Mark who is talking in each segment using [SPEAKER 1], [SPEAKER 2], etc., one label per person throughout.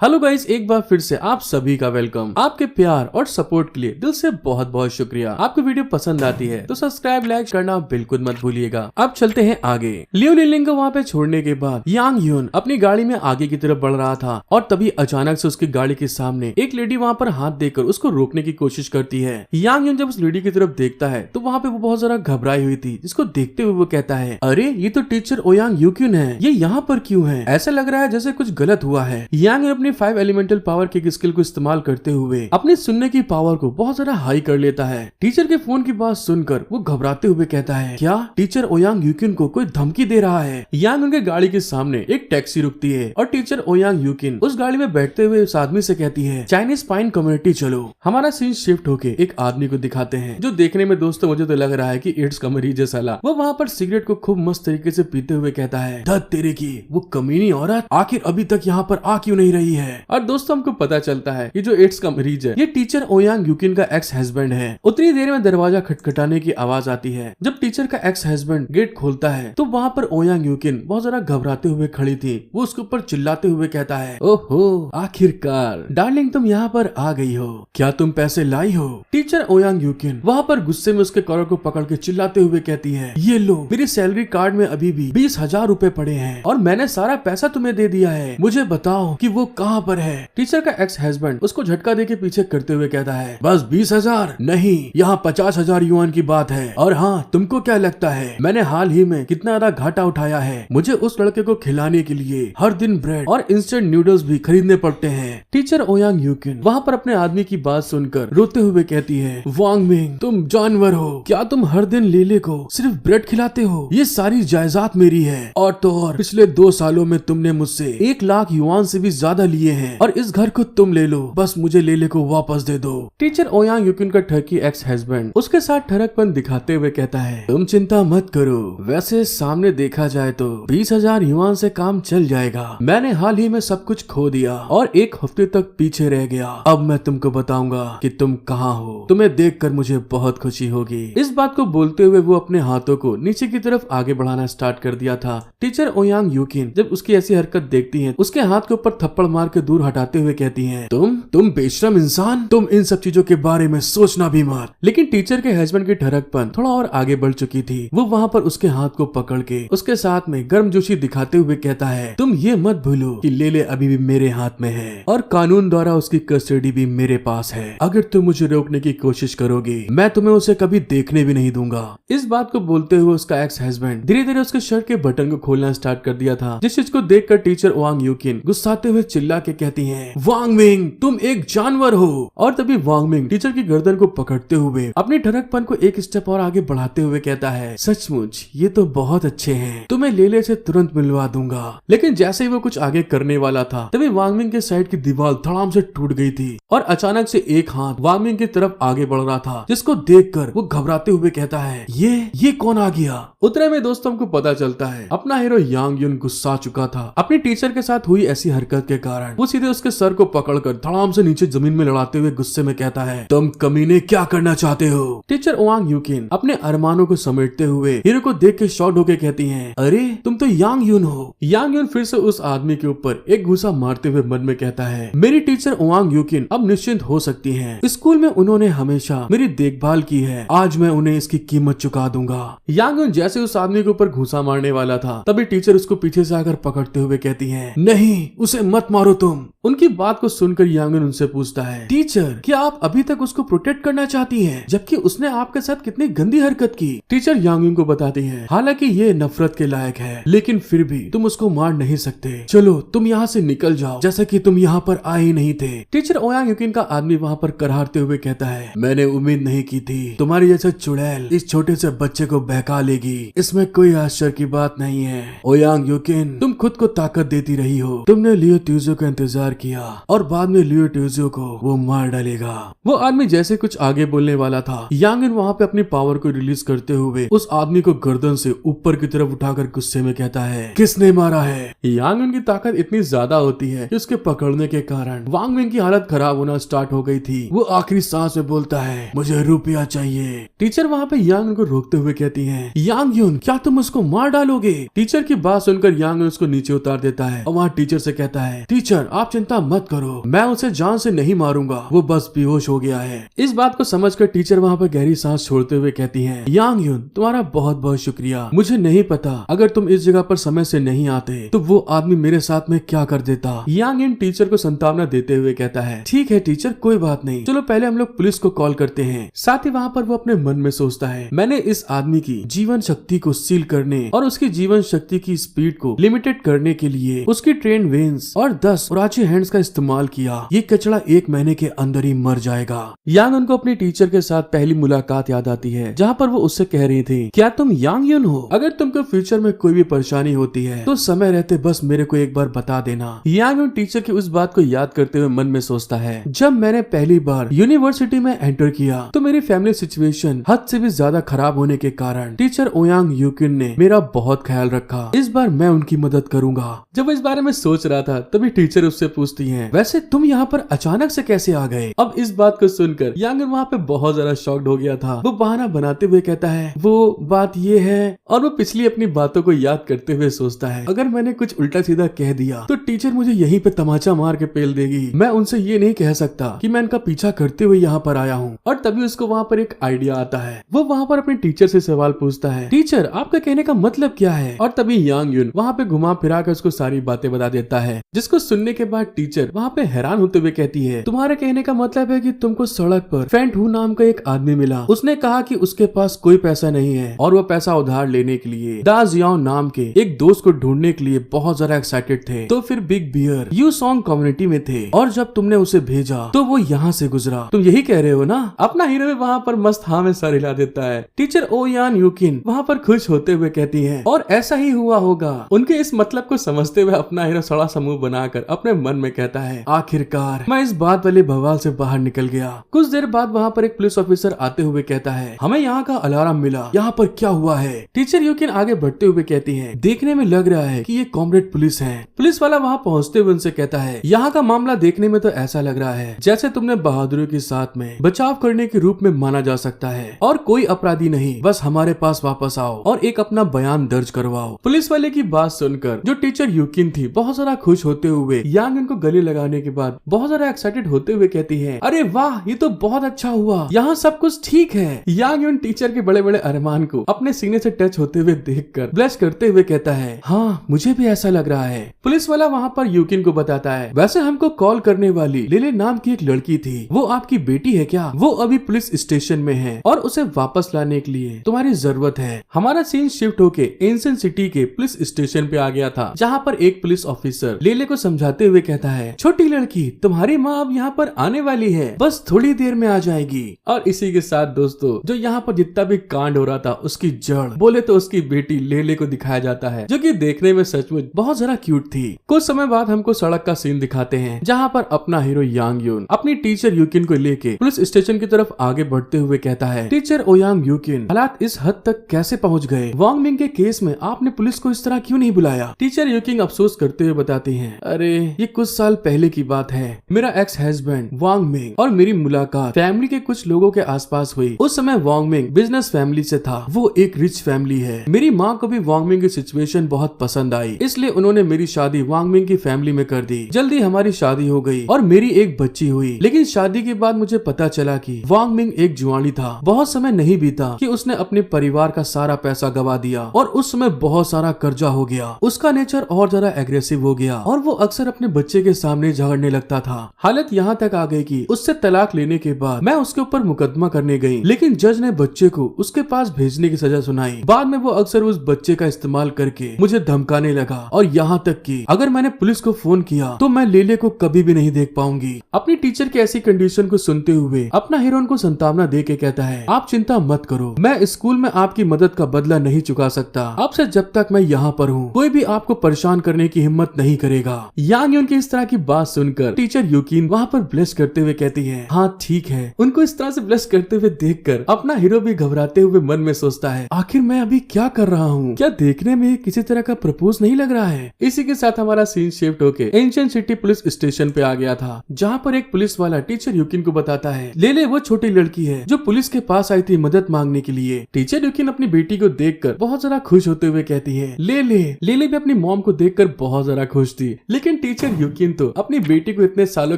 [SPEAKER 1] Hello guys, एक बार फिर से आप सभी का वेलकम। आपके प्यार और सपोर्ट के लिए दिल से बहुत बहुत शुक्रिया। आपको वीडियो पसंद आती है तो सब्सक्राइब लाइक करना बिल्कुल मत भूलिएगा। अब चलते हैं आगे। लियो लिनलिंग को वहाँ पे छोड़ने के बाद यांग यून अपनी गाड़ी में आगे की तरफ बढ़ रहा था और तभी अचानक से उसकी गाड़ी के सामने एक लेडी वहाँ पर हाथ देकर उसको रोकने की कोशिश करती है। यांग यून जब उस लेडी की तरफ देखता है तो वहाँ पे वो बहुत ज्यादा घबराई हुई थी, जिसको देखते हुए वो कहता है, अरे ये तो टीचर ओयांग यूक्यून है, ये यहाँ पर क्यों है? ऐसा लग रहा है जैसे कुछ गलत हुआ है। यांग यून अपनी 5 एलिमेंटल पावर के स्किल को इस्तेमाल करते हुए अपने सुनने की पावर को बहुत ज्यादा हाई कर लेता है। टीचर के फोन की बात सुनकर वो घबराते हुए कहता है, क्या टीचर ओयांग यूकिन को कोई धमकी दे रहा है? यांग उनके गाड़ी के सामने एक टैक्सी रुकती है और टीचर ओयांग यूकिन उस गाड़ी में बैठते हुए उस आदमी से कहती है, चाइनीज पाइन कम्युनिटी चलो। हमारा सीन शिफ्ट होके एक आदमी को दिखाते हैं जो देखने में दोस्तों मुझे तो लग रहा है कि एड्स का मरीज है साला। वो वहाँ पर सिगरेट को खूब मस्त तरीके से पीते हुए कहता है, धत तेरे की, वो कमीनी औरत आखिर अभी तक यहाँ पर आ क्यों नहीं रही है? और दोस्तों हमको पता चलता है ये जो एड्स का मरीज है ये टीचर ओयांग यूकिन का एक्स हस्बैंड है। उतनी देर में दरवाजा खटखटाने की आवाज आती है। जब टीचर का एक्स हस्बैंड गेट खोलता है तो वहाँ पर ओयांग यूकिन बहुत ज्यादा घबराते हुए खड़ी थी। वो उसके ऊपर चिल्लाते हुए कहता है, ओहो आखिरकार डार्लिंग तुम यहाँ पर आ गई हो, क्या तुम पैसे लाई हो? टीचर ओयांग यूकिन वहाँ पर गुस्से में उसके कॉलर को पकड़ के चिल्लाते हुए कहती है, ये लो मेरी सैलरी कार्ड में अभी भी 20,000 रूपए पड़े हैं और मैंने सारा पैसा तुम्हें दे दिया है, मुझे बताओ कि वो कहाँ पर है? टीचर का एक्स हस्बैंड उसको झटका देके पीछे करते हुए कहता है, बस 20,000 नहीं, यहाँ 50,000 युआन की बात है। और हाँ, तुमको क्या लगता है मैंने हाल ही में कितना ज्यादा घाटा उठाया है? मुझे उस लड़के को खिलाने के लिए हर दिन ब्रेड और इंस्टेंट नूडल्स भी खरीदने पड़ते हैं। टीचर ओयांग यूकिन वहाँ पर अपने आदमी की बात सुनकर रोते हुए कहती है, वांग मिंग तुम जानवर हो, क्या तुम हर दिन लेले को सिर्फ ब्रेड खिलाते हो? ये सारी जायदाद मेरी है और तो और पिछले 2 सालों में तुमने मुझसे 1 लाख युआन से भी ज्यादा लिए हैं और इस घर को तुम ले लो, बस मुझे लेले को वापस दे दो। टीचर ओयांग यूकिन का ठरकी एक्स हस्बैंड उसके साथ ठरकपन दिखाते हुए कहता है, तुम चिंता मत करो, वैसे सामने देखा जाए तो 20,000 युआन से काम चल जाएगा। मैंने हाल ही में सब कुछ खो दिया और 1 हफ्ते तक पीछे रह गया। अब मैं तुमको बताऊंगा कि तुम कहाँ हो, तुम्हें देखकर मुझे बहुत खुशी होगी। इस बात को बोलते हुए वो अपने हाथों को नीचे की तरफ आगे बढ़ाना स्टार्ट कर दिया था। टीचर ओयांग यूकिन जब उसकी ऐसी हरकत देखती है उसके हाथ के ऊपर थप्पड़ मार के दूर हटाते हुए कहती है, तुम बेशरम इंसान, तुम इन सब चीजों के बारे में सोचना भी मत। लेकिन टीचर के हस्बैंड की ठरकपन थोड़ा और आगे बढ़ चुकी थी। वो वहाँ पर उसके हाथ को पकड़ के उसके साथ में गर्मजोशी दिखाते हुए कहता है, तुम ये मत भूलो कि लेले अभी भी मेरे हाथ में है और कानून द्वारा उसकी कस्टडी भी मेरे पास है। अगर तुम मुझे रोकने की कोशिश करोगे मैं तुम्हें उसे कभी देखने भी नहीं दूंगा। इस बात को बोलते हुए उसका एक्स हस्बैंड धीरे धीरे उसके शर्ट के बटन को खोलना स्टार्ट कर दिया था, जिस चीज को देखकर टीचर ओयांग यूकिन गुस्साते हुए चिल्ला के कहती है, वांग मिंग तुम एक जानवर हो। और तभी वांग मिंग टीचर की गर्दन को पकड़ते हुए अपनी ठरकपन को एक स्टेप और आगे बढ़ाते हुए कहता है, सचमुच ये तो बहुत अच्छे हैं, तुम्हें लेले से तुरंत मिलवा दूंगा। लेकिन जैसे ही वो कुछ आगे करने वाला था तभी वांग मिंग के साइड की दीवार धड़ाम से टूट गई थी और अचानक से एक हाथ वांग मिंग की तरफ आगे बढ़ रहा था, जिसको देखकर वो घबराते हुए कहता है, ये कौन आ गया? उतने में दोस्तों को पता चलता है अपना हीरो यांग यून गुस्सा चुका था अपनी टीचर के साथ हुई ऐसी हरकत के कारण। वो सीधे उसके सर को पकड़कर धड़ाम से नीचे जमीन में लड़ाते हुए गुस्से में कहता है, तुम कमीने क्या करना चाहते हो? टीचर ओयांग यूकिन अपने अरमानों को समेटते हुए हीरो को देख के शॉक होके कहती है, अरे तुम तो यांग यून हो। यांग यून फिर से उस आदमी के ऊपर एक घूसा मारते हुए मन में कहता है, मेरी टीचर ओयांग यूकिन अब निश्चिंत हो सकती है, स्कूल में उन्होंने हमेशा मेरी देखभाल की है, आज मैं उन्हें इसकी कीमत चुका दूंगा। यांग यून जैसे उस आदमी के ऊपर घूसा मारने वाला था तभी टीचर उसको पीछे से आकर पकड़ते हुए कहती है, नहीं उसे मत मारो तुम। उनकी बात को सुनकर यांग यून उनसे पूछता है, टीचर क्या आप अभी तक उसको प्रोटेक्ट करना चाहती हैं, जबकि उसने आपके साथ कितनी गंदी हरकत की? टीचर यांग यून को बताती है, हालांकि ये नफरत के लायक है लेकिन फिर भी तुम उसको मार नहीं सकते, चलो तुम यहाँ से निकल जाओ जैसे कि तुम यहाँ पर आए ही नहीं थे। टीचर ओयांग यूकिन का आदमी वहाँ पर करारते हुए कहता है, मैंने उम्मीद नहीं की थी तुम्हारी जैसे चुड़ैल इस छोटे से बच्चे को बहका लेगी, इसमें कोई आश्चर्य की बात नहीं है। ओयांग यूकिन तुम खुद को ताकत देती रही हो, तुमने लियो ट्यूजो का इंतजार किया और बाद में लियो ट्यूजो को वो मार डालेगा। वो आदमी जैसे कुछ आगे बोलने वाला था, यांग यून वहाँ पे अपनी पावर को रिलीज करते हुए उस आदमी को गर्दन से ऊपर की तरफ उठाकर गुस्से में कहता है, किसने मारा है? यांग यून की ताकत इतनी ज्यादा होती है कि उसके पकड़ने के कारण वांग मिंग की हालत खराब होना स्टार्ट हो गई थी। वो आखिरी सांस में बोलता है, मुझे रुपया चाहिए। टीचर वहाँ पे यांग यून को रोकते हुए कहती है, यांग यून क्या तुम उसको मार डालोगे? टीचर की बात सुनकर यांग यून उसको नीचे उतार देता है और वहाँ टीचर से कहता है, टीचर टीचर आप चिंता मत करो, मैं उसे जान से नहीं मारूंगा, वो बस बेहोश हो गया है। इस बात को समझकर टीचर वहाँ पर गहरी सांस छोड़ते हुए कहती है, यांग यून तुम्हारा बहुत बहुत शुक्रिया। मुझे नहीं पता अगर तुम इस जगह पर समय से नहीं आते तो वो आदमी मेरे साथ में क्या कर देता। यांग यून टीचर को सांत्वना देते हुए कहता है, ठीक है टीचर कोई बात नहीं, चलो पहले हम लोग पुलिस को कॉल करते हैं। साथ ही वहाँ पर वो अपने मन में सोचता है, मैंने इस आदमी की जीवन शक्ति को सील करने और उसकी जीवन शक्ति की स्पीड को लिमिटेड करने के लिए उसकी ट्रेन वेन्स और 10 उराची हैंड्स का इस्तेमाल किया। ये कचड़ा 1 महीने के अंदर ही मर जाएगा। यांग उनको अपनी टीचर के साथ पहली मुलाकात याद आती है, जहाँ पर वो उससे कह रही थी, क्या तुम यांग यून हो? अगर तुमको फ्यूचर में कोई भी परेशानी होती है तो समय रहते बस मेरे को एक बार बता देना। यांग यून टीचर की उस बात को याद करते हुए मन में सोचता है, जब मैंने पहली बार यूनिवर्सिटी में एंटर किया तो मेरी फैमिली सिचुएशन हद से भी ज्यादा खराब होने के कारण टीचर ओयांग यूकिन ने मेरा बहुत ख्याल रखा। इस बार मैं उनकी मदद करूंगा। जब वो इस बारे में सोच रहा था तभी टीचर उससे पूछती है, वैसे तुम यहाँ पर अचानक से कैसे आ गए? अब इस बात को सुनकर यांग वहाँ पे बहुत ज्यादा शॉक्ड हो गया था। वो बहाना बनाते हुए कहता है, वो बात ये है, और वो पिछली अपनी बातों को याद करते हुए सोचता है, अगर मैंने कुछ उल्टा सीधा कह दिया तो टीचर मुझे यहीं पे तमाचा मार के पेल देगी। मैं उनसे ये नहीं कह सकता कि मैं इनका पीछा करते हुए यहाँ पर आया हूँ। और तभी उसको वहाँ पर एक आइडिया आता है। वो वहाँ पर अपने टीचर से सवाल पूछता है, टीचर आपका कहने का मतलब क्या है? और तभी यांग यून वहाँ पे घुमा फिरा कर उसको सारी बातें बता देता है, जिसको सुनने के बाद टीचर वहाँ पे हैरान होते हुए कहती है, तुम्हारे कहने का मतलब है कि तुमको सड़क पर फेंट हु नाम का एक आदमी मिला, उसने कहा कि उसके पास कोई पैसा नहीं है और वो पैसा उधार लेने के लिए दा जियाओ नाम के एक दोस्त को ढूंढने के लिए बहुत ज्यादा एक्साइटेड थे। तो फिर big bear you song community में थे और जब तुमने उसे भेजा तो वो यहाँ से गुजरा। तुम यही कह रहे हो ना? अपना हीरो भी वहाँ पर मस्त हाँ में सर हिला देता है। टीचर ओयान यूकिन वहाँ पर खुश होते हुए कहती है, और ऐसा ही हुआ होगा। उनके इस मतलब को समझते हुए अपना हीरो सड़ा समूह बनाकर अपने मन में कहता है, आखिरकार मैं इस बात वाले बवाल से बाहर निकल गया। कुछ देर बाद वहाँ पर एक पुलिस ऑफिसर आते हुए कहता है, हमें यहाँ का अलार्म मिला, यहाँ पर क्या हुआ है? टीचर यूकिन आगे बढ़ते हुए कहती है, देखने में लग रहा है कि ये कॉमरेड पुलिस है। पुलिस वाला वहाँ पहुँचते हुए उनसे कहता है, यहाँ का मामला देखने में तो ऐसा लग रहा है जैसे तुमने बहादुरी के साथ में बचाव करने के रूप में माना जा सकता है और कोई अपराधी नहीं, बस हमारे पास वापस आओ और एक अपना बयान दर्ज करवाओ। पुलिस वाले की बात सुनकर जो टीचर यूकिन थी बहुत सारा खुश होते हुए यांग यून को गले लगाने के बाद बहुत सारा एक्साइटेड होते हुए कहती है, अरे वाह ये तो बहुत अच्छा हुआ, यहाँ सब कुछ ठीक है। यांग यून टीचर के बड़े बड़े अरमान को अपने सीने से टच होते हुए देखकर ब्लश करते हुए कहता है, हाँ मुझे भी ऐसा लग रहा है। पुलिस वाला वहाँ पर यूकिन को बताता है, वैसे हमको कॉल करने वाली लेले नाम की एक लड़की थी, वो आपकी बेटी है क्या? वो अभी पुलिस स्टेशन में है और उसे वापस लाने के लिए तुम्हारी जरूरत है। हमारा सीन शिफ्ट होके एंशिएंट सिटी के पुलिस स्टेशन पे आ गया था, जहाँ पर एक पुलिस ऑफिसर लेले को समझाते हुए कहता है, छोटी लड़की तुम्हारी माँ अब यहाँ पर आने वाली है, बस थोड़ी देर में आ जाएगी। और इसी के साथ दोस्तों जो यहाँ पर जितना भी कांड हो रहा था उसकी जड़ बोले तो उसकी बेटी लेले को दिखाया जाता है, जो कि देखने में सचमुच बहुत जरा क्यूट थी। कुछ समय बाद हमको सड़क का सीन दिखाते हैं, जहाँ पर अपना हीरो यांग यून अपनी टीचर यूकिन को लेके पुलिस स्टेशन की तरफ आगे बढ़ते हुए कहता है, टीचर ओयांग यूकिन हालात इस हद तक कैसे पहुँच गए? वांग मिंग के केस में आपने पुलिस को इस तरह क्यों नहीं बुलाया? टीचर यूकिन अफसोस करते हुए बताती है, अरे ये कुछ साल पहले की बात है। मेरा एक्स हस्बैंड वांग मिंग और मेरी मुलाकात फैमिली के कुछ लोगों के आसपास हुई। उस समय वांग मिंग बिजनेस फैमिली से था, वो एक रिच फैमिली है। मेरी माँ को भी वांग मिंग की सिचुएशन बहुत पसंद आई, इसलिए उन्होंने मेरी शादी वांग मिंग की फैमिली में कर दी। जल्दी हमारी शादी हो गई और मेरी एक बच्ची हुई। लेकिन शादी के बाद मुझे पता चला कि वांग मिंग एक जुआनी था। बहुत समय नहीं बीता कि उसने अपने परिवार का सारा पैसा गवा दिया और उस समय बहुत सारा कर्जा हो गया। उसका नेचर और ज्यादा एग्रेसिव हो गया और वो अक्सर अपने बच्चे के सामने झगड़ने लगता था। हालत यहाँ तक आ गई कि उससे तलाक लेने के बाद मैं उसके ऊपर मुकदमा करने गई, लेकिन जज ने बच्चे को उसके पास भेजने की सजा सुनाई। बाद में वो अक्सर उस बच्चे का इस्तेमाल करके मुझे धमकाने लगा और यहाँ तक कि अगर मैंने पुलिस को फोन किया तो मैं लेले को कभी भी नहीं देख पाऊंगी। अपनी टीचर की ऐसी कंडीशन को सुनते हुए अपना हीरोइन को सांत्वना दे के कहता है, आप चिंता मत करो, मैं स्कूल में आपकी मदद का बदला नहीं चुका सकता। अब से जब तक मैं यहाँ पर हूँ कोई भी आपको परेशान करने की हिम्मत नहीं करेगा। यांग यून की इस तरह की बात सुनकर टीचर यूकिन वहाँ पर ब्लश करते हुए कहती है, हाँ ठीक है। उनको इस तरह से ब्लश करते हुए देखकर अपना हीरो भी घबराते हुए मन में सोचता है, आखिर मैं अभी क्या कर रहा हूँ? क्या देखने में किसी तरह का प्रपोज नहीं लग रहा है? इसी के साथ हमारा सीन शिफ्ट होके एंशिएंट सिटी पुलिस स्टेशन पे आ गया था, जहाँ पर एक पुलिस वाला टीचर यूकिन को बताता है, लेले वो छोटी लड़की है जो पुलिस के पास आई थी मदद मांगने के लिए। टीचर यूकिन अपनी बेटी को देखकर बहुत ज्यादा खुश होते हुए कहती है, लेले भी अपनी मॉम को देखकर बहुत ज्यादा खुश थी। लेकिन टीचर यूकिन तो अपनी बेटी को इतने सालों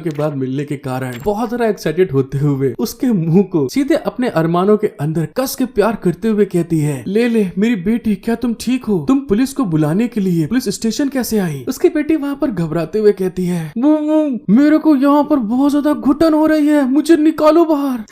[SPEAKER 1] के बाद मिलने के कारण बहुत ज्यादा एक्साइटेड होते हुए उसके मुंह को सीधे अपने अरमानों के अंदर कस के प्यार करते हुए कहती है, ले मेरी बेटी, क्या तुम ठीक हो? तुम पुलिस को बुलाने के लिए पुलिस स्टेशन कैसे आई? उसकी बेटी वहाँ पर घबराते हुए कहती है, मेरे को यहाँ पर बहुत ज्यादा घुटन हो रही है, मुझे निकालो बाहर।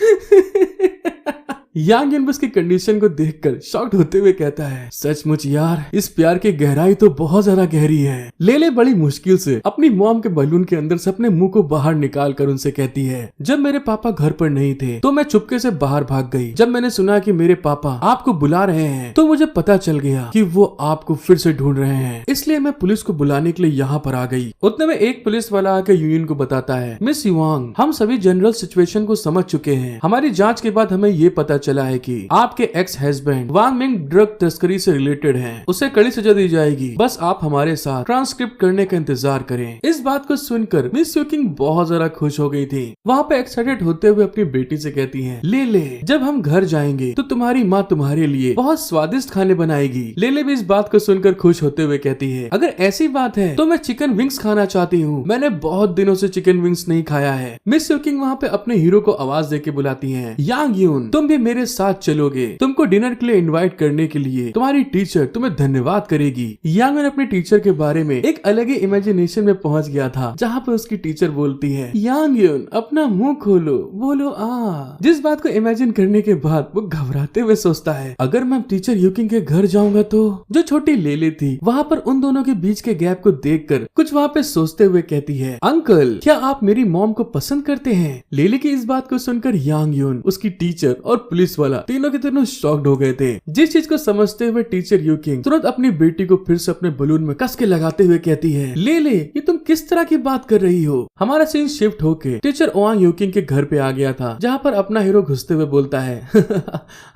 [SPEAKER 1] यांग युन उसकी कंडीशन को देखकर शॉक्ड होते हुए कहता है, सचमुच यार, इस प्यार की गहराई तो बहुत ज्यादा गहरी है। लेले बड़ी मुश्किल से अपनी मॉम के बलून के अंदर से अपने मुंह को बाहर निकाल कर उनसे कहती है, जब मेरे पापा घर पर नहीं थे तो मैं चुपके से बाहर भाग गई। जब मैंने सुना कि मेरे पापा आपको बुला रहे हैं तो मुझे पता चल गया कि वो आपको फिर से ढूंढ रहे हैं, इसलिए मैं पुलिस को बुलाने के लिए यहाँ पर आ गई। उतने में एक पुलिस वाला आकर यूनियन को बताता है, मिस युआंग, हम सभी जनरल सिचुएशन को समझ चुके हैं। हमारी जाँच के बाद हमें ये पता चला है कि आपके एक्स हस्बैंड वांग मिंग ड्रग तस्करी से रिलेटेड हैं। उसे कड़ी सजा दी जाएगी, बस आप हमारे साथ ट्रांसक्रिप्ट करने का इंतजार करें। इस बात को सुनकर मिस यूकिंग बहुत ज्यादा खुश हो गई थी। वहाँ पे एक्साइटेड होते हुए अपनी बेटी से कहती है, ले जब हम घर जाएंगे तो तुम्हारी माँ तुम्हारे लिए बहुत स्वादिष्ट खाने बनाएगी। ले भी इस बात को सुनकर खुश होते हुए कहती है, अगर ऐसी बात है तो मैं चिकन विंग्स खाना चाहती हूँ, मैंने बहुत दिनों से चिकन विंग्स नहीं खाया है। मिस यूकिंग वहाँ पे अपने हीरो को आवाज देके बुलाती है, यांग युन, तुम भी मेरे साथ चलोगे, तुमको डिनर के लिए इनवाइट करने के लिए तुम्हारी टीचर तुम्हें धन्यवाद करेगी। यांग युन अपने टीचर के बारे में एक अलग ही इमेजिनेशन में पहुंच गया था, जहाँ पर उसकी टीचर बोलती है, यांग युन अपना मुंह खोलो, बोलो आ। जिस बात को इमेजिन करने के बाद वो घबराते हुए सोचता है, अगर मैं टीचर यूकिंग के घर जाऊंगा तो। जो छोटी लेले थी वहाँ पर उन दोनों के बीच के गैप को देखकर कुछ वहाँ पे सोचते हुए कहती है, अंकल, क्या आप मेरी मॉम को पसंद करते हैं? लेले की इस बात को सुनकर यांग युन, उसकी टीचर और पुलिस वाला तीनों के तीनों शॉक्ड हो गए थे। जिस चीज को समझते हुए टीचर यूकिंग तुरंत अपनी बेटी को फिर से अपने बलून में कस के लगाते हुए कहती है, ले ये तुम किस तरह की बात कर रही हो? हमारा सीन शिफ्ट होके टीचर ओआंग यूकिंग के घर पे आ गया था, जहाँ पर अपना हीरो घुसते हुए बोलता है,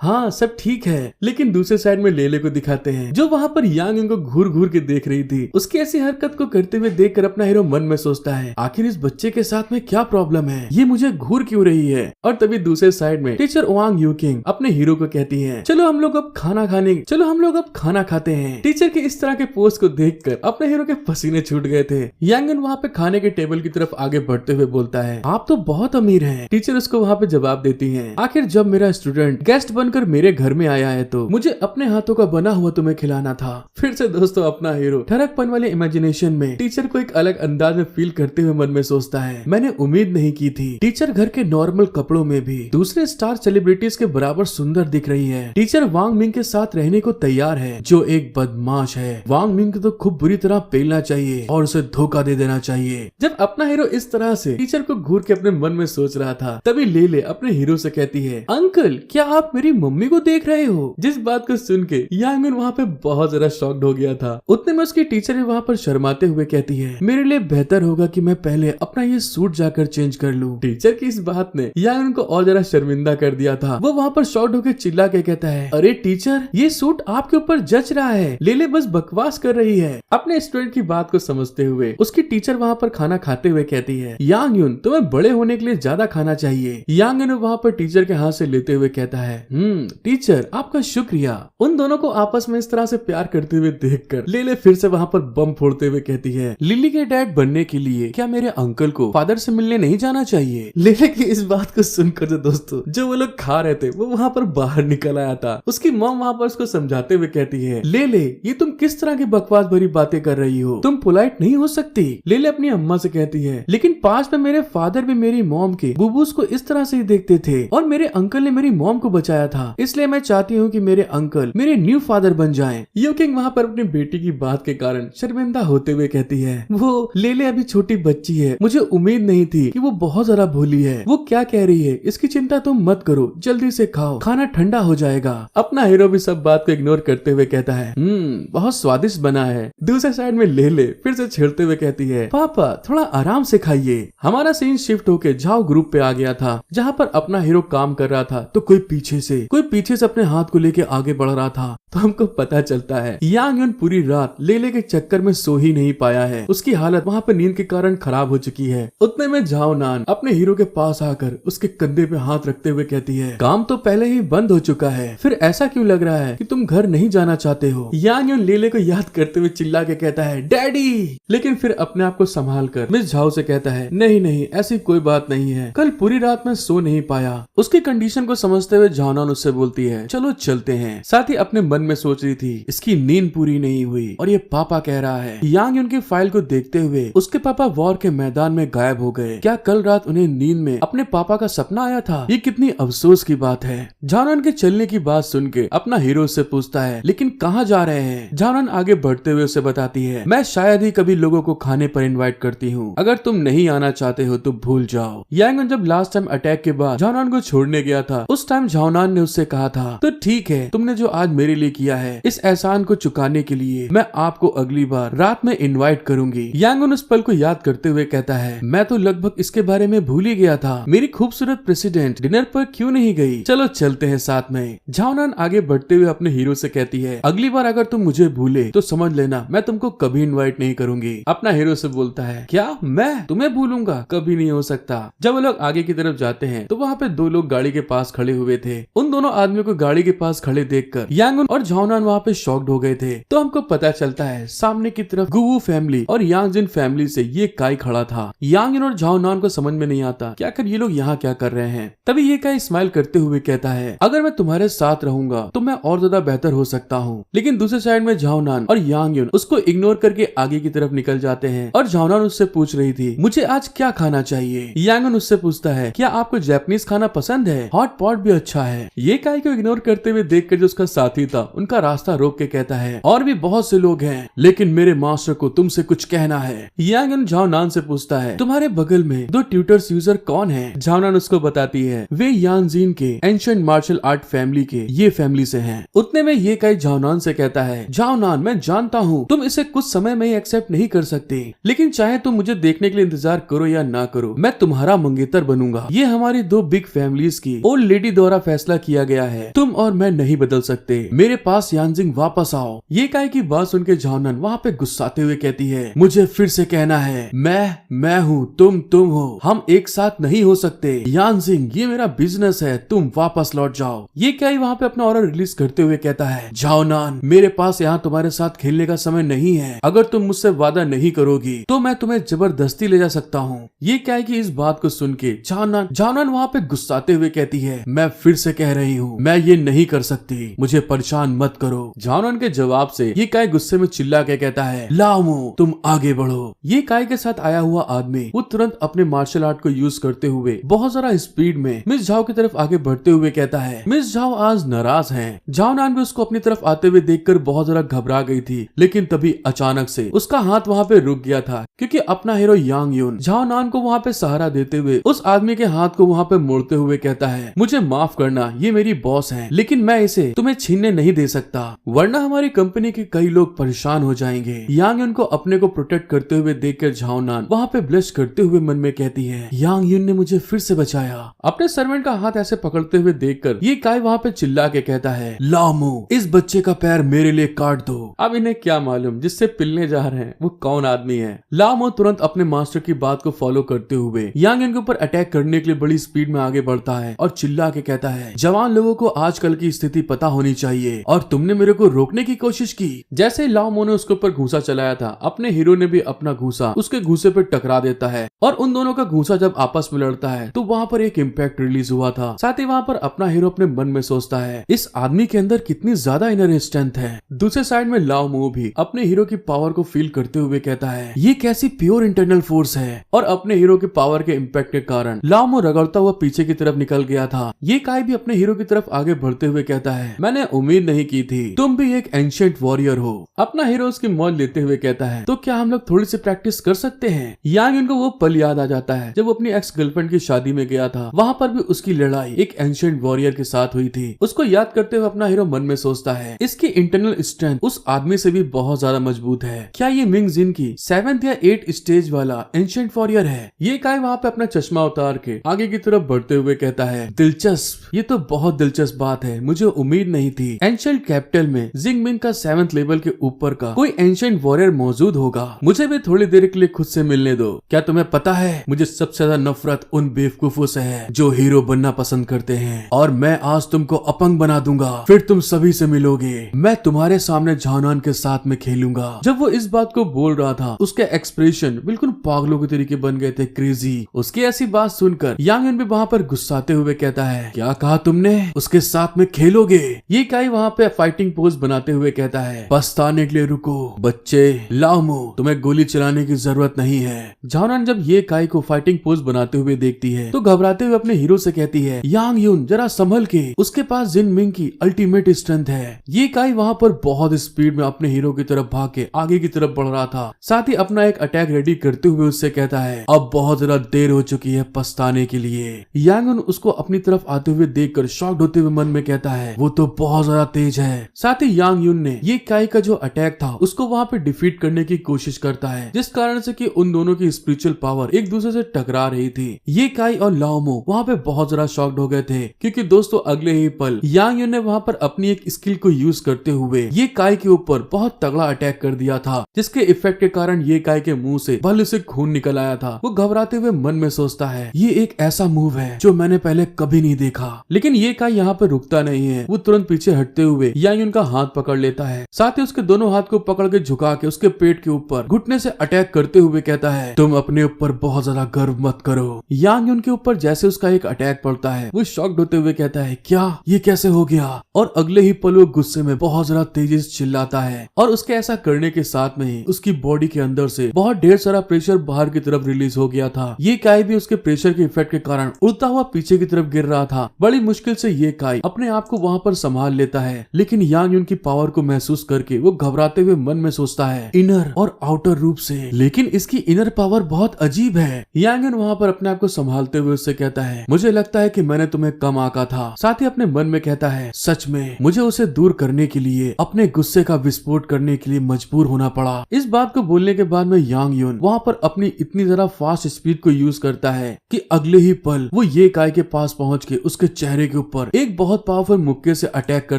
[SPEAKER 1] हाँ सब ठीक है। लेकिन दूसरे साइड में लेले को दिखाते हैं, जो वहाँ पर यांग युन को घूर घूर के देख रही थी। उसकी ऐसी हरकत को करते हुए देखकर अपना हीरो मन में सोचता है, आखिर इस बच्चे के साथ में क्या प्रॉब्लम है, ये मुझे घूर क्यों रही है? और तभी दूसरे साइड में टीचर ओआंग यूकिंग अपने हीरो को कहती है, चलो हम लोग अब खाना खाते हैं। टीचर के इस तरह के पोस्ट को देखकर अपने हीरो के पसीने छूट गए थे। यांग युन वहाँ पे खाने के टेबल की तरफ आगे बढ़ते हुए बोलता है, आप तो बहुत अमीर हैं। टीचर उसको वहाँ पे जवाब देती है, आखिर जब मेरा स्टूडेंट गेस्ट बनकर मेरे घर में आया है तो मुझे अपने हाथों का बना हुआ तुम्हें खिलाना था। फिर से दोस्तों अपना हीरो ठरकपन वाले इमेजिनेशन में टीचर को एक अलग अंदाज में फील करते हुए मन में सोचता है, मैंने उम्मीद नहीं की थी टीचर घर के नॉर्मल कपड़ों में भी दूसरे स्टार सेलिब्रिटीज के बराबर सुंदर दिख रही है। टीचर वांग मिंग के साथ रहने को तैयार है, जो एक बदमाश है। वांग मिंग को तो खूब बुरी तरह पेलना चाहिए और उसे धोखा दे देना चाहिए। जब अपना हीरो इस तरह से टीचर को घूर के अपने मन में सोच रहा था, तभी ले अपने हीरो से कहती है, अंकल, क्या आप मेरी मम्मी को देख रहे हो? जिस बात को सुन के यांग युन वहाँ पे बहुत ज्यादा शॉक्ड हो गया था। उतने में उसकी टीचर भी वहाँ पर शर्माते हुए कहती है, मेरे लिए बेहतर होगा कि मैं पहले अपना ये सूट जाकर चेंज कर लूं। टीचर की इस बात ने यांग युन को और ज्यादा शर्मिंदा कर दिया था। वो वहाँ पर शॉक्ड होकर चिल्ला के कहता है, अरे टीचर, ये सूट आपके ऊपर जच रहा है। ले बस बकवास कर रही है। अपने स्टूडेंट की बात को समझते हुए उसकी टीचर वहाँ पर खाना खाते हुए कहती है, यांग युन, तुम्हें बड़े होने के लिए ज्यादा खाना चाहिए। यांग युन वहाँ पर टीचर के हाथ से लेते हुए कहता है, टीचर आपका शुक्रिया। उन दोनों को आपस में इस तरह से प्यार करते हुए देखकर ले फिर से वहाँ पर बम फोड़ते हुए कहती है, लिली के डैड बनने के लिए क्या मेरे अंकल को फादर से मिलने नहीं जाना चाहिए? ले की इस बात को सुनकर दोस्तों जो वो लोग खा रहे थे वो वहाँ पर बाहर निकल आया था। उसकी मॉम वहाँ पर उसको समझाते हुए कहती है, ले ये तुम किस तरह की बकवास भरी बातें कर रही हो? तुम पोलाइट नहीं हो सकती। ले अपनी अम्मा से कहती है, लेकिन पास में मेरे फादर भी मेरी मॉम के बुबूस को इस तरह से ही देखते थे और मेरे अंकल ने मेरी मॉम को बचाया था, इसलिए मैं चाहती हूँ कि मेरे अंकल मेरे न्यू फादर बन जाएं। यूकिंग वहाँ पर अपनी बेटी की बात के कारण शर्मिंदा होते हुए कहती है, वो ले अभी छोटी बच्ची है, मुझे उम्मीद नहीं थी कि वो बहुत ज्यादा भोली है। वो क्या कह रही है इसकी चिंता तुम मत करो, जल्दी से खाओ, खाना ठंडा हो जाएगा। अपना हीरो भी सब बात को इग्नोर करते हुए कहता है, बहुत स्वादिष्ट बना है। दूसरे साइड में ले फिर से छेड़ते हुए कहती है, पापा थोड़ा आराम से खाइए। हमारा सीन शिफ्ट होके जाओ ग्रुप पे आ गया था, जहाँ पर अपना हीरो काम कर रहा था तो कोई पीछे से अपने हाथ को लेके आगे बढ़ रहा था। तो हमको पता चलता है यांग यून पूरी रात लेले के चक्कर में सो ही नहीं पाया है। उसकी हालत वहाँ पे नींद के कारण खराब हो चुकी है। उतने में झाओ नान अपने हीरो के पास आकर उसके कंधे पे हाथ रखते हुए कहती है, काम तो पहले ही बंद हो चुका है, फिर ऐसा क्यों लग रहा है कि तुम घर नहीं जाना चाहते हो। यांग यून लेले को याद करते हुए चिल्ला के कहता है, डैडी। लेकिन फिर अपने आप को संभाल कर मिस झाओ से कहता है, नहीं नहीं ऐसी कोई बात नहीं है, कल पूरी रात में सो नहीं पाया। उसकी कंडीशन को समझते हुए झाओ नान उससे बोलती है, चलो चलते हैं। साथ ही अपने मन में सोच रही थी इसकी नींद पूरी नहीं हुई और ये पापा कह रहा है। यांग यून की फाइल को देखते हुए उसके पापा वॉर के मैदान में गायब हो गए। क्या कल रात उन्हें नींद में अपने पापा का सपना आया था? ये कितनी अफसोस की बात है। झाओनान के चलने की बात सुन के अपना हीरो से पूछता है, लेकिन कहाँ जा रहे हैं? झाओनान आगे बढ़ते हुए उसे बताती है, मैं शायद ही कभी लोगों को खाने पर इनवाइट करती हूँ, अगर तुम नहीं आना चाहते हो तो भूल जाओ। यांग यून जब लास्ट टाइम अटैक के बाद झाओनान को छोड़ने गया था, उस टाइम झाओनान ने उससे कहा था, तो ठीक है, तुमने जो आज मेरे लिए किया है इस एहसान को चुकाने के लिए मैं आपको अगली बार रात में इनवाइट करूंगी। यांग यून उस पल को याद करते हुए कहता है, मैं तो लगभग इसके बारे में भूल ही गया था, मेरी खूबसूरत प्रेसिडेंट डिनर पर क्यों नहीं गई? चलो चलते हैं साथ में। झाओनान आगे बढ़ते हुए अपने हीरो से कहती है, अगली बार अगर तुम मुझे भूले तो समझ लेना मैं तुमको कभी इनवाइट नहीं करूंगी। अपना हीरो से बोलता है, क्या मैं तुम्हें भूलूंगा? कभी नहीं हो सकता। जब वो लोग आगे की तरफ जाते हैं तो वहाँ पे दो लोग गाड़ी के पास खड़े हुए थे। उन दोनों आदमियों को गाड़ी के पास खड़े देखकर यांग यून और झाओनान वहाँ पे शॉक्ड हो गए थे। तो हमको पता चलता है सामने की तरफ गुवू फैमिली और यांग जिन फैमिली से ये काई खड़ा था। यांग यून और झाओनान को समझ में नहीं आता कि आखिर ये लोग यहाँ क्या कर रहे हैं। तभी ये काई स्माइल करते हुए कहता है, अगर मैं तुम्हारे साथ रहूंगा तो मैं और ज्यादा बेहतर हो सकता हूँ। लेकिन दूसरे साइड में झाओनान और यांग यून उसको इग्नोर करके आगे की तरफ निकल जाते हैं और झाओनान उससे पूछ रही थी, मुझे आज क्या खाना चाहिए? यांग यून उससे पूछता है, क्या आपको जापानीज खाना पसंद है? हॉट पॉट भी अच्छा है। ये काई को इग्नोर करते हुए देखकर जो उसका साथी था उनका रास्ता रोक के कहता है, और भी बहुत से लोग हैं, लेकिन मेरे मास्टर को तुमसे कुछ कहना है। यांग यून झाओनान से पूछता है, तुम्हारे बगल में दो ट्यूटर्स यूजर कौन है? झाओनान उसको बताती है, वे यांजीन के एंशिएंट मार्शल आर्ट फैमिली के ये फैमिली से हैं। उतने में ये काई झाओनान से कहता है, झाओनान मैं जानता हूँ तुम इसे कुछ समय में ही एक्सेप्ट नहीं कर सकते, लेकिन चाहे तुम मुझे देखने के लिए इंतजार करो या ना करो, मैं तुम्हारा मंगेतर बनूंगा। ये हमारी दो बिग फैमिलीज की ओल्ड लेडी द्वारा फैसला किया गया है, तुम और मैं नहीं बदल सकते। मेरे पास यांजिंग वापस आओ। ये काई की बात सुन के झाओनान वहाँ पे गुस्साते हुए कहती है, मुझे फिर से कहना है, मैं हूँ, तुम हो, हम एक साथ नहीं हो सकते। यांजिंग ये मेरा बिजनेस है, तुम वापस लौट जाओ। ये काई वहाँ पे अपना ऑरा रिलीज करते हुए कहता है, झाओनान मेरे पास यहाँ तुम्हारे साथ खेलने का समय नहीं है, अगर तुम मुझसे वादा नहीं करोगी तो मैं तुम्हें जबरदस्ती ले जा सकता हूँ। ये काई की इस बात को सुन के झाओनान वहाँ पे गुस्साते हुए कहती है, मैं फिर से कह रही हूँ मैं ये नहीं कर सकती, मुझे परेशान मत करो। झाओनान के जवाब से ये काई गुस्से में चिल्ला के कहता है, लाओमो तुम आगे बढ़ो। ये काई के साथ आया हुआ आदमी वो तुरंत अपने मार्शल आर्ट को यूज करते हुए बहुत सारा स्पीड में मिस झाओ की तरफ आगे बढ़ते हुए कहता है, मिस झाओ आज नाराज हैं। झाओनान भी उसको अपनी तरफ आते हुए देखकर बहुत ज्यादा घबरा गई थी, लेकिन तभी अचानक से उसका हाथ वहाँ पे रुक गया था, क्योंकि अपना हीरो यांग यून झाओनान को वहाँ पे सहारा देते हुए उस आदमी के हाथ को वहाँ पे मोड़ते हुए कहता है, मुझे माफ करना, ये मेरी बॉस है, लेकिन मैं इसे तुम्हें छीनने नहीं दे सकता, वरना हमारी कंपनी के कई लोग परेशान हो जाएंगे। यांग यून को अपने को प्रोटेक्ट करते हुए देखकर झाओनान वहाँ पे ब्लश करते हुए मन में कहती है, यांग यून ने मुझे फिर से बचाया। अपने सर्वेंट का हाथ ऐसे पकड़ते हुए देखकर ये काई वहाँ पे चिल्ला के कहता है, लाओमो इस बच्चे का पैर मेरे लिए काट दो। अब इन्हें क्या मालूम जिससे पिलने जा रहे हैं वो कौन आदमी है। लाओमो तुरंत अपने मास्टर की बात को फॉलो करते हुए यांग यून के ऊपर अटैक करने के लिए बड़ी स्पीड में आगे बढ़ता है और चिल्ला के कहता है, जवान लोगों को आजकल की स्थिति पता होनी चाहिए और तुमने मेरे को रोकने की कोशिश की। जैसे लाओमो ने उसके ऊपर घूंसा चलाया था, अपने हीरो ने भी अपना घूंसा उसके घूंसे पे टकरा देता है और उन दोनों का घूंसा जब आपस में लड़ता है तो वहाँ पर एक इम्पैक्ट रिलीज हुआ था। साथ ही वहाँ पर अपना हीरो अपने मन में सोचता है, इस आदमी के अंदर कितनी ज्यादा इनर स्ट्रेंथ है। दूसरे साइड में लाओमो भी अपने हीरो की पावर को फील करते हुए कहता है, ये कैसी प्योर इंटरनल फोर्स है। और अपने हीरो के पावर के इम्पैक्ट के कारण लाओमो रगड़ता हुआ पीछे की तरफ निकल गया था। ये काई भी अपने हीरो की तरफ आगे बढ़ते हुए कहता है, मैंने उम्मीद नहीं की थी, तुम भी एक एंशिएंट वॉरियर हो। अपना हीरो उसकी मौज लेते हुए कहता है, तो क्या हम लोग थोड़ी सी प्रैक्टिस कर सकते हैं। यांग यून को वो पल याद आ जाता है जब वो अपनी एक्स गर्लफ्रेंड की शादी में गया था, वहाँ पर भी उसकी लड़ाई एक एंशिएंट वॉरियर के साथ हुई थी। उसको याद करते हुए अपना हीरो मन में सोचता है, इसकी इंटरनल स्ट्रेंथ उस आदमी से भी बहुत ज्यादा मजबूत है। क्या ये मिंग जिन की 7th या 8th स्टेज वाला एंशिएंट वॉरियर है। ये काई वहाँ पे अपना चश्मा उतार के आगे की तरफ बढ़ते हुए कहता है, दिलचस्प, ये तो बहुत दिलचस्प बात है, मुझे उम्मीद नहीं थी एंशिएंट कैपिटल में जिंगमिंग का 7th लेवल के ऊपर का कोई एंशिएंट वॉरियर मौजूद होगा। मुझे भी थोड़ी देर के लिए खुद से मिलने दो। क्या तुम्हें पता है मुझे सबसे ज्यादा नफरत उन बेवकूफों से है जो हीरो बनना पसंद करते हैं, और मैं आज तुमको अपंग बना दूंगा, फिर तुम सभी से मिलोगे। मैं तुम्हारे सामने झानान के साथ में खेलूंगा। जब वो इस बात को बोल रहा था उसके एक्सप्रेशन बिल्कुल पागलों के तरीके बन गए थे, क्रेजी। उसकी ऐसी बात सुनकर यांग युन भी वहाँ पर गुस्साते हुए कहता है, क्या कहा तुमने, उसके साथ में खेलोगे? ये काई वहाँ पे फाइटिंग पोज बनाते हुए कहता है, पछताने के लिए रुको बच्चे, लाओमो तुम्हें गोली चलाने की जरूरत नहीं है। झानान जब ये काई को फाइटिंग पोज बनाते हुए देखती है तो घबराते हुए अपने हीरो से कहती है, यांग युन जरा संभल के, उसके पास जिनमिंग की अल्टीमेट स्ट्रेंथ है। ये काई वहाँ पर बहुत स्पीड में अपने हीरो की तरफ भाग के आगे की तरफ बढ़ रहा था, साथ ही अपना एक अटैक रेडी करते हुए उससे कहता है, अब बहुत ज्यादा देर हो चुकी है पछताने के लिए। यांग युन उसको अपनी तरफ आते हुए देखकर शॉक्ड होते हुए मन में कहता है, वो तो बहुत ज्यादा तेज है। साथ ही यांग युन ने ये काई का जो अटैक था उसको वहाँ पे डिफीट करने की कोशिश करता है, जिस कारण से कि उन दोनों की स्पिरिचुअल पावर एक दूसरे से टकरा रही थी। ये काई और लाओमो वहाँ पे बहुत ज्यादा शॉक्ड हो गए थे, क्योंकि दोस्तों अगले ही पल यांग युन ने वहाँ पर अपनी एक स्किल को यूज करते हुए ये काई के ऊपर बहुत तगड़ा अटैक कर दिया था, जिसके इफेक्ट के कारण ये काई के मुंह से भले से खून निकल आया था। वो घबराते हुए मन में सोचता है, ये एक ऐसा मूव है जो मैंने पहले कभी नहीं देखा। लेकिन ये काई यहाँ पर रुकता नहीं है, वो तुरंत पीछे हटते हुए यांग युन का हाथ पकड़ लेता है, साथ ही उसके दोनों हाथ को पकड़ के झुका के उसके पेट के ऊपर घुटने से अटैक करते हुए कहता है, तुम अपने ऊपर बहुत ज्यादा गर्व मत करो। यांग युन के ऊपर जैसे उसका एक अटैक पड़ता है वो शॉक्ड होते हुए कहता है, क्या ये कैसे हो गया? और अगले ही पल वो गुस्से में बहुत ज्यादा तेजी से चिल्लाता है, और उसके ऐसा करने के साथ में ही उसकी बॉडी के अंदर से बहुत ढेर सारा प्रेशर बाहर की तरफ रिलीज हो गया था। ये काई भी उसके प्रेशर के इफेक्ट के कारण उड़ता हुआ पीछे की तरफ गिर रहा था। बड़ी मुश्किल से ये काई अपने आप को वहाँ पर संभाल लेता है, लेकिन यांग युन की पावर को महसूस करके वो घबराते हुए मन में सोचता है, इनर और आउटर रूप से, लेकिन इसकी इनर पावर बहुत अजीब है। यांग युन वहाँ पर अपने आप को संभालते हुए उससे कहता है, मुझे लगता है कि मैंने तुम्हें कम आंका था। साथ ही अपने मन में कहता है, सच में मुझे उसे दूर करने के लिए अपने गुस्से का विस्फोट करने के लिए मजबूर होना पड़ा। इस बात को बोलने के बाद में यांग युन वहाँ पर अपनी इतनी ज्यादा फास्ट स्पीड को यूज करता है कि अगले ही पल वो ये काई के पास पहुंच के उसके चेहरे के ऊपर एक बहुत पावरफुल मुक्के से अटैक कर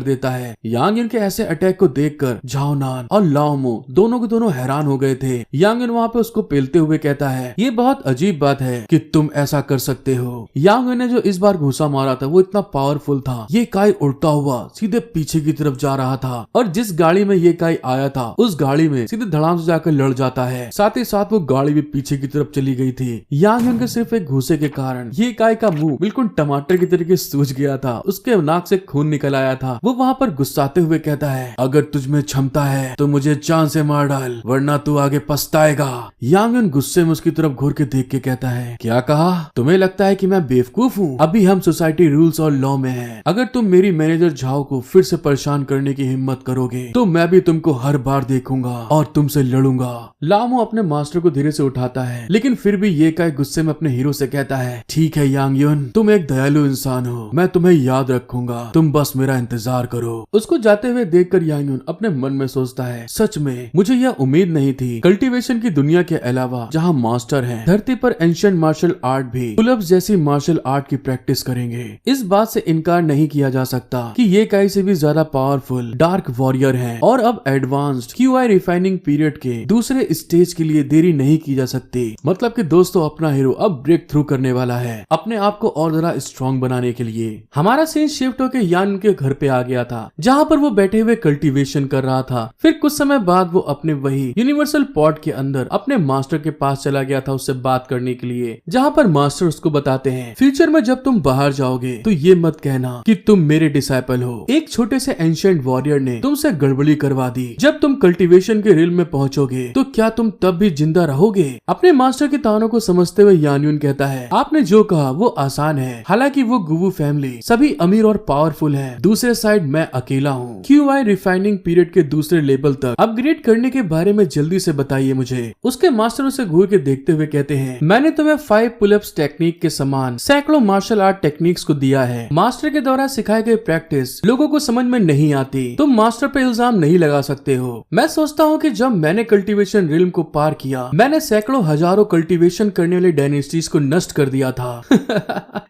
[SPEAKER 1] देता है। यांग युन के ऐसे अटैक को देखकर झाओनान और लाओमो दोनों के दोनों हैरान हो गए थे। यांग युन वहाँ पे उसको पेलते हुए कहता है, ये बहुत अजीब बात है कि तुम ऐसा कर सकते हो। यांग युन ने जो इस बार घूसा मारा था वो इतना पावरफुल था, ये काई उड़ता हुआ सीधे पीछे की तरफ जा रहा था, और जिस गाड़ी में ये काई आया था उस गाड़ी में सीधे धड़ाम से जाकर लड़ जाता है। साथ ही साथ वो गाड़ी भी पीछे की तरफ चली गई थी। यांग युन के सिर्फ एक घूसे के कारण ये काई का मुंह बिल्कुल टमाटर की तरीके सूज गया था, उसके नाक से खून निकल आया था। वो वहाँ पर गुस्साते हुए कहता है, अगर तुझमें क्षमता है तो मुझे जान से मार डाल, वरना तू आगे पछताएगा। यांग युन गुस्से में उसकी तरफ घूर के देख के कहता है, क्या कहा? तुम्हें लगता है कि मैं बेवकूफ हूँ? अभी हम सोसाइटी रूल्स और लॉ में हैं। अगर तुम मेरी मैनेजर झाओ को फिर से परेशान करने की हिम्मत करोगे तो मैं भी तुमको हर बार देखूंगा और तुमसे लड़ूंगा। लामो अपने मास्टर को धीरे से उठाता है, लेकिन फिर भी ये काई गुस्से में अपने हीरो से कहता है, ठीक है यांग युन, तुम एक दयालु इंसान हो, मैं तुम्हें याद रखूंगा, तुम बस मेरा इंतजार करो। उसको जाते हुए देखकर यांग युन अपने मन में सोचता है, सच में मुझे यह उम्मीद नहीं थी। कल्टीवेशन की दुनिया के अलावा जहाँ मास्टर हैं, धरती पर एंशिएंट मार्शल आर्ट भी पुलअप्स जैसी मार्शल आर्ट की प्रैक्टिस करेंगे। इस बात से इनकार नहीं किया जा सकता कि ये काई से भी ज्यादा पावरफुल डार्क वॉरियर हैं, और अब एडवांस्ड QI रिफाइनिंग पीरियड के दूसरे स्टेज के लिए देरी नहीं की जा सकती। मतलब कि दोस्तों अपना हीरो अब ब्रेक थ्रू करने वाला है अपने आप को और ज्यादा स्ट्रॉन्ग बनाने के लिए। हमारा सीन शिफ्ट होकर यान के घर पे आ गया था, जहाँ पर वो बैठे हुए कल्टीवेशन कर रहा था। फिर कुछ समय बाद वो अपने वही यूनिवर्सल पॉड के अंदर अपने मास्टर के पास चला गया था उससे बात करने के लिए, जहाँ पर मास्टर उसको बताते हैं, फ्यूचर में जब तुम बाहर जाओगे तो ये मत कहना कि तुम मेरे डिसाइपल हो। एक छोटे से एंशिएंट वॉरियर ने तुमसे गड़बड़ी करवा दी। जब तुम कल्टीवेशन के रिल में पहुंचोगे तो क्या तुम तब भी जिंदा रहोगे? अपने मास्टर के तानों को समझते हुए यांग युन कहता है, आपने जो कहा वो आसान है। हालांकि वो गुवू फैमिली सभी अमीर और पावरफुल है, दूसरे साइड मैं अकेला हूँ। QI रिफाइनिंग पीरियड के दूसरे लेवल तक अपग्रेड करने के बारे में जल्दी से बताइए मुझे। उसके मास्टर उसे घूर के देखते हुए कहते हैं, मैंने तुम्हें 5 पुलअप्स टेक्निक के समान सैकड़ों मार्शल आर्ट टेक्निक्स को दिया है। मास्टर के द्वारा सिखाए गए प्रैक्टिस लोगों को समझ में नहीं आती, तुम मास्टर पे इल्जाम नहीं लगा सकते हो। मैं सोचता हूँ कि जब मैंने कल्टीवेशन रिल्म को पार किया, मैंने सैकड़ों हजारों कल्टीवेशन करने वाले डायनेस्टीज को नष्ट कर दिया था।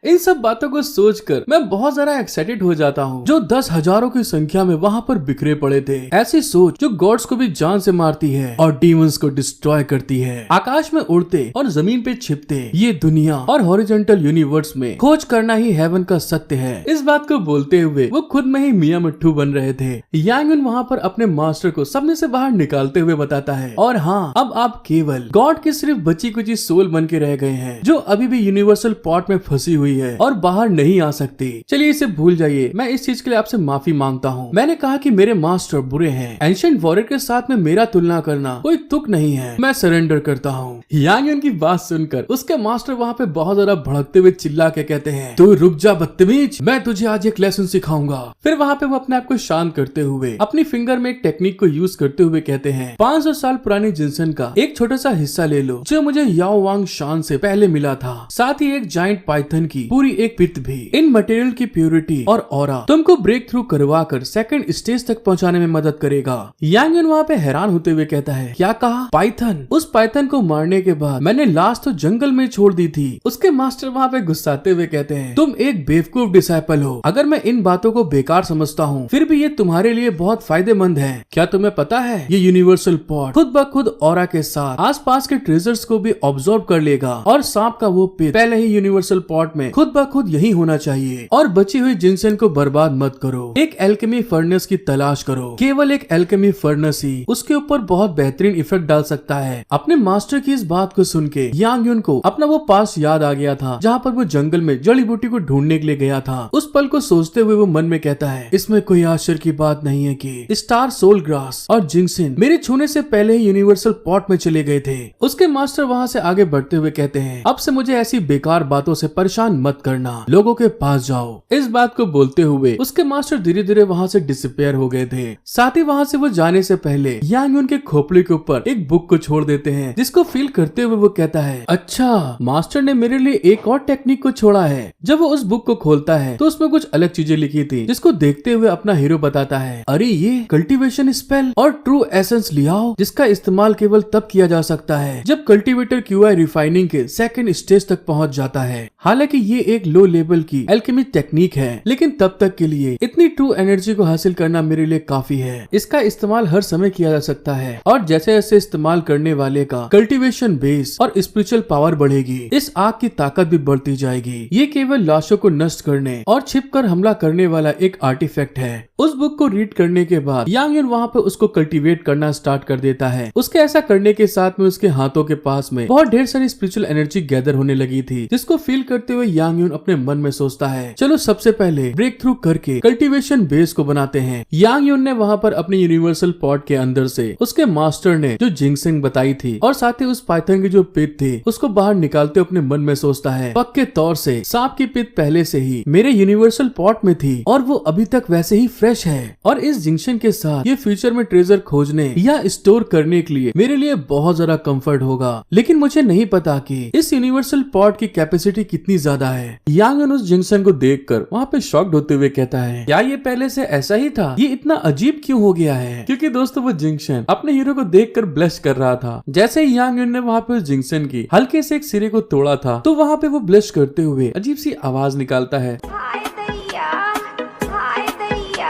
[SPEAKER 1] इन सब बातों को सोचकर मैं बहुत ज्यादा एक्साइटेड हो जाता हूँ, जो 10,000 हजारों की संख्या में वहाँ पर बिखरे पड़े थे। ऐसी सोच जो गॉड्स को भी जान से मारती है और डीमंस को डिस्ट्रॉय करती है। आकाश में उड़ते और जमीन पे छिपते ये दुनिया और हॉरिजॉन्टल यूनिवर्स में खोज करना ही हेवन का सत्य है। इस बात को बोलते हुए वो खुद में ही मियां मिट्ठू बन रहे थे। यांग यून वहाँ पर अपने मास्टर को सपने से बाहर निकालते हुए बताता है, और हाँ, अब आप केवल गॉड की सिर्फ बची कुची सोल बन के रह गए हैं जो अभी भी यूनिवर्सल पॉट में फंसी हुई है और बाहर नहीं आ सकती। चलिए इसे भूल जाइए, मैं इस चीज के लिए आपसे माफी मांगता हूँ। मैंने कहा कि मेरे मास्टर बुरे हैं। एंशिएंट वॉरियर के साथ में मेरा तुलना करना कोई तुक नहीं है। मैं सरेंडर करता हूँ। यांग यून की बात सुनकर उसके मास्टर वहाँ पे बहुत ज्यादा भड़कते हुए चिल्ला के कहते हैं, तू रुक जा बदतमीज, मैं तुझे आज एक लेसन सिखाऊंगा। फिर वहाँ पे वो अपने आप को शांत करते हुए अपनी फिंगर में एक टेक्निक को यूज करते हुए कहते हैं, 500 साल पुरानी जिनसन का एक छोटा सा हिस्सा ले लो जो मुझे याओ वांग शान से पहले मिला था। साथ ही एक जाइंट पाइथन की पूरी एक पित भी। इन मटेरियल की प्योरिटी और ऑरा तुमको ब्रेक थ्रू करवा कर सेकंड स्टेज तक पहुंचाने में मदद करेगा। यांग यून वहाँ पे हैरान होते हुए कहता है, क्या कहा? पाइथन? उस पाइथन को मारने के बाद मैंने लाश तो जंगल में छोड़ दी थी। उसके मास्टर वहाँ पे गुस्साते हुए कहते हैं, तुम एक बेवकूफ डिसाइपल हो। अगर मैं इन बातों को बेकार समझता हूँ फिर भी ये तुम्हारे लिए बहुत फायदेमंद है। क्या तुम्हें पता है ये यूनिवर्सल पॉट खुद ब खुद ऑरा के साथ आसपास के ट्रेजर्स को भी ऑब्जॉर्व कर लेगा और सांप का वो पिट पहले ही यूनिवर्सल पॉट में खुद ब खुद यही होना चाहिए। और बची हुई जिनसन को बर्बाद मत करो, एक एल्केमी फर्नेस की तलाश करो। केवल एक एल्केमी फर्नेस ही उसके ऊपर बहुत बेहतरीन इफेक्ट डाल सकता है। अपने मास्टर की इस बात को सुन के यांग यून को अपना वो पास याद आ गया था जहाँ पर वो जंगल में जड़ी बूटी को ढूंढने के लिए गया था। उस पल को सोचते हुए वो मन में कहता है, इसमें कोई आश्चर्य की बात नहीं है कि स्टार सोल ग्रास और जिंगसिन मेरे छूने से पहले ही यूनिवर्सल पॉट में चले गए थे। उसके मास्टर वहाँ से आगे बढ़ते हुए कहते हैं, अब से मुझे ऐसी बेकार बातों से परेशान मत करना, लोगों के पास जाओ। इस बात को बोलते हुए उसके मास्टर धीरे धीरे वहाँ से डिसअपियर हो गए थे। साथ ही वहाँ से वो जाने से पहले यांग यून के खोपड़ी के ऊपर एक बुक को छोड़ देते हैं जिसको फील करते हुए वो कहता है, अच्छा, मास्टर ने मेरे लिए एक और टेक्निक को छोड़ा है। जब वो उस बुक को खोलता है तो उसमें कुछ अलग चीजें लिखी थी जिसको देखते हुए अपना हीरो बताता है, अरे ये कल्टीवेशन स्पेल और ट्रू एसेंस लियाओ जिसका इस्तेमाल केवल तब किया जा सकता है जब कल्टीवेटर क्यूआई रिफाइनिंग के सेकंड स्टेज तक पहुंच जाता है। हालांकि ये एक लो लेवल की एल्केमी टेक्निक है, लेकिन तब तक के लिए इतनी ट्रू एनर्जी को हासिल करना मेरे लिए काफी है। इसका इस्तेमाल हर समय किया जा सकता है और जैसे जैसे इस्तेमाल करने वाले का कल्टीवेशन बेस और स्पिरिचुअल पावर बढ़ेगी, इस आग की ताकत भी बढ़ती जाएगी। ये केवल लाशों को नष्ट करने और छिपकर हमला करने वाला एक आर्टिफैक्ट है। उस बुक को रीड करने के बाद यांग यून वहाँ पे उसको कल्टीवेट करना स्टार्ट कर देता है। उसके ऐसा करने के साथ में उसके हाथों के पास में बहुत ढेर सारी स्पिरिचुअल एनर्जी गैदर होने लगी थी, जिसको फील करते हुए यांग यून अपने मन में सोचता है, चलो सबसे पहले ब्रेक थ्रू करके कल्टीवेशन बेस को बनाते हैं। यांग यून ने वहाँ पर अपने यूनिवर्सल पॉट के अंदर से उसके मास्टर ने जो जिंगसिंग बताई थी और साथ ही उस पाइथन की जो पिट थी उसको बाहर निकालते अपने मन में सोचता है, पक्के तौर से सांप की पिट पहले से ही मेरे यूनिवर्सल पॉट में थी और वो अभी तक वैसे ही फ्रेश है और इस जिंक्शन के साथ ये फ्यूचर में ट्रेजर खोजने या स्टोर करने के लिए मेरे लिए बहुत ज्यादा कंफर्ट होगा। लेकिन मुझे नहीं पता कि इस यूनिवर्सल पॉट की कैपेसिटी कितनी ज्यादा है। यांग यून उस जिंक्शन को देखकर वहाँ पे शॉक्ड होते हुए कहता है, क्या ये पहले से ऐसा ही था? ये इतना अजीब क्यों हो गया है? क्योंकि दोस्तों वो जिंक्शन अपने हीरो को देखकर ब्लश कर रहा था। जैसे ही यांग यून ने वहाँ पे उस जिंक्शन की हल्के से एक सिरे को तोड़ा था तो वहाँ पे वो ब्लश करते हुए अजीब सी आवाज निकालता है,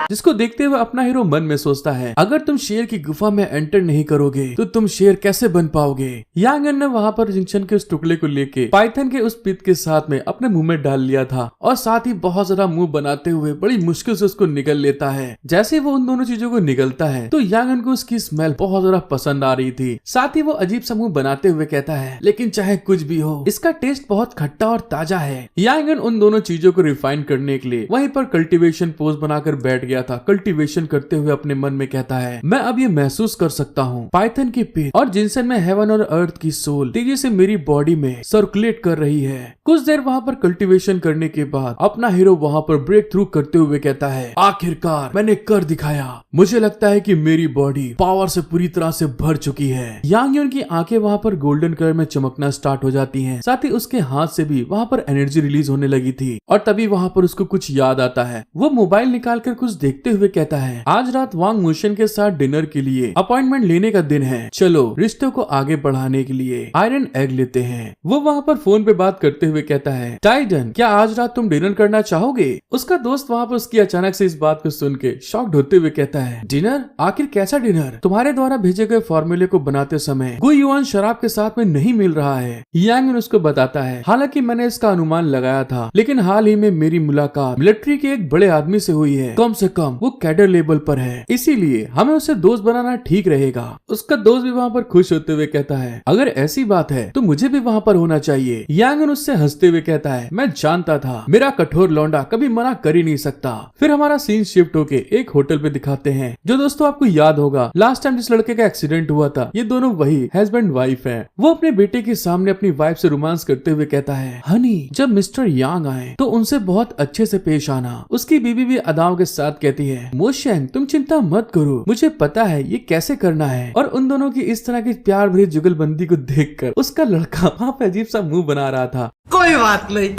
[SPEAKER 1] जिसको देखते हुए अपना हीरो मन में सोचता है, अगर तुम शेर की गुफा में एंटर नहीं करोगे तो तुम शेर कैसे बन पाओगे। यांग यून ने वहाँ पर जिंक्शन के उस टुकड़े को लेके पाइथन के उस पित के साथ में अपने मुंह में डाल लिया था और साथ ही बहुत ज्यादा मुंह बनाते हुए बड़ी मुश्किल से उसको निगल लेता है। जैसे वो उन दोनों चीजों को निगलता है तो यांग यून को उसकी स्मेल बहुत ज्यादा पसंद आ रही थी। साथ ही वो अजीब सा मुंह बनाते हुए कहता है, लेकिन चाहे कुछ भी हो इसका टेस्ट बहुत खट्टा और ताजा है। यांग यून उन दोनों चीजों को रिफाइन करने के लिए वहीं पर कल्टीवेशन पोज बनाकर बैठ गया था। कल्टीवेशन करते हुए अपने मन में कहता है, मैं अब ये महसूस कर सकता हूँ पाइथन की पिट और जिनसन में हेवन और अर्थ की सोल तेजी से मेरी बॉडी में सर्कुलेट कर रही है। कुछ देर वहाँ पर कल्टीवेशन करने के बाद अपना हीरो वहाँ पर ब्रेक थ्रू करते हुए कहता है, आखिरकार मैंने कर दिखाया। मुझे लगता है कि मेरी बॉडी पावर से पूरी तरह से भर चुकी है। यांग यून की आंखें वहाँ पर गोल्डन कलर में चमकना स्टार्ट हो जाती हैं। साथ ही उसके हाथ से भी वहाँ पर एनर्जी रिलीज होने लगी थी और तभी वहाँ पर उसको कुछ याद आता है। वो मोबाइल निकाल कर कुछ देखते हुए कहता है, आज रात वांग मुशन के साथ डिनर के लिए अपॉइंटमेंट लेने का दिन है, चलो रिश्तों को आगे बढ़ाने के लिए आयरन एग लेते हैं। वो वहाँ पर फोन पे बात करते हुए कहता है, टाइडन क्या आज रात तुम डिनर करना चाहोगे? उसका दोस्त वहाँ पर उसकी अचानक से इस बात को सुन के शॉक्ड होते हुए कहता है, डिनर? आखिर कैसा डिनर? तुम्हारे द्वारा भेजे गए फॉर्मूले को बनाते समय गुई युआन शराब के साथ में नहीं मिल रहा है। यांग उसको बताता है, हालांकि मैंने इसका अनुमान लगाया था, लेकिन हाल ही में मेरी मुलाकात मिलिट्री के एक बड़े आदमी से हुई है, कम से कम वो कैडर लेवल पर है, इसीलिए हमें उसे दोस्त बनाना ठीक रहेगा। उसका दोस्त भी वहाँ पर खुश होते हुए कहता है, अगर ऐसी बात है तो मुझे भी वहाँ पर होना चाहिए। यांग उससे हंसते हुए कहता है, मैं जानता था मेरा कठोर लौंडा कभी मना कर ही नहीं सकता। फिर हमारा सीन शिफ्ट होके एक होटल पे दिखाते हैं, जो दोस्तों आपको याद होगा लास्ट टाइम जिस लड़के का एक्सीडेंट हुआ था, ये दोनों वही हस्बैंड वाइफ है। वो अपने बेटे के सामने अपनी वाइफ से रोमांस करते हुए कहता है, हनी जब मिस्टर यांग आए तो उनसे बहुत अच्छे से पेश आना। उसकी बीवी भी अदाओं के साथ कहती है, मोशेंग तुम चिंता मत करो, मुझे पता है ये कैसे करना है। और उन दोनों की इस तरह की प्यार भरी जुगलबंदी को देखकर उसका लड़का वहाँ पे अजीब सा मुंह बना रहा था।
[SPEAKER 2] कोई बात नहीं,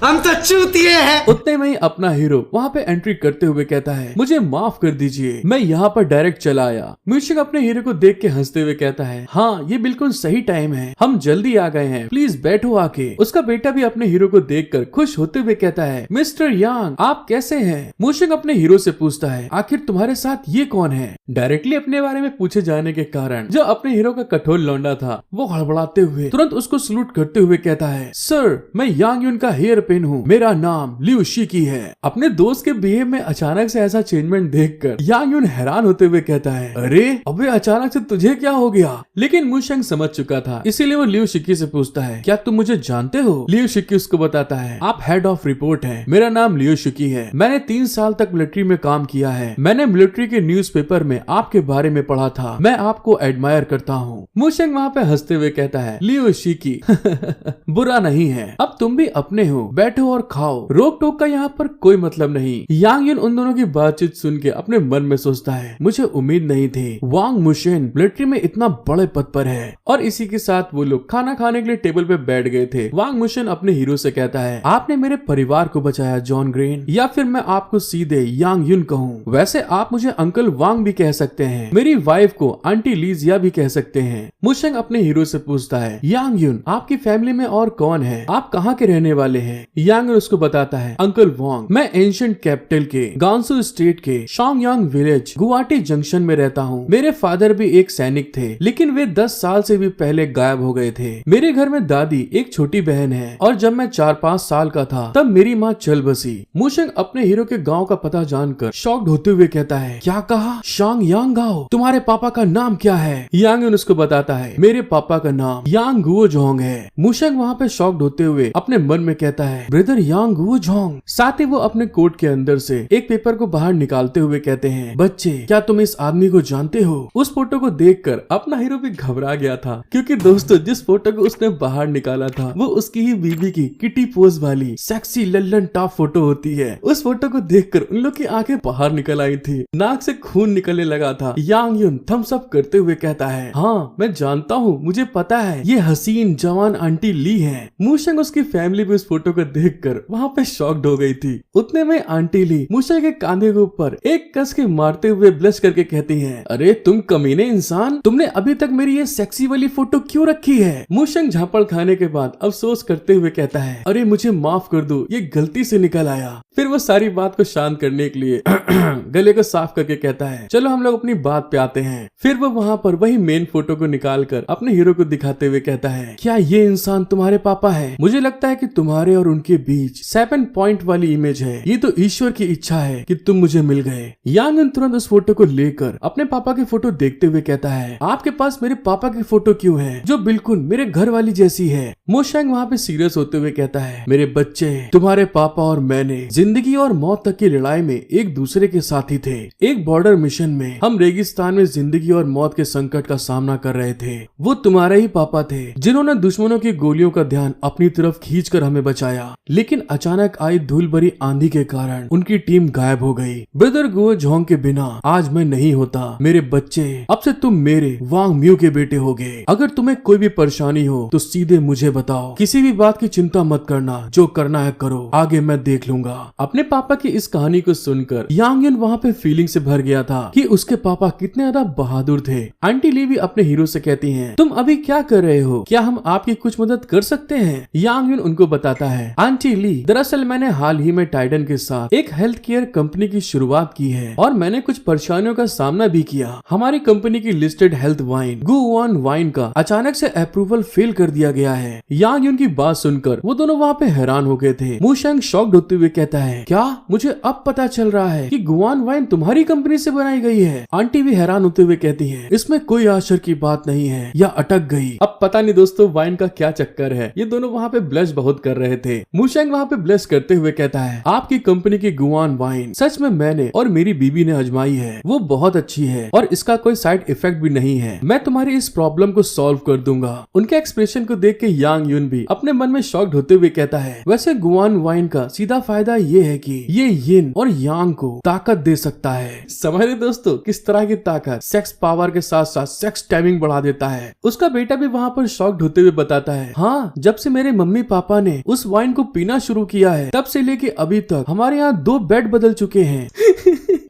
[SPEAKER 2] हम तो चूतिए हैं।
[SPEAKER 1] उतने में ही अपना हीरो वहाँ पे एंट्री करते हुए कहता है, मुझे माफ कर दीजिए, मैं यहाँ पर डायरेक्ट चला आया। म्यूशिक अपने हीरो को देख के हंसते हुए कहता है, हाँ ये बिल्कुल सही टाइम है, हम जल्दी आ गए हैं, प्लीज बैठो आके। उसका बेटा भी अपने हीरो को देखकर खुश होते हुए कहता है, मिस्टर यांग आप कैसे हैं? म्यूशिक अपने हीरो से पूछता है, आखिर तुम्हारे साथ ये कौन है? डायरेक्टली अपने बारे में पूछे जाने के कारण जो अपने हीरो का कठोर लौंडा था वो हड़बड़ाते हुए तुरंत उसको सलूट करते हुए कहता है, सर मैं यांग युन का हेयर पिन हूँ, मेरा नाम लिu शिकी है। अपने दोस्त के बिहेव में अचानक से ऐसा चेंजमेंट देखकर यांग युन हैरान होते हुए कहता है, अरे अबे अचानक से तुझे क्या हो गया? लेकिन मुशेंग समझ चुका था, इसीलिए वो लिu शिकी से पूछता है, क्या तुम मुझे जानते हो? लिu शिकी उसको बताता है, आप हेड ऑफ रिपोर्ट हैं, मेरा नाम लिu शिकी है, मैंने 3 साल तक मिलिट्री में काम किया है, मैंने मिलिट्री के न्यूज़पेपर में आपके बारे में पढ़ा था, मैं आपको एडमायर करता हूँ। मुशेंग वहाँ पे हंसते हुए कहता है, लिu शिकी बुरा नहीं है, अब तुम भी अपने हो, बैठो और खाओ, रोक टोक का यहाँ पर कोई मतलब नहीं। यांग युन उन दोनों की बातचीत सुन के अपने मन में सोचता है, मुझे उम्मीद नहीं थी वांग मुशन मिलिट्री में इतना बड़े पद पर है। और इसी के साथ वो लोग खाना खाने के लिए टेबल पे बैठ गए थे। वांग मुशन अपने हीरो से कहता है, आपने मेरे परिवार को बचाया जॉन ग्रेन, या फिर मैं आपको सीधे यांग युन कहूँ? वैसे आप मुझे अंकल वांग भी कह सकते हैं, मेरी वाइफ को आंटी लीजिया भी कह सकते हैं। मुशेंग अपने हीरो से पूछता है, यांग युन आपकी फैमिली में और कौन है? आप कहाँ के रहने वाले हैं? यांग उसको बताता है, अंकल वांग मैं एंशिएंट कैपिटल के गांसू स्टेट के शोंगयांग विलेज गुवाहाटी जंक्शन में रहता हूँ। मेरे फादर भी एक सैनिक थे, लेकिन वे 10 साल से भी पहले गायब हो गए थे। मेरे घर में दादी एक छोटी बहन है, और जब मैं 4-5 साल का था तब मेरी माँ चल बसी। मुशेंग अपने हीरो के गाँव का पता जानकर शॉक्ड होते हुए कहता है, क्या कहा? शोंगयांग गाँव? तुम्हारे पापा का नाम क्या है? यांग उसको बताता है, मेरे पापा का नाम यांग गुओजोंग है। मुशेंग वहाँ पे शॉक्ड होते हुए अपने मन में कहता है, ब्रदर यांग गुओजोंग। साथ ही वो अपने कोट के अंदर से एक पेपर को बाहर निकालते हुए कहते हैं, बच्चे क्या तुम इस आदमी को जानते हो? उस फोटो को देखकर अपना हीरो भी घबरा गया था, क्योंकि दोस्तों जिस फोटो को उसने बाहर निकाला था वो उसकी ही बीवी की किटी पोज वाली सेक्सी लल्लन टॉप फोटो होती है। उस फोटो को देखकर उन लोग की आंखें बाहर निकल आई थी, नाक से खून निकलने लगा था। यांग युन थम्स अप करते हुए कहता है, हाँ मैं जानता हूँ, मुझे पता है, ये हसीन जवान आंटी ली है। मुशेंग उसकी फैमिली भी उस फोटो को देखकर वहाँ पे शॉक्ड हो गई थी। उतने में आंटी ली मुशेंग के कांधे के ऊपर एक कस के मारते हुए ब्लश करके कहती है, अरे तुम कमीने इंसान, तुमने अभी तक मेरी ये सेक्सी वाली फोटो क्यों रखी है? मुशेंग झापड़ खाने के बाद अफसोस करते हुए कहता है, अरे मुझे माफ कर दो, ये गलती से निकल आया। फिर वो सारी बात को शांत करने के लिए गले को साफ करके कहता है, चलो हम लोग अपनी बात पे आते हैं। फिर वो वहाँ पर वही मेन फोटो को निकाल कर अपने हीरो को दिखाते हुए कहता है, क्या ये इंसान तुम्हारे पापा है? मुझे लगता है कि तुम्हारे और उनके बीच 7 पॉइंट वाली इमेज है, ये तो ईश्वर की इच्छा है कि तुम मुझे मिल गए। यांग तुरंत उस फोटो को लेकर अपने पापा की फोटो देखते हुए कहता है, आपके पास मेरे पापा की फोटो क्यों है, जो बिल्कुल मेरे घर वाली जैसी है? मुशेंग वहाँ पे सीरियस होते हुए कहता है, मेरे बच्चे, तुम्हारे पापा और मैंने जिंदगी और मौत तक की लड़ाई में एक दूसरे के साथी थे। एक बॉर्डर मिशन में हम रेगिस्तान में जिंदगी और मौत के संकट का सामना कर रहे थे। वो तुम्हारे ही पापा थे जिन्होंने दुश्मनों की गोलियों का ध्यान अपनी तरफ खींचकर हमें बचाया, लेकिन अचानक आई धूल भरी आंधी के कारण उनकी टीम गायब हो गई। ब्रदर गुओजोंग के बिना आज मैं नहीं होता। मेरे बच्चे, अब से तुम मेरे वांग म्यू के बेटे होगे। अगर तुम्हें कोई भी परेशानी हो तो सीधे मुझे बताओ, किसी भी बात की चिंता मत करना, जो करना है करो, आगे मैं देख लूंगा। अपने पापा की इस कहानी को सुनकर यांग युन वहाँ पे फीलिंग से भर गया था कि उसके पापा कितने ज्यादा बहादुर थे। आंटी ली भी अपने हीरो से कहती हैं, तुम अभी क्या कर रहे हो, क्या हम आपकी कुछ मदद कर सकते हैं? यांग युन उनको बताता है, आंटी ली, दरअसल मैंने हाल ही में टाइडन के साथ एक हेल्थ केयर कंपनी की शुरुआत की है और मैंने कुछ परेशानियों का सामना भी किया। हमारी कंपनी की listed health wine Guan wine का अचानक से अप्रूवल फेल कर दिया गया है। यांग युन की बात सुनकर वो दोनों वहाँ पे हैरान हो गए थे। मूशेंग शॉक्ड होते हुए कहता है, क्या मुझे अब पता चल रहा है कि गुआन वाइन तुम्हारी कंपनी से बनाई गई है? आंटी भी हैरान होते हुए कहती है, इसमें कोई आश्चर्य की बात नहीं है, या अटक गई। अब पता नहीं दोस्तों वाइन का क्या चक्कर है, ये दोनों वहाँ पे ब्लश बहुत कर रहे थे। मूशेंग वहाँ पे ब्लश करते हुए कहता है, आपकी कंपनी की गुआन वाइन सच में मैंने और मेरी बीबी ने आजमाई है, वो बहुत अच्छी है और इसका कोई साइड इफेक्ट भी नहीं है। मैं तुम्हारी इस प्रॉब्लम को सॉल्व कर दूंगा। उनके एक्सप्रेशन को देख के यांग युन भी अपने मन में शॉक्ड होते हुए कहता है, वैसे गुआन वाइन का सीधा फायदा ये है कि ये यिन और यांग को ताकत दे सकता है। समझ रहे दोस्तों किस तरह की ताकत? सेक्स पावर के साथ साथ सेक्स टाइमिंग बढ़ा देता है। उसका बेटा भी वहाँ पर शॉक्ड होते हुए बताता है, हाँ, जब से मेरे मम्मी पापा ने उस वाइन को पीना शुरू किया है तब से लेके अभी तक हमारे यहाँ 2 बेड बदल चुके हैं।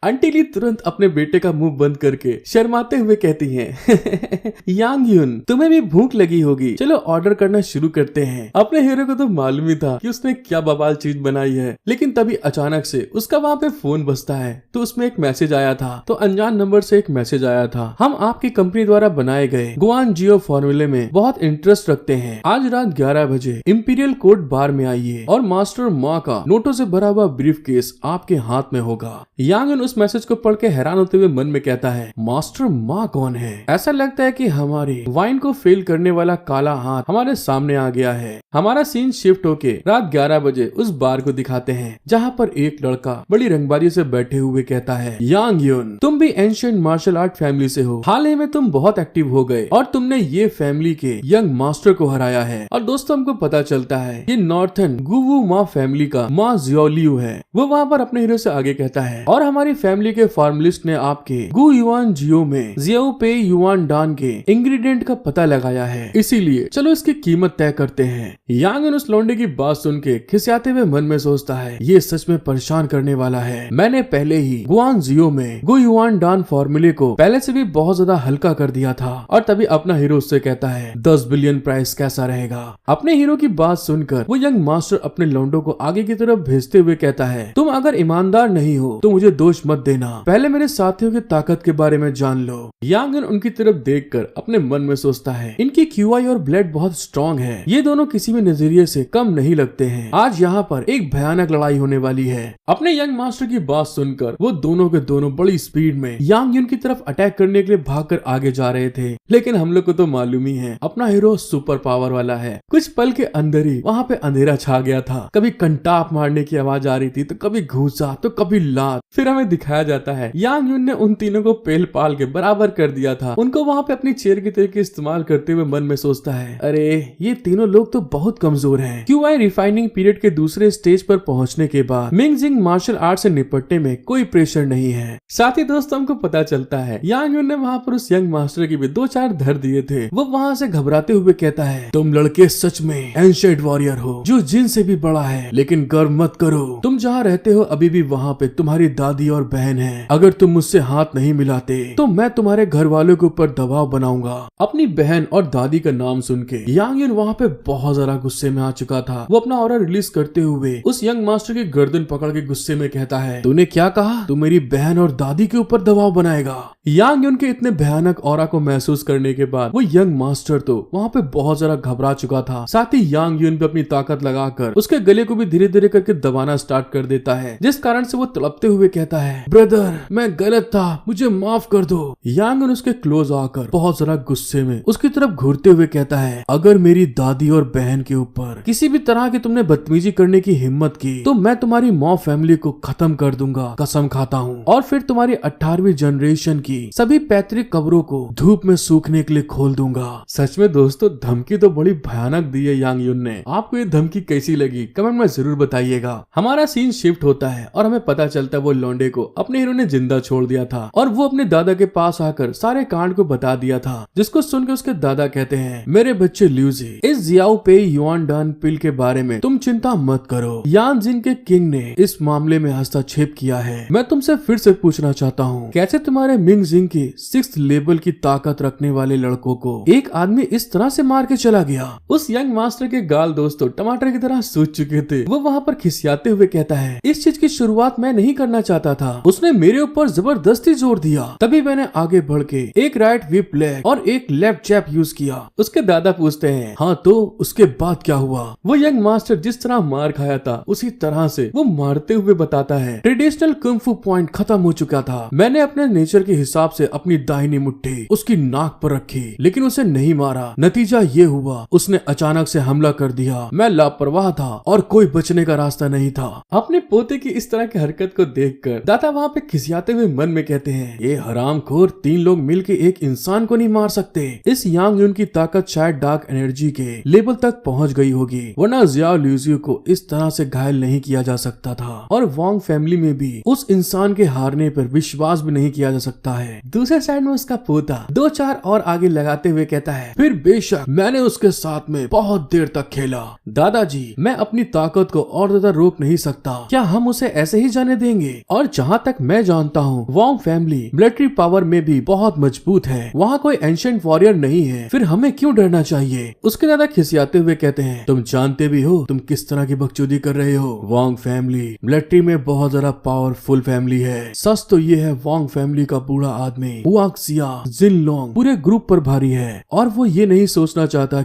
[SPEAKER 1] आंटी ली तुरंत अपने बेटे का मुंह बंद करके शर्माते हुए कहती हैं, यांग युन, तुम्हें भी भूख लगी होगी, चलो ऑर्डर करना शुरू करते हैं। अपने हीरो को तो मालूम ही था कि उसने क्या बवाल चीज बनाई है, लेकिन तभी अचानक से उसका वहाँ पे फोन बजता है तो उसमें एक मैसेज आया था। तो अनजान नंबर से एक मैसेज आया था, हम आपकी कंपनी द्वारा बनाए गए गुआन जियो फॉर्मूले में बहुत इंटरेस्ट रखते हैं। आज रात 11 बजे इंपीरियल कोर्ट बार में आइए और मास्टर मा का नोटों से भरा हुआ ब्रीफ केस आपके हाथ में होगा। यांग युन उस मैसेज को पढ़ के हैरान होते हुए मन में कहता है, मास्टर मा कौन है? ऐसा लगता है कि हमारी वाइन को फेल करने वाला काला हाथ हमारे सामने आ गया है। हमारा सीन शिफ्ट होके रात 11 बजे उस बार को दिखाते हैं जहाँ पर एक लड़का बड़ी रंगबाजी से बैठे हुए कहता है, यांग युन, तुम भी एंशिएंट मार्शल आर्ट फैमिली से हो। हाल ही में तुम बहुत एक्टिव हो गए और तुमने ये फैमिली के यंग मास्टर को हराया है। और दोस्तों हमको पता चलता है ये नॉर्थन गुवू मा फैमिली का मा जियोलियू है। वो वहाँ पर अपने हीरो से आगे कहता है, और हमारी फैमिली के फार्मलिस्ट ने आपके गु युआन जियो में जियो पे युआन डान के इंग्रेडिएंट का पता लगाया है, इसीलिए चलो इसकी कीमत तय करते हैं। यांग युन उस लौंडे की बात सुन के खिसियाते हुए मन में सोचता है, ये सच में परेशान करने वाला है। मैंने पहले ही गुआन जियो में गु युआन डान फॉर्मूले को पहले से भी बहुत ज्यादा हल्का कर दिया था। और तभी अपना हीरो उससे कहता है, 10 बिलियन प्राइस कैसा रहेगा? अपने हीरो की बात सुनकर वो यंग मास्टर अपने लौंडों को आगे की तरफ भेजते हुए कहता है, तुम अगर ईमानदार नहीं हो तो मुझे दोष मत देना, पहले मेरे साथियों की ताकत के बारे में जान लो। यांग युन उनकी तरफ देखकर अपने मन में सोचता है, इनकी क्यूआई और ब्लड बहुत स्ट्रॉन्ग है, ये दोनों किसी भी नजरिए से कम नहीं लगते हैं। आज यहाँ पर एक भयानक लड़ाई होने वाली है। अपने यंग मास्टर की बात सुनकर वो दोनों के दोनों बड़ी स्पीड में यांग युन की तरफ अटैक करने के लिए भागकर आगे जा रहे थे। लेकिन हम लोग को तो मालूम ही है अपना हीरो सुपर पावर वाला है। कुछ पल के अंदर ही वहाँ पे अंधेरा छा गया था। कभी कंटाप मारने की आवाज आ रही थी तो कभी घूसा तो कभी लात। फिर हमें दिखाया जाता है यांग युन ने उन तीनों को पेल पाल के बराबर कर दिया था। उनको वहाँ पे अपनी चेयर की तरीके इस्तेमाल करते हुए मन में सोचता है, अरे ये तीनों लोग तो बहुत कमजोर हैं। क्यूआई रिफाइनिंग पीरियड के दूसरे स्टेज पर पहुंचने के बाद मिंग जिंग मार्शल आर्ट से निपटने में कोई प्रेशर नहीं है। साथ ही दोस्तों हमको पता चलता है यांग युन ने वहाँ पर उस यंग मास्टर की भी 2-4 धर दिए थे। वो वहाँ से घबराते हुए कहता है, तुम लड़के सच में एंशिएंट वॉरियर हो जो जिन से भी बड़ा है, लेकिन गर्व मत करो, तुम जहाँ रहते हो अभी भी वहाँ पे तुम्हारी दादी और बहन है। अगर तुम मुझसे हाथ नहीं मिलाते तो मैं तुम्हारे घर वालों के ऊपर दबाव बनाऊंगा। अपनी बहन और दादी का नाम सुन के यांग युन वहाँ पे बहुत ज्यादा गुस्से में आ चुका था। वो अपना ऑरा रिलीज करते हुए उस यंग मास्टर की गर्दन पकड़ के गुस्से में कहता है, तूने क्या कहा? तू मेरी बहन और दादी के ऊपर दबाव बनाएगा? यांग युन के इतने भयानक ऑरा को महसूस करने के बाद वो यंग मास्टर तो वहाँ पे बहुत ज्यादा घबरा चुका था। साथ ही यांग युन पे अपनी ताकत लगाकर उसके गले को भी धीरे धीरे करके दबाना स्टार्ट कर देता है, जिस कारण से वो तड़पते हुए कहता है, ब्रदर मैं गलत था, मुझे माफ कर दो। यांग युन उसके क्लोज आकर बहुत ज्यादा गुस्से में उसकी तरफ घूरते हुए कहता है, अगर मेरी दादी और बहन के ऊपर किसी भी तरह की तुमने बदतमीजी करने की हिम्मत की तो मैं तुम्हारी मॉ फैमिली को खत्म कर दूंगा, कसम खाता हूँ। और फिर तुम्हारी 18वीं जनरेशन की सभी पैतृक कब्रों को धूप में सूखने के लिए खोल दूंगा। सच में दोस्तों धमकी तो बड़ी भयानक दी है यांग युन ने। आपको ये धमकी कैसी लगी कमेंट में जरूर बताइएगा। हमारा सीन शिफ्ट होता है और हमें पता चलता है वो लौंडे को अपने हीरो ने जिंदा छोड़ दिया था और वो अपने दादा के पास आकर सारे कांड को बता दिया था, जिसको सुनकर उसके दादा कहते हैं, मेरे बच्चे ल्यूजी, इस जियाओ पे युआन डान पिल के बारे में तुम चिंता मत करो, यान जिन के किंग ने इस मामले में हस्तक्षेप किया है। मैं तुमसे फिर से पूछना चाहता हूँ, कैसे तुम्हारे मिंग जिंग के 6th लेवल की ताकत रखने वाले लड़कों को एक आदमी इस तरह से मार के चला गया। उस यंग मास्टर के गाल दोस्तों टमाटर की तरह सूज चुके थे। वो वहाँ पर खिसियाते हुए कहता है, इस चीज की शुरुआत मैं नहीं करना चाहता था, उसने मेरे ऊपर जबरदस्ती जोर दिया, तभी मैंने आगे बढ़ के एक राइट व्हिप लेग और एक लेफ्ट जैब यूज किया। उसके दादा पूछते हैं, हाँ तो उसके बाद क्या हुआ? वो यंग मास्टर जिस तरह मार खाया था उसी तरह से वो मारते हुए बताता है, ट्रेडिशनल कुंग-फू पॉइंट खत्म हो चुका था। मैंने अपने नेचर के हिसाब से अपनी दाहिनी मुट्ठी उसकी नाक पर रखी, लेकिन उसे नहीं मारा। नतीजा ये हुआ, उसने अचानक से हमला कर दिया। मैं लापरवाह था और कोई बचने का रास्ता नहीं था। अपने पोते की इस तरह की हरकत को देखकर दादा वहाँ पे खिसियाते हुए मन में कहते हैं, ये हरामखोर 3 लोग मिलके एक इंसान को नहीं मार सकते। इस यांग युन की ताकत शायद डार्क एनर्जी के लेवल तक पहुँच गई होगी, वरना जियाओ ल्यूजियो को इस तरह से घायल नहीं किया जा सकता था। और वांग फैमिली में भी उस इंसान के हारने पर विश्वास भी नहीं किया जा सकता है। दूसरे साइड में उसका पोता 2-4 और आगे लगाते हुए कहता है, फिर बेशक मैंने उसके साथ में बहुत देर तक खेला। दादाजी, मैं अपनी ताकत को और ज्यादा रोक नहीं सकता, क्या हम उसे ऐसे ही जाने देंगे? और जहाँ तक मैं जानता हूँ, वांग फैमिली मिलिट्री पावर में भी बहुत मजबूत है, वहाँ कोई एंशिएंट वॉरियर नहीं है, फिर हमें क्यों डरना चाहिए? उसके दादा खिसियाते हुए कहते हैं, तुम जानते भी हो तुम किस तरह की बकचोदी कर रहे हो। वांग फैमिली मिलिट्री में बहुत ज्यादा पावरफुल फैमिली है। सच तो ये है, वांग फैमिली का बूढ़ा आदमी हुआंग सिया जिनलोंग पूरे ग्रुप पर भारी है, और वो ये नहीं सोचना चाहता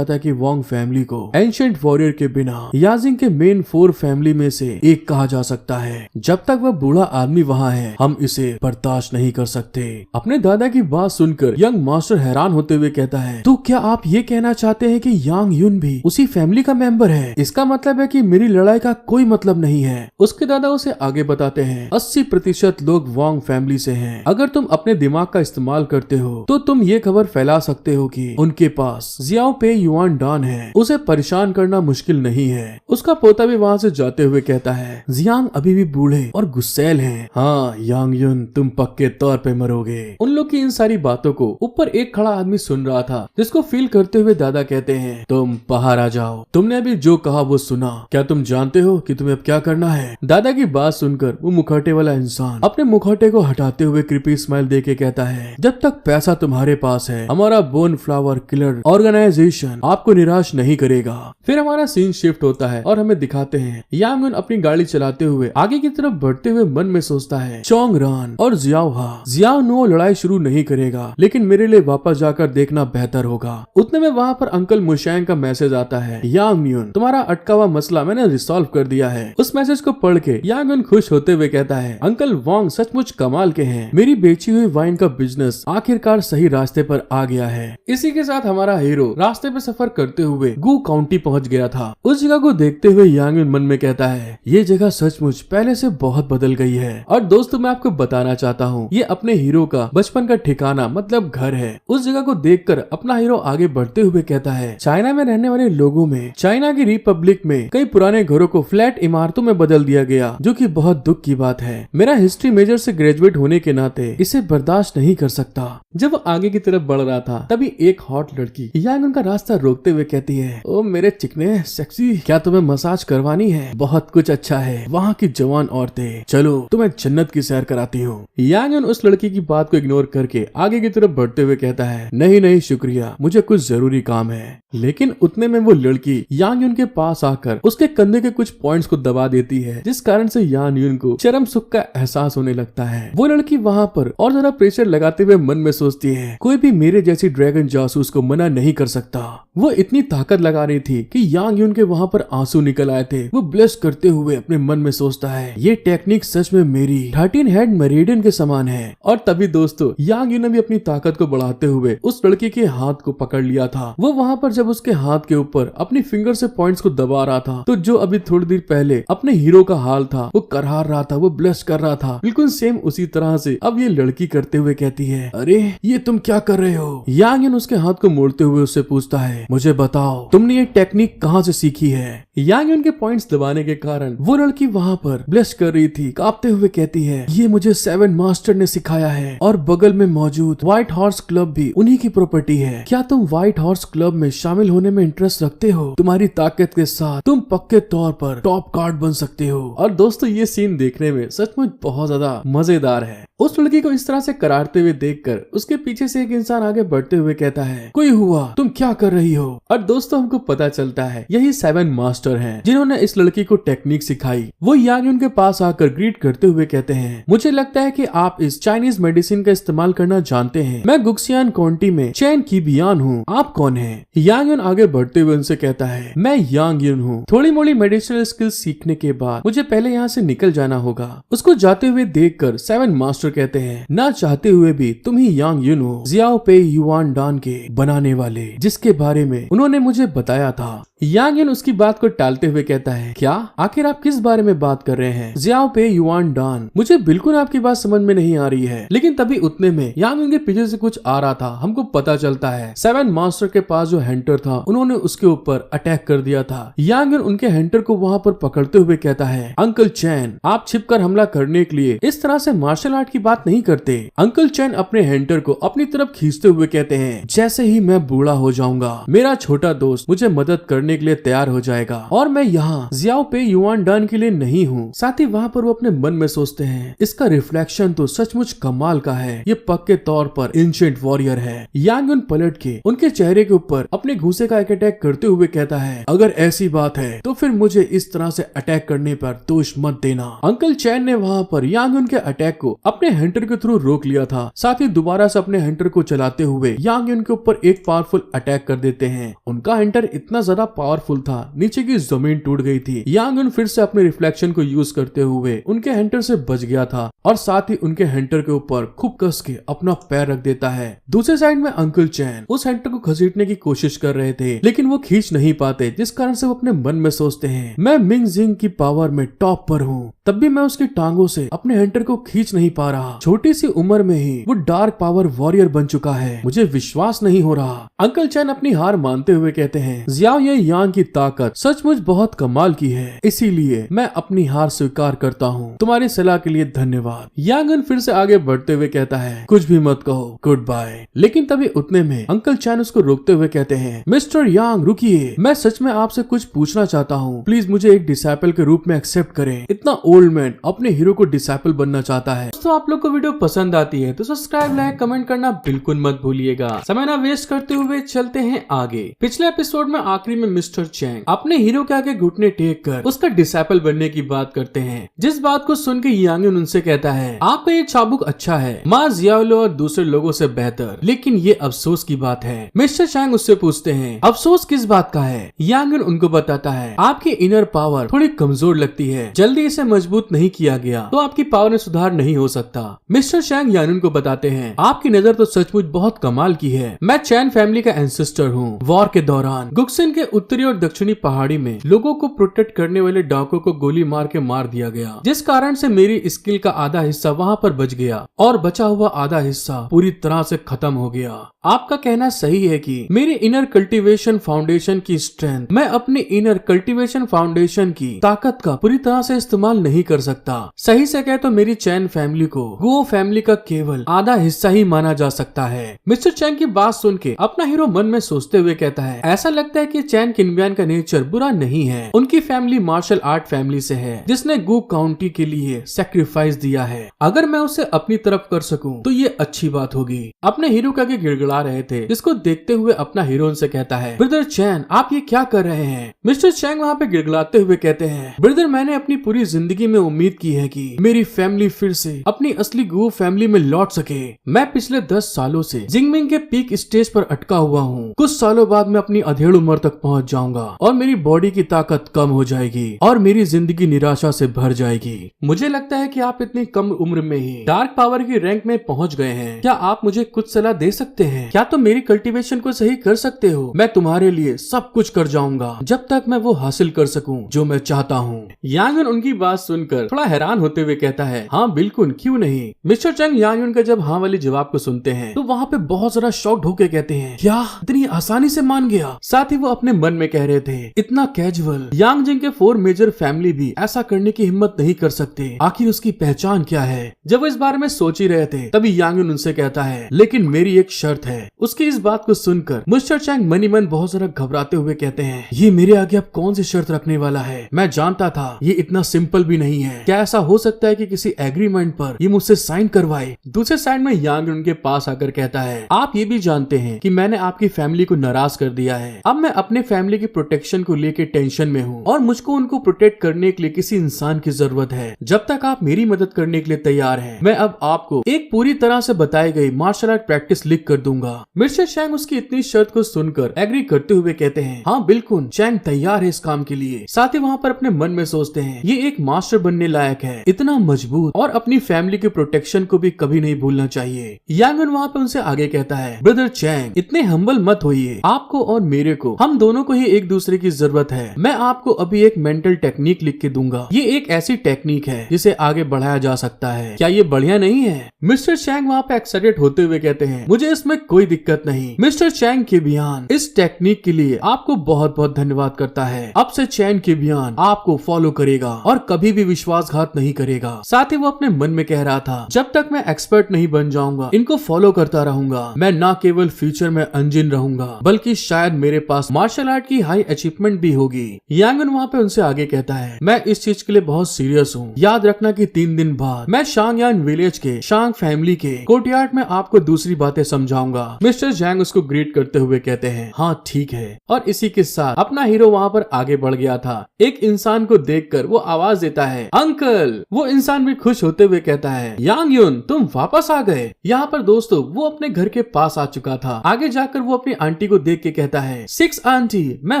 [SPEAKER 1] कि वांग फैमिली को एंशिएंट वॉरियर के बिना याजिंग के मेन 4 फैमिली में से एक कहा जा सकता है। जब तक वह बूढ़ा आदमी वहाँ है, हम इसे बर्दाश्त नहीं कर सकते। अपने दादा की बात सुनकर यंग मास्टर हैरान होते हुए कहता है, तो क्या आप ये कहना चाहते हैं कि यांग युन भी उसी फैमिली का मेंबर है? इसका मतलब है कि मेरी लड़ाई का कोई मतलब नहीं है। उसके दादा उसे आगे बताते हैं, 80% लोग वांग फैमिली से हैं। अगर तुम अपने दिमाग का इस्तेमाल करते हो तो तुम ये खबर फैला सकते हो कि उनके पास जियाओ पे युआन डान है, उसे परेशान करना मुश्किल नहीं है। उसका पोता भी वहाँ से जाते हुए कहता है, जियांग अभी भी बूढ़े और गुस्सैल हैं। हाँ यांग युन, तुम पक्के तौर पे मरोगे। उन लोग की इन सारी बातों को ऊपर एक खड़ा आदमी सुन रहा था, जिसको फील करते हुए दादा कहते हैं, तुम बाहर आ जाओ, तुमने अभी जो कहा वो सुना, क्या तुम जानते हो कि तुम्हें अब क्या करना है? दादा की बात सुनकर वो मुखौटे वाला इंसान अपने मुखौटे को हटाते हुए क्रीपी स्माइल देके कहता है, जब तक पैसा तुम्हारे पास है, हमारा बोन फ्लावर किलर ऑर्गेनाइजेशन आपको निराश नहीं करेगा। फिर हमारा सीन शिफ्ट होता है और हमें दिखाते हैं यांग युन अपनी गाड़ी चलाते हुए आगे की तरफ बढ़ते हुए मन में सोचता है, चोंग रान और जियाओ हा, जियाओ नो लड़ाई शुरू नहीं करेगा, लेकिन मेरे लिए वापस जाकर देखना बेहतर होगा। उतने में वहाँ पर अंकल मुशैंग का मैसेज आता है, यांग युन तुम्हारा अटका हुआ मसला मैंने रिसॉल्व कर दिया है। उस मैसेज को पढ़ के यांग युन खुश होते हुए कहता है, अंकल वांग सचमुच कमाल के हैं, मेरी बेची हुई वाइन का बिजनेस आखिरकार सही रास्ते पर आ गया है। इसी के साथ हमारा हीरो रास्ते पे सफर करते हुए गू काउंटी पहुंच गया था। उस जगह को देखते हुए यांग युन मन में कहता है, ये जगह सचमुच पहले से बहुत बदल गई है। और दोस्तों मैं आपको बताना चाहता हूँ, ये अपने हीरो का बचपन का ठिकाना मतलब घर है। उस जगह को देखकर अपना हीरो आगे बढ़ते हुए कहता है, चाइना में रहने वाले लोगों में चाइना की रिपब्लिक में कई पुराने घरों को फ्लैट इमारतों में बदल दिया गया, जो कि बहुत दुख की बात है। मेरा हिस्ट्री मेजर से ग्रेजुएट होने के नाते इसे बर्दाश्त नहीं कर सकता। जब वो आगे की तरफ बढ़ रहा था, तभी एक हॉट लड़की यांग उनका रास्ता रोकते हुए कहती है, ओ मेरे चिकने सेक्सी, क्या तुम्हें मसाज करवानी है? बहुत कुछ अच्छा है वहाँ की जवान औरतें, चलो तुम्हें जन्नत की सैर कराती हूँ। यांग उस लड़की की बात को इग्नोर करके आगे की तरफ बढ़ते हुए कहता है, नहीं नहीं शुक्रिया, मुझे कुछ जरूरी काम है। लेकिन उतने में वो लड़की यांग युन के पास आकर उसके कंधे के कुछ पॉइंट्स को दबा देती है, जिस कारण से यांग युन को चरम सुख का एहसास होने लगता है। वो लड़की वहाँ पर और ज्यादा प्रेशर लगाते हुए मन में सोचती है, कोई भी मेरे जैसी ड्रैगन जासूस को मना नहीं कर सकता। वो इतनी ताकत लगा रही थी कि यांग युन के वहाँ पर आंसू निकल आए थे। वो ब्लश करते हुए अपने मन में सोचता है, ये टेक्निक सच में मेरी 13 हेड मेरिडियन के समान है। और तभी दोस्तों यांग युन ने भी अपनी ताकत को बढ़ाते हुए उस लड़की के हाथ को पकड़ लिया था। वो वहाँ पर जब उसके हाथ के ऊपर अपनी फिंगर से पॉइंट्स को दबा रहा था, तो जो अभी थोड़ी देर पहले अपने हीरो का हाल था, वो करहार रहा था, वो ब्लश कर रहा था, बिल्कुल सेम उसी तरह से अब ये लड़की करते हुए कहती है, अरे ये तुम क्या कर रहे हो? यांग युन उसके हाथ को मोड़ते हुए उससे पूछता है, मुझे बताओ तुमने ये टेक्निक कहाँ से सीखी है? यांग युन के पॉइंट्स दबाने के कारण वो लड़की वहाँ पर ब्लश कर रही थी, कांपते हुए कहती है ये मुझे 7 मास्टर ने सिखाया है और बगल में मौजूद व्हाइट हॉर्स क्लब भी उन्हीं की प्रॉपर्टी है। क्या तुम व्हाइट हॉर्स क्लब में शामिल होने में इंटरेस्ट रखते हो? तुम्हारी ताकत के साथ तुम पक्के तौर पर टॉप गार्ड बन सकते हो। और दोस्तों ये सीन देखने में सचमुच बहुत ज्यादा मजेदार है। उस लड़की को इस तरह से करारते हुए देखकर उसके पीछे से एक इंसान आगे बढ़ते हुए कहता है कोई हुआ, तुम क्या कर रही हो? और दोस्तों हमको पता चलता है यही 7 मास्टर हैं जिन्होंने इस लड़की को टेक्निक सिखाई। वो यांग युन के पास आकर ग्रीट करते हुए कहते हैं मुझे लगता है कि आप इस चाइनीज मेडिसिन का इस्तेमाल करना जानते हैं। मैं गुक्सियान काउंटी में चैन की बियान हूँ। आप कौन हैं? यांग युन आगे बढ़ते हुए उनसे कहता है मैं यांग युन हूँ। थोड़ी मोड़ी मेडिसिनल स्किल्स सीखने के बाद मुझे पहले यहाँ से निकल जाना होगा। उसको जाते हुए देखकर 7 मास्टर कहते हैं ना चाहते हुए भी तुम ही यांग युन हो, जियाओ पे युआन डान के बनाने वाले, जिसके बारे में उन्होंने मुझे बताया था। यांग युन उसकी बात को टालते हुए कहता है क्या? आखिर आप किस बारे में बात कर रहे हैं? जियाओ पे युआन डान, मुझे बिल्कुल आपकी बात समझ में नहीं आ रही है। लेकिन तभी उतने में यांग युन के पीछे से कुछ आ रहा था। हमको पता चलता है 7 मास्टर के पास जो हंटर था उन्होंने उसके ऊपर अटैक कर दिया था। यांग युन उनके हंटर को वहाँ पर पकड़ते हुए कहता है अंकल चैन, आप छिपकर हमला करने के लिए इस तरह से मार्शल आर्ट की बात नहीं करते। अंकल चैन अपने हंटर को अपनी तरफ खींचते हुए कहते हैं जैसे ही मैं बूढ़ा हो जाऊंगा मेरा छोटा दोस्त मुझे मदद करने के लिए तैयार हो जाएगा और मैं यहाँ जियाओ पे युआन डान के लिए नहीं हूँ। साथ ही वहाँ पर वो अपने मन में सोचते हैं इसका रिफ्लेक्शन तो सचमुच कमाल का है, ये पक्के तौर पर एंशिएंट वॉरियर है। यांग युन पलट के उनके चेहरे के ऊपर अपने घूंसे का एक अटैक करते हुए कहता है अगर ऐसी बात है तो फिर मुझे इस तरह से अटैक करने पर दोष मत देना। अंकल चैन ने वहाँ पर यांग युन के अटैक को अपने हंटर के थ्रू रोक लिया था। साथ ही दोबारा से अपने हंटर को चलाते हुए यांग युन के ऊपर एक पावरफुल अटैक कर देते हैं। उनका हंटर इतना ज्यादा पावरफुल था नीचे की जमीन टूट गई थी। यांग युन फिर से अपने रिफ्लेक्शन को यूज करते हुए उनके हंटर से बच गया था और साथ ही उनके हंटर के ऊपर खूब कस के अपना पैर रख देता है। दूसरे साइड में अंकल चैन उस हंटर को घसीटने की कोशिश कर रहे थे लेकिन वो खींच नहीं पाते, जिस कारण से वो अपने मन में सोचते हैं मैं मिंग जिंग की पावर में टॉप पर हूँ, तब भी मैं उसकी टांगों से अपने हंटर को खींच नहीं पा रहा। छोटी सी उम्र में ही वो डार्क पावर वॉरियर बन चुका है, मुझे विश्वास नहीं हो रहा। अंकल चैन अपनी हार मानते हुए कहते हैं जियाओ ये यांग की ताकत सचमुच बहुत कमाल की है, इसीलिए मैं अपनी हार स्वीकार करता हूँ। तुम्हारी सलाह के लिए धन्यवाद। यांग युन फिर से आगे बढ़ते हुए कहता है कुछ भी मत कहो, गुड बाय। लेकिन तभी उतने में अंकल चैन उसको रोकते हुए कहते हैं मिस्टर यांग रुकिए, मैं सच में आपसे कुछ पूछना चाहता हूँ, प्लीज मुझे एक डिसाइपल के रूप में एक्सेप्ट करें। इतना ओल्ड मैन अपने हीरो को डिसाइपल बनना चाहता है। दोस्तों आप लोग को वीडियो पसंद आती है तो सब्सक्राइब, लाइक, कमेंट करना बिल्कुल मत भूलिएगा। समय ना वेस्ट करते हुए चलते हैं आगे। पिछले एपिसोड में आखिरी में मिस्टर चैंग अपने हीरो के आगे घुटने टेक कर उसका डिसाइपल बनने की बात करते हैं, जिस बात को सुन के यांग युन उनसे कहता है आपका ये चाबुक अच्छा है, माँ जियाओ और दूसरे लोगों से बेहतर, लेकिन ये अफसोस की बात है। मिस्टर चैंग उससे पूछते हैं अफसोस किस बात का है? यांग युन उनको बताता है आपकी इनर पावर थोड़ी कमजोर लगती है, जल्दी इसे मजबूत नहीं किया गया तो आपकी पावर में सुधार नहीं हो सकता। मिस्टर चैंग यांग युन को बताते हैं आपकी नजर तो सचमुच बहुत कमाल की है, मैं चैन फैमिली का एंसेस्टर हूँ। वॉर के दौरान गुक्सिन के उत्तरी और दक्षिणी पहाड़ी में लोगों को प्रोटेक्ट करने वाले डाकुओं को गोली मार के मार दिया गया, जिस कारण से मेरी स्किल का आधा हिस्सा वहाँ पर बच गया और बचा हुआ आधा हिस्सा पूरी तरह से खत्म हो गया। आपका कहना सही है कि मेरी इनर कल्टीवेशन फाउंडेशन की स्ट्रेंथ, मैं अपनी इनर कल्टीवेशन फाउंडेशन की ताकत का पूरी तरह से इस्तेमाल नहीं कर सकता। सही से कहे तो मेरी चैन फैमिली को गो फैमिली का केवल आधा हिस्सा ही माना जा सकता है। मिस्टर चैंग की बात सुन के अपना हीरो मन में सोचते हुए कहता है ऐसा लगता है कि चैन किनबियान का नेचर बुरा नहीं है, उनकी फैमिली मार्शल आर्ट फैमिली से है जिसने गो काउंटी के लिए सैक्रिफाइस दिया है। अगर मैं उसे अपनी तरफ कर सकूं तो ये अच्छी बात होगी। अपने हीरो के आगे गिड़गिड़ा रहे थे, जिसको देखते हुए अपना हीरो उनसे कहता है ब्रदर चैन आप ये क्या कर रहे हैं? मिस्टर चैंग वहाँ पे गिड़गिड़ाते हुए कहते हैं ब्रदर मैंने अपनी पूरी जिंदगी में उम्मीद की है कि मेरी फैमिली फिर से अपनी असली गो फैमिली में लौट सके। मैं पिछले 10 सालों से जिंगमिंग के पीक स्टेज पर अटका हुआ हूँ। कुछ सालों बाद मैं अपनी अधेड़ उम्र तक पहुँच जाऊंगा और मेरी बॉडी की ताकत कम हो जाएगी और मेरी जिंदगी निराशा से भर जाएगी। मुझे लगता है कि आप इतनी कम उम्र में ही डार्क पावर की रैंक में पहुंच गए हैं। क्या आप मुझे कुछ सलाह दे सकते हैं? क्या तुम मेरी कल्टीवेशन को सही कर सकते हो? मैं तुम्हारे लिए सब कुछ कर जाऊंगा जब तक मैं वो हासिल कर सकूं जो मैं चाहता हूं। यांग युन उनकी बात सुनकर थोड़ा हैरान होते हुए कहता है हाँ बिल्कुल, क्यों क्यों नहीं। मिस्टर चंग यांग यून का जब हाँ वाली जवाब को सुनते हैं तो वहाँ पे बहुत ज्यादा शॉक्ड होके कहते हैं, क्या इतनी आसानी से मान गया। साथ ही वो अपने मन में कह रहे थे, इतना कैजुअल। यांग जिंग के 4 मेजर फैमिली भी ऐसा करने की हिम्मत नहीं कर सकते, आखिर उसकी पहचान क्या है। जब वो इस बारे में सोच ही रहे थे तभी यांग यून उनसे कहता है, लेकिन मेरी एक शर्त है। उसकी इस बात को सुनकर मिस्टर चैंग मनी मन बहुत ज्यादा घबराते हुए कहते हैं, ये मेरे आगे अब कौन सी शर्त रखने वाला है। मैं जानता था ये इतना सिंपल भी नहीं है। क्या ऐसा हो सकता है कि किसी एग्रीमेंट पर ये मुझसे साइन करवाए। दूसरे साइड में यांग उनके पास आकर कहता है, आप ये भी जानते हैं कि मैंने आपकी फैमिली को नाराज कर दिया है। अब मैं अपने फैमिली की प्रोटेक्शन को लेकर टेंशन में हूँ और मुझको उनको प्रोटेक्ट करने के लिए किसी इंसान की जरूरत है। जब तक आप मेरी मदद करने के लिए तैयार हैं, मैं अब आपको एक पूरी तरह से बताई गई मार्शल आर्ट प्रैक्टिस लिख कर दूंगा। मिस्टर चैंग उसकी इतनी शर्त को सुनकर एग्री करते हुए कहते हैं, हाँ बिल्कुल, चैंग तैयार है इस काम के लिए। साथ ही वहाँ पर अपने मन में सोचते हैं, ये एक मास्टर बनने लायक है, इतना मजबूत और अपनी फैमिली के प्रोटेक्शन को भी कभी नहीं भूलना चाहिए। यांगन वहाँ पे उनसे आगे कहता है, ब्रदर चैंग इतने हम्बल मत होइए, आपको और मेरे को, हम दोनों को ही एक दूसरे की जरूरत है। मैं आपको अभी एक मेंटल टेक्निक लिख के दूंगा। ये एक ऐसी टेक्निक है जिसे आगे बढ़ाया जा सकता है। क्या ये बढ़िया नहीं है? मिस्टर चैंग वहाँ पे एक्साइटेड होते हुए कहते हैं, मुझे इसमें कोई दिक्कत नहीं। मिस्टर चैंग के बयान इस टेक्निक के लिए आपको बहुत बहुत धन्यवाद करता है। अब से चैंग के बयान आपको फॉलो करेगा और कभी भी विश्वासघात नहीं करेगा। साथ ही वो अपने मन में कह रहा था, जब तक मैं एक्सपर्ट नहीं बन जाऊंगा इनको फॉलो करता रहूंगा। मैं न केवल फ्यूचर में अंजिन रहूंगा बल्कि शायद मेरे पास मार्शल आर्ट की हाई अचीवमेंट भी होगी। यांगन वहाँ पे उनसे आगे कहता है, मैं इस चीज के लिए बहुत सीरियस हूँ। याद रखना कि 3 दिन बाद मैं शांगयान विलेज के शांग फैमिली के कोर्टयार्ड में आपको दूसरी बातें समझाऊंगा। मिस्टर जैंग उसको ग्रीट करते हुए कहते हैं, हाँ ठीक है। और इसी के साथ अपना हीरो वहाँ पर आगे बढ़ गया था। एक इंसान को देखकर वो आवाज देता है, अंकल। वो इंसान भी खुश होते हुए कहता है, यांग यून तुम वापस आ गए। यहाँ पर दोस्तों वो अपने घर के पास आ चुका था। आगे जाकर वो अपनी आंटी को देख के कहता है, 6 आंटी मैं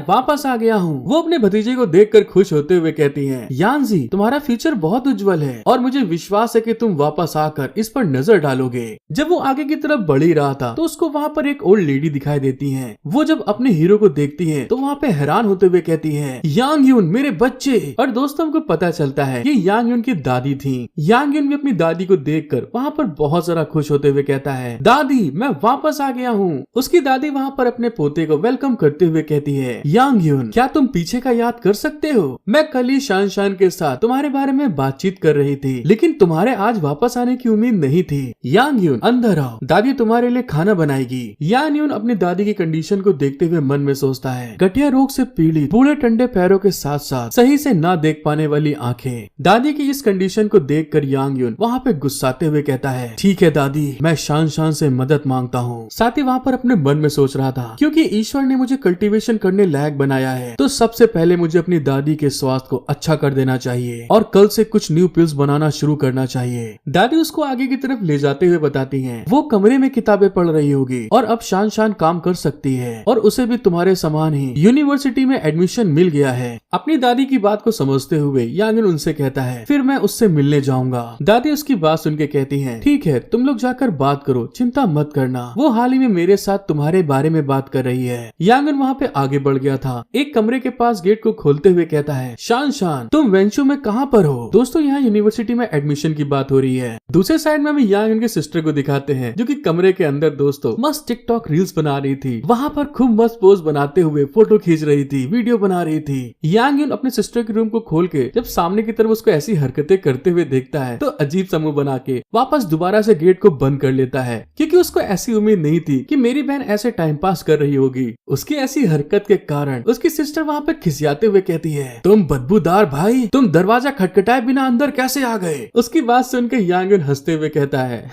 [SPEAKER 1] वापस आ गया हूँ। वो अपने भतीजे को देखकर खुश होते हुए कहती है, यांजी तुम्हारा फ्यूचर बहुत उज्जवल है और मुझे विश्वास है कि तुम वापस आकर इस पर नजर डालोगे। जब वो आगे की तरफ बढ़ ही रहा था तो उसको वहाँ पर एक ओल्ड लेडी दिखाई देती है। वो जब अपने हीरो को देखती है तो वहाँ पे हैरान होते हुए कहती है, यांग यून मेरे बच्चे। और दोस्तों को पता चलता है ये यांग यून की दादी थी। यांग यून भी अपनी दादी को देखकर वहाँ पर बहुत सारा खुश होते हुए कहता है, दादी मैं वापस आ गया हूँ। उसकी दादी वहाँ पर अपने पोते को वेलकम करते हुए कहती है, यांग यून क्या तुम पीछे का याद कर सकते हो? मैं कल ही शान शान के साथ तुम्हारे बारे में बातचीत कर रही थी, लेकिन तुम्हारे आज वापस आने की उम्मीद नहीं थी। यांग यून अंदर आओ, दादी तुम्हारे लिए खाना बनाएगी। यांग यून अपनी दादी की कंडीशन को देखते हुए मन में सोचता है, गठिया रोग से पीड़ित, बूढ़े ठंडे पैरों के साथ साथ सही से ना देख पाने वाली आंखें। दादी की इस कंडीशन को देखकर यांग यून वहाँ पे गुस्साते हुए कहता है, ठीक है दादी मैं शान शान से मदद मांगता हूँ। साथ ही वहाँ पर अपने मन में सोच रहा था, क्योंकि ईश्वर ने मुझे कल्टीवेशन करने लायक बनाया है तो सबसे पहले मुझे अपनी दादी के स्वास्थ्य को अच्छा कर देना चाहिए और कल से कुछ न्यू पिल्स बनाना शुरू करना चाहिए। दादी उसको आगे की तरफ ले जाते हुए बताती हैं, वो कमरे में किताबें पढ़ रही होगी और अब शान शान काम कर सकती है और उसे भी तुम्हारे समान ही यूनिवर्सिटी में एडमिशन मिल गया है। अपनी दादी की बात को समझते हुए यांगन उनसे कहता है, फिर मैं उससे मिलने जाऊंगा। दादी उसकी बात सुन के कहती है, ठीक है तुम लोग जाकर बात करो, चिंता मत करना। वो हाल ही में मेरे साथ तुम्हारे बारे में बात कर रही है। यांगन वहाँ पे आगे बढ़ गया था। एक कमरे के पास गेट को खोलते हुए कहता है, शान शान तुम वेंचू में कहाँ पर हो? दोस्तों यहाँ यूनिवर्सिटी में एडमिशन की बात हो रही है। दूसरे साइड में हम यांग उनके सिस्टर को दिखाते हैं जो कि कमरे के अंदर दोस्तों मस्त टिकटॉक रील्स बना रही थी। वहाँ पर खूब मस्त पोज बनाते हुए फोटो खींच रही थी, वीडियो बना रही थी। यांग यून अपने सिस्टर के रूम को खोल के जब सामने की तरफ उसको ऐसी हरकतें करते हुए देखता है तो अजीब सा मुंह बना के वापस दोबारा से गेट को बंद कर लेता है, क्योंकि उसको ऐसी उम्मीद नहीं थी कि मेरी बहन ऐसे टाइम पास कर रही होगी। उसकी ऐसी हरकत के कारण उसकी सिस्टर वहाँ पे खिसियाते हुए कहती है, तुम बदबूदार भाई, तुम दरवाजा खटखटाए बिना अंदर कैसे आ गए? उसकी बात सुनकर यांग यून हंसते हुए कहता है,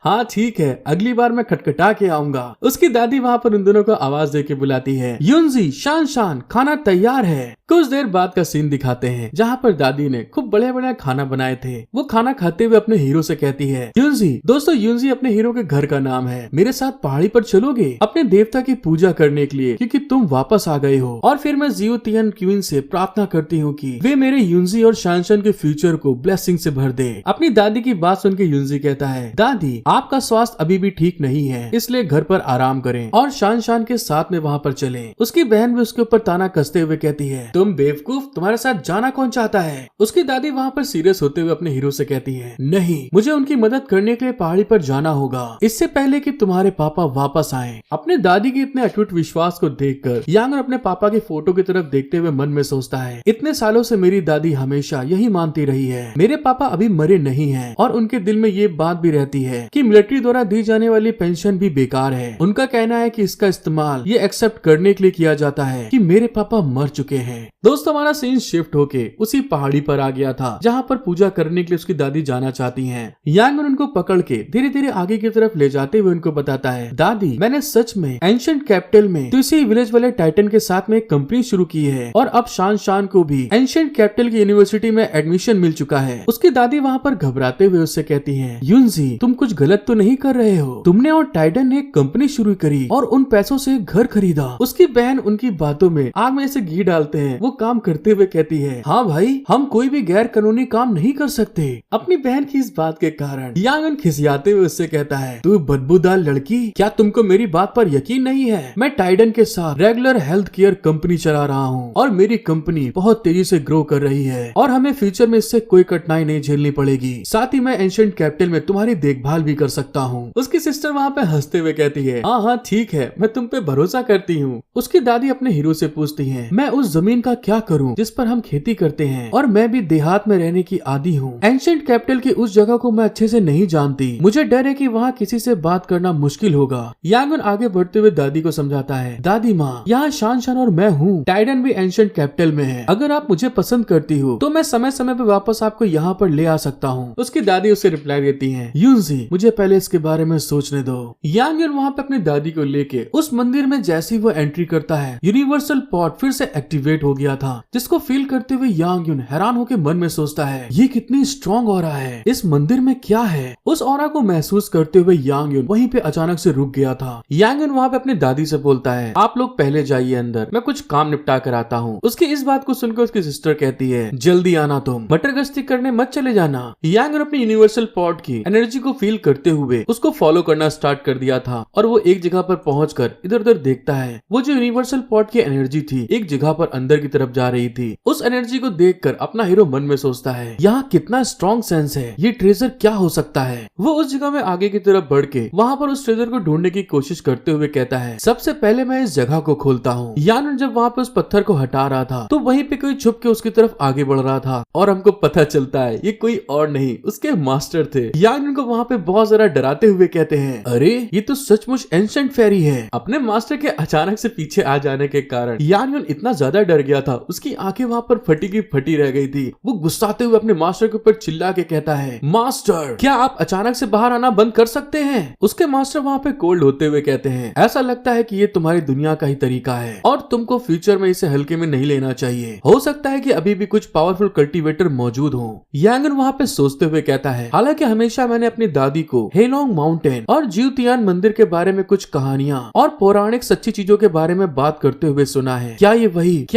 [SPEAKER 1] हाँ ठीक है अगली बार मैं खटखटा के आऊंगा। उसकी दादी वहाँ पर उन दोनों को आवाज दे के बुलाती है, यूनजी शान शान खाना तैयार है। कुछ देर बाद का सीन दिखाते हैं जहाँ पर दादी ने खूब बढ़िया बढ़िया खाना बनाए थे। वो खाना खाते हुए अपने हीरो से कहती है, यूनजी। दोस्तों यूनजी अपने हीरो के घर का नाम है। मेरे साथ पहाड़ी पर चलोगे अपने देवता की पूजा करने के लिए, क्योंकि तुम वापस आ गए हो। और फिर मैं जियो तियन क्वीन से प्रार्थना करती हूँ कि वे मेरे यूनजी और शानशान के फ्यूचर को ब्लेसिंग से भर दे। अपनी दादी की बात सुन के यूनजी कहता है, दादी आपका स्वास्थ्य अभी भी ठीक नहीं है, इसलिए घर पर आराम करें और शान के साथ में वहाँ पर चलें। उसकी बहन भी उसके ऊपर ताना कसते हुए कहती है, तुम बेवकूफ, तुम्हारे साथ जाना कौन चाहता है? उसकी दादी वहाँ पर सीरियस होते हुए अपने हीरो से कहती है, नहीं, मुझे उनकी मदद करने के लिए पहाड़ी पर जाना होगा, इससे पहले कि तुम्हारे पापा वापस आए। अपने दादी के इतने अटूट विश्वास को देखकर यांगन अपने पापा की फोटो की तरफ देखते हुए मन में सोचता है, इतने सालों से मेरी दादी हमेशा यही मानती रही है, मेरे पापा अभी मरे नहीं हैं और उनके दिल में ये बात भी रहती है कि मिलिट्री द्वारा दी जाने वाली पेंशन भी बेकार है। उनका कहना है कि इसका इस्तेमाल ये एक्सेप्ट करने के लिए किया जाता है कि मेरे पापा मर चुके हैं। दोस्तों, हमारा सीन शिफ्ट होके उसी पहाड़ी पर आ गया था जहाँ पर पूजा करने के लिए उसकी दादी जाना चाहती हैं। यांगन उनको पकड़ के धीरे धीरे आगे की तरफ ले जाते हुए उनको बताता है, दादी, मैंने सच में एंशिएंट कैपिटल में तो इसी विलेज वाले टाइटन के साथ में एक कंपनी शुरू की है और अब शान को भी एंशिएंट कैपिटल की यूनिवर्सिटी में एडमिशन मिल चुका है। उसकी दादी वहाँ पर घबराते हुए उससे कहती है, युनजी, तुम कुछ गलत तो नहीं कर रहे हो, तुमने और टाइटन ने एक कंपनी शुरू करी और उन पैसों से घर खरीदा। उसकी बहन उनकी बातों में आग में से घी डालते हैं वो काम करते हुए कहती है, हाँ भाई, हम कोई भी गैर कानूनी काम नहीं कर सकते। अपनी बहन की इस बात के कारण यांगन खिसियाते हुए उससे कहता है, तू बदबूदार लड़की, क्या तुमको मेरी बात पर यकीन नहीं है? मैं टाइटन के साथ रेगुलर हेल्थ केयर कंपनी चला रहा हूँ और मेरी कंपनी बहुत तेजी से ग्रो कर रही है और हमें फ्यूचर में इससे कोई कठिनाई नहीं झेलनी पड़ेगी। साथ ही मैं एंशिएंट कैपिटल में तुम्हारी देखभाल भी कर सकता हूँ। उसकी सिस्टर वहाँ पे हंसते हुए कहती है, हाँ हाँ ठीक है, मैं तुम पे भरोसा करती हूँ। उसकी दादी अपने हीरो से पूछती है, मैं उस जमीन का क्या करूँ जिस पर हम खेती करते हैं और मैं भी देहात में रहने की आदी हूँ। एंशिएंट कैपिटल की उस जगह को मैं अच्छे से नहीं जानती, मुझे डर है कि वहाँ किसी से बात करना मुश्किल होगा। यांगन आगे बढ़ते हुए दादी को समझाता है, दादी माँ, यहाँ शान और मैं हूँ, टाइटन भी एंशिएंट कैपिटल में है, अगर आप मुझे पसंद करती हो तो मैं समय समय पे वापस आपको यहाँ पर ले आ सकता हूँ। उसकी दादी उसे रिप्लाई देती है, युनजी, मुझे पहले इसके बारे में सोचने दो। यांगन वहाँ पे अपनी दादी को लेके उस मंदिर में जैसे वो एंट्री करता है, यूनिवर्सल पॉट फिर से एक्टिवेट हो गया था, जिसको फील करते हुए यांगन हैरान होकर मन में सोचता है, ये कितनी स्ट्रॉन्ग ऑरा है, इस मंदिर में क्या है? उस ऑरा को महसूस करते हुए यांगन वहीं पे अचानक से रुक गया था। यांगन वहाँ पे अपनी दादी से बोलता है, आप लोग पहले जाइए अंदर, मैं कुछ काम निपटा कर आता हूँ। उसकी इस बात को सुनकर उसकी सिस्टर कहती है, जल्दी आना, तुम मटर गश्ती करने मत चले जाना। यांगन अपनी यूनिवर्सल पॉट की एनर्जी को फील करते हुए उसको फॉलो करना स्टार्ट कर दिया था और वो एक जगह पर पहुंचकर इधर उधर देखता है। वो जो यूनिवर्सल पॉट की एनर्जी थी एक जगह पर अंदर की तरफ जा रही थी। उस एनर्जी को देखकर अपना हीरो मन में सोचता है, यहाँ कितना स्ट्रॉन्ग सेंस है, ये ट्रेजर क्या हो सकता है? वो उस जगह में आगे की तरफ बढ़ के वहाँ पर उस ट्रेजर को ढूंढने की कोशिश करते हुए कहता है, सबसे पहले मैं इस जगह को खोलता हूँ। यान जब वहाँ पे उस पत्थर को हटा रहा था तो वहीं पे कोई छुप के उसकी तरफ आगे बढ़ रहा था और हमको पता चलता है ये कोई और नहीं उसके मास्टर थे। यान उनको वहाँ पे बहुत ज्यादा डराते हुए कहते हैं, अरे ये तो सचमुच एंशिएंट फेरी है। अपने मास्टर के अचानक से पीछे आ जाने के कारण यान इतना ज्यादा डर गया था, उसकी आंखें वहाँ पर फटी की फटी रह गई थी। वो गुस्साते हुए अपने मास्टर के ऊपर चिल्ला के कहता है, मास्टर, क्या आप अचानक से बाहर आना बंद कर सकते हैं? उसके मास्टर वहाँ पे कोल्ड होते हुए कहते हैं, ऐसा लगता है कि ये तुम्हारी दुनिया का ही तरीका है और तुमको फ्यूचर में इसे हल्के में नहीं लेना चाहिए, हो सकता है कि अभी भी कुछ पावरफुल कल्टीवेटर मौजूद हो। यांगन वहाँ पे सोचते हुए कहता है, हालांकि हमेशा मैंने अपनी दादी को हेलोंग माउंटेन और जिउतियान मंदिर के बारे में कुछ कहानियां और पौराणिक सच्ची चीजों के बारे में बात करते हुए सुना है, क्या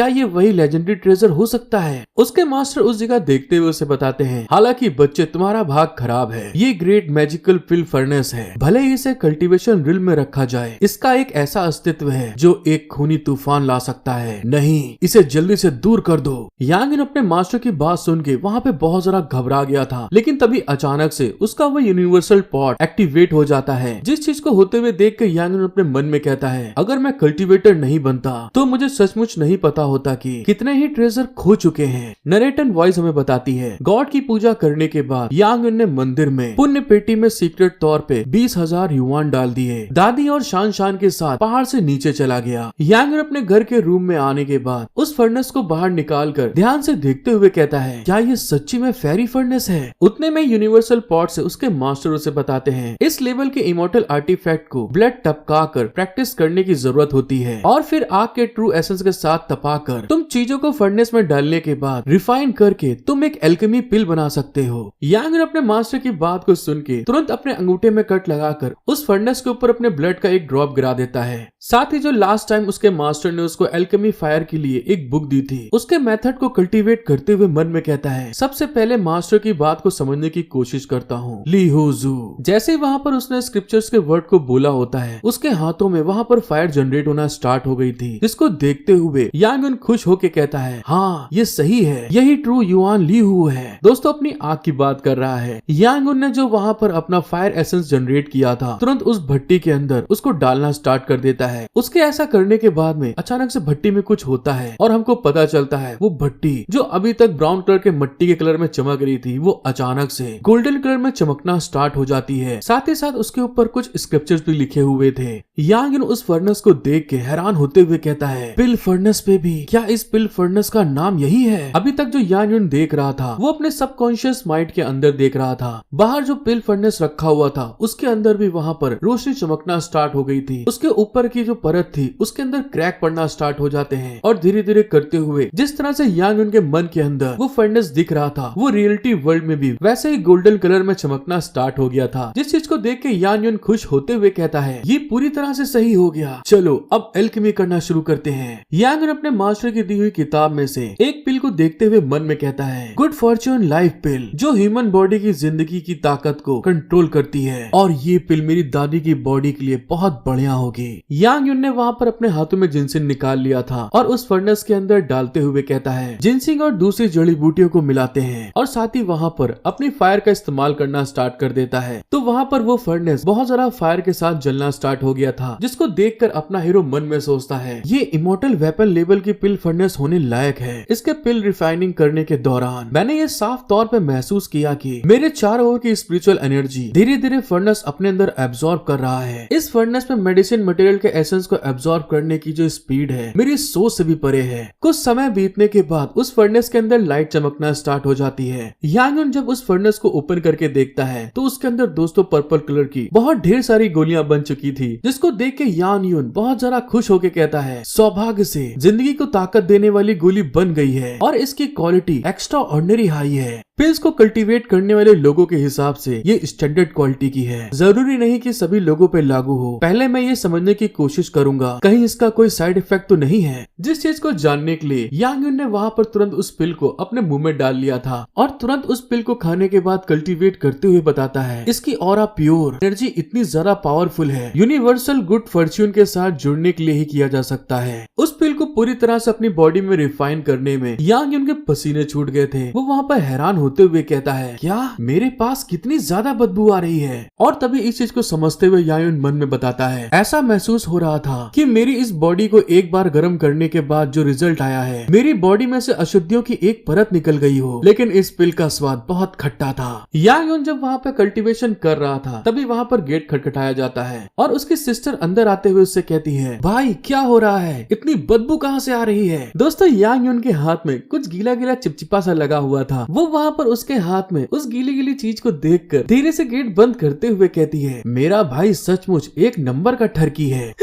[SPEAKER 1] ये वही लेजेंडरी ट्रेजर हो सकता है? उसके मास्टर उस जगह देखते हुए उसे बताते हैं, हालांकि बच्चे तुम्हारा भाग खराब है, ये ग्रेट मैजिकल फिल फर्नेस है, भले ही इसे कल्टीवेशन रिल में रखा जाए, इसका एक ऐसा अस्तित्व है जो एक खूनी तूफान ला सकता है, नहीं, इसे जल्दी से दूर कर दो। यांगन अपने मास्टर की बात सुन के वहाँ पे बहुत जरा घबरा गया था, लेकिन तभी अचानक से उसका वो यूनिवर्सल पॉट एक्टिवेट हो जाता है। जिस चीज को होते हुए देख कर यांगन अपने मन में कहता है, अगर मैं कल्टीवेटर नहीं बनता तो मुझे सचमुच नहीं पता होता कि कितने ही ट्रेजर खो चुके हैं। नरेटन वॉइस हमें बताती है, गॉड की पूजा करने के बाद यांगन ने मंदिर में पुण्य पेटी में सीक्रेट तौर पे 20,000 युआन डाल दिए। दादी और शान के साथ पहाड़ से नीचे चला गया। यांगन अपने घर के रूम में आने के बाद उस फर्नेस को बाहर निकाल कर ध्यान से देखते हुए कहता है, क्या ये सच्ची में फेरी फर्नेस है? उतने में यूनिवर्सल पॉट से उसके मास्टर उसे बताते हैं, इस लेवल के इमोर्टल आर्टिफैक्ट को ब्लड टपका कर प्रैक्टिस करने की जरूरत होती है और फिर आग के ट्रू एसेंस के साथ तपा कर तुम चीजों को फर्नेस में डालने के बाद रिफाइन करके तुम एक एल्केमी पिल बना सकते हो। यांगन अपने मास्टर की बात को सुन के तुरंत अपने अंगूठे में कट लगाकर उस फर्नेस के ऊपर अपने ब्लड का एक ड्रॉप गिरा देता है। साथ ही जो लास्ट टाइम उसके मास्टर ने उसको एल्केमी फायर के लिए एक बुक दी थी, उसके मेथड को कल्टीवेट करते हुए मन में कहता है, सबसे पहले मास्टर की बात को समझने की कोशिश करता हूँ। ली हो जू। जैसे ही वहाँ पर उसने स्क्रिप्चर्स के वर्ड को बोला होता है, उसके हाथों में वहाँ पर फायर जनरेट होना स्टार्ट हो गई थी, जिसको देखते हुए यांगन खुश होके कहता है, हाँ ये सही है, यही ट्रू युआन ली हु है। दोस्तों, अपनी आग की बात कर रहा है। यांग युन ने जो वहाँ पर अपना फायर एसेंस जनरेट किया था, तुरंत उस भट्टी के अंदर उसको डालना स्टार्ट कर देता है। उसके ऐसा करने के बाद में अचानक से भट्टी में कुछ होता है और हमको पता चलता है वो भट्टी जो अभी तक ब्राउन कलर के मिट्टी के कलर में चमक रही थी, वो अचानक से गोल्डन कलर में चमकना स्टार्ट हो जाती है। साथ ही साथ उसके ऊपर कुछ स्क्रिप्चर्स भी लिखे हुए थे। यांग युन उस फर्नेस को देख के हैरान होते हुए कहता है, पिल फर्नेस पे भी, क्या इस पिल फर्नेस का नाम यही है? अभी तक जो यांग युन देख रहा था वो अपने सबकॉन्शियस माइंड के अंदर देख रहा था। बाहर जो पिल फर्नेस रखा हुआ था उसके अंदर भी वहाँ पर रोशनी चमकना स्टार्ट हो गई थी। उसके ऊपर की जो परत थी उसके अंदर क्रैक पड़ना स्टार्ट हो जाते हैं और धीरे धीरे करते हुए जिस तरह से यांग युन के मन के अंदर वो फर्नेस दिख रहा था, वो रियलिटी वर्ल्ड में भी वैसे ही गोल्डन कलर में चमकना स्टार्ट हो गया था। जिस चीज को देख के यांग युन खुश होते हुए कहता है, ये पूरी तरह से सही हो गया, चलो अब एल्केमी करना शुरू करते हैं। यांग युन अपने मास्टर की दी हुई किताब में से एक पिल को देखते हुए मन में कहता है, गुड फॉर्च्यून लाइफ पिल, जो ह्यूमन बॉडी की जिंदगी की ताकत को कंट्रोल करती है, और ये पिल मेरी दादी की बॉडी के लिए बहुत बढ़िया होगी। यांग युन ने वहाँ पर अपने हाथों में जिनसिंग निकाल लिया था और उस फर्नेस के अंदर डालते हुए कहता है, जिनसिंग और दूसरी जड़ी बूटियों को मिलाते हैं और साथ ही वहाँ पर अपनी फायर का इस्तेमाल करना स्टार्ट कर देता है। तो वहाँ पर वो फर्नेस बहुत ज्यादा फायर के साथ जलना स्टार्ट हो गया था, जिसको देखकर अपना हीरो मन में सोचता है, ये इमोर्टल वेपन लेवल की पिल फर्नेस होने लायक है। इसके पिल रिफाइनिंग करने के दौरान मैंने ये साफ तौर पे महसूस किया कि मेरे चारों ओर की स्पिरिचुअल एनर्जी धीरे धीरे फर्नेस अपने अंदर एब्जॉर्ब कर रहा है। इस फर्नेस में मेडिसिन मटेरियल के एसेंस को एब्जॉर्ब करने की जो स्पीड है मेरी सोच से भी परे है। कुछ समय बीतने के बाद उस फर्नेस के अंदर लाइट चमकना स्टार्ट हो जाती है। यांग युन जब उस फर्नेस को ओपन करके देखता है तो उसके अंदर दोस्तों पर्पल कलर की बहुत ढेर सारी गोलियां बन चुकी थी, जिसको देख के यांग युन बहुत ज्यादा खुश होके कहता है, सौभाग्य से जिंदगी को ताकत देने वाली गोली बन गई है और इसकी क्वालिटी एक्स्ट्रा ऑर्डिनरी हाई है। पिल्स को कल्टीवेट करने वाले लोगों के हिसाब से ये स्टैंडर्ड क्वालिटी की है, जरूरी नहीं कि सभी लोगों पे लागू हो। पहले मैं ये समझने की कोशिश करूंगा कहीं इसका कोई साइड इफेक्ट तो नहीं है। जिस चीज को जानने के लिए यांग युन ने वहाँ पर तुरंत उस पिल को अपने मुंह में डाल लिया था और तुरंत उस पिल को खाने के बाद कल्टीवेट करते हुए बताता है, इसकी ऑरा प्योर एनर्जी इतनी ज्यादा पावरफुल है, यूनिवर्सल गुड फॉर्च्यून के साथ जुड़ने के लिए ही किया जा सकता है। उस पिल को पूरी तरह से अपनी बॉडी में रिफाइन करने में यांग युन के पसीने छूट गए थे। वो वहाँ पर हैरान होते हुए कहता है, क्या मेरे पास कितनी ज्यादा बदबू आ रही है? और तभी इस चीज को समझते हुए यांग युन मन में बताता है, ऐसा महसूस हो रहा था कि मेरी इस बॉडी को एक बार गर्म करने के बाद जो रिजल्ट आया है, मेरी बॉडी में से अशुद्धियों की एक परत निकल गई हो, लेकिन इस पिल का स्वाद बहुत खट्टा था। यांग युन जब वहाँ पे कल्टीवेशन कर रहा था तभी वहाँ पर गेट खटखटाया जाता है और उसकी सिस्टर अंदर आते हुए उससे कहती है, भाई क्या हो रहा है, इतनी बदबू कहाँ से आ रही है? दोस्तों यांग युन के हाथ में कुछ गीला गीला चिपचिपा सा लगा हुआ था। वो वहाँ पर उसके हाथ में उस गीली गीली चीज को देखकर धीरे से गेट बंद करते हुए कहती है, मेरा भाई सचमुच एक नंबर का ठरकी है।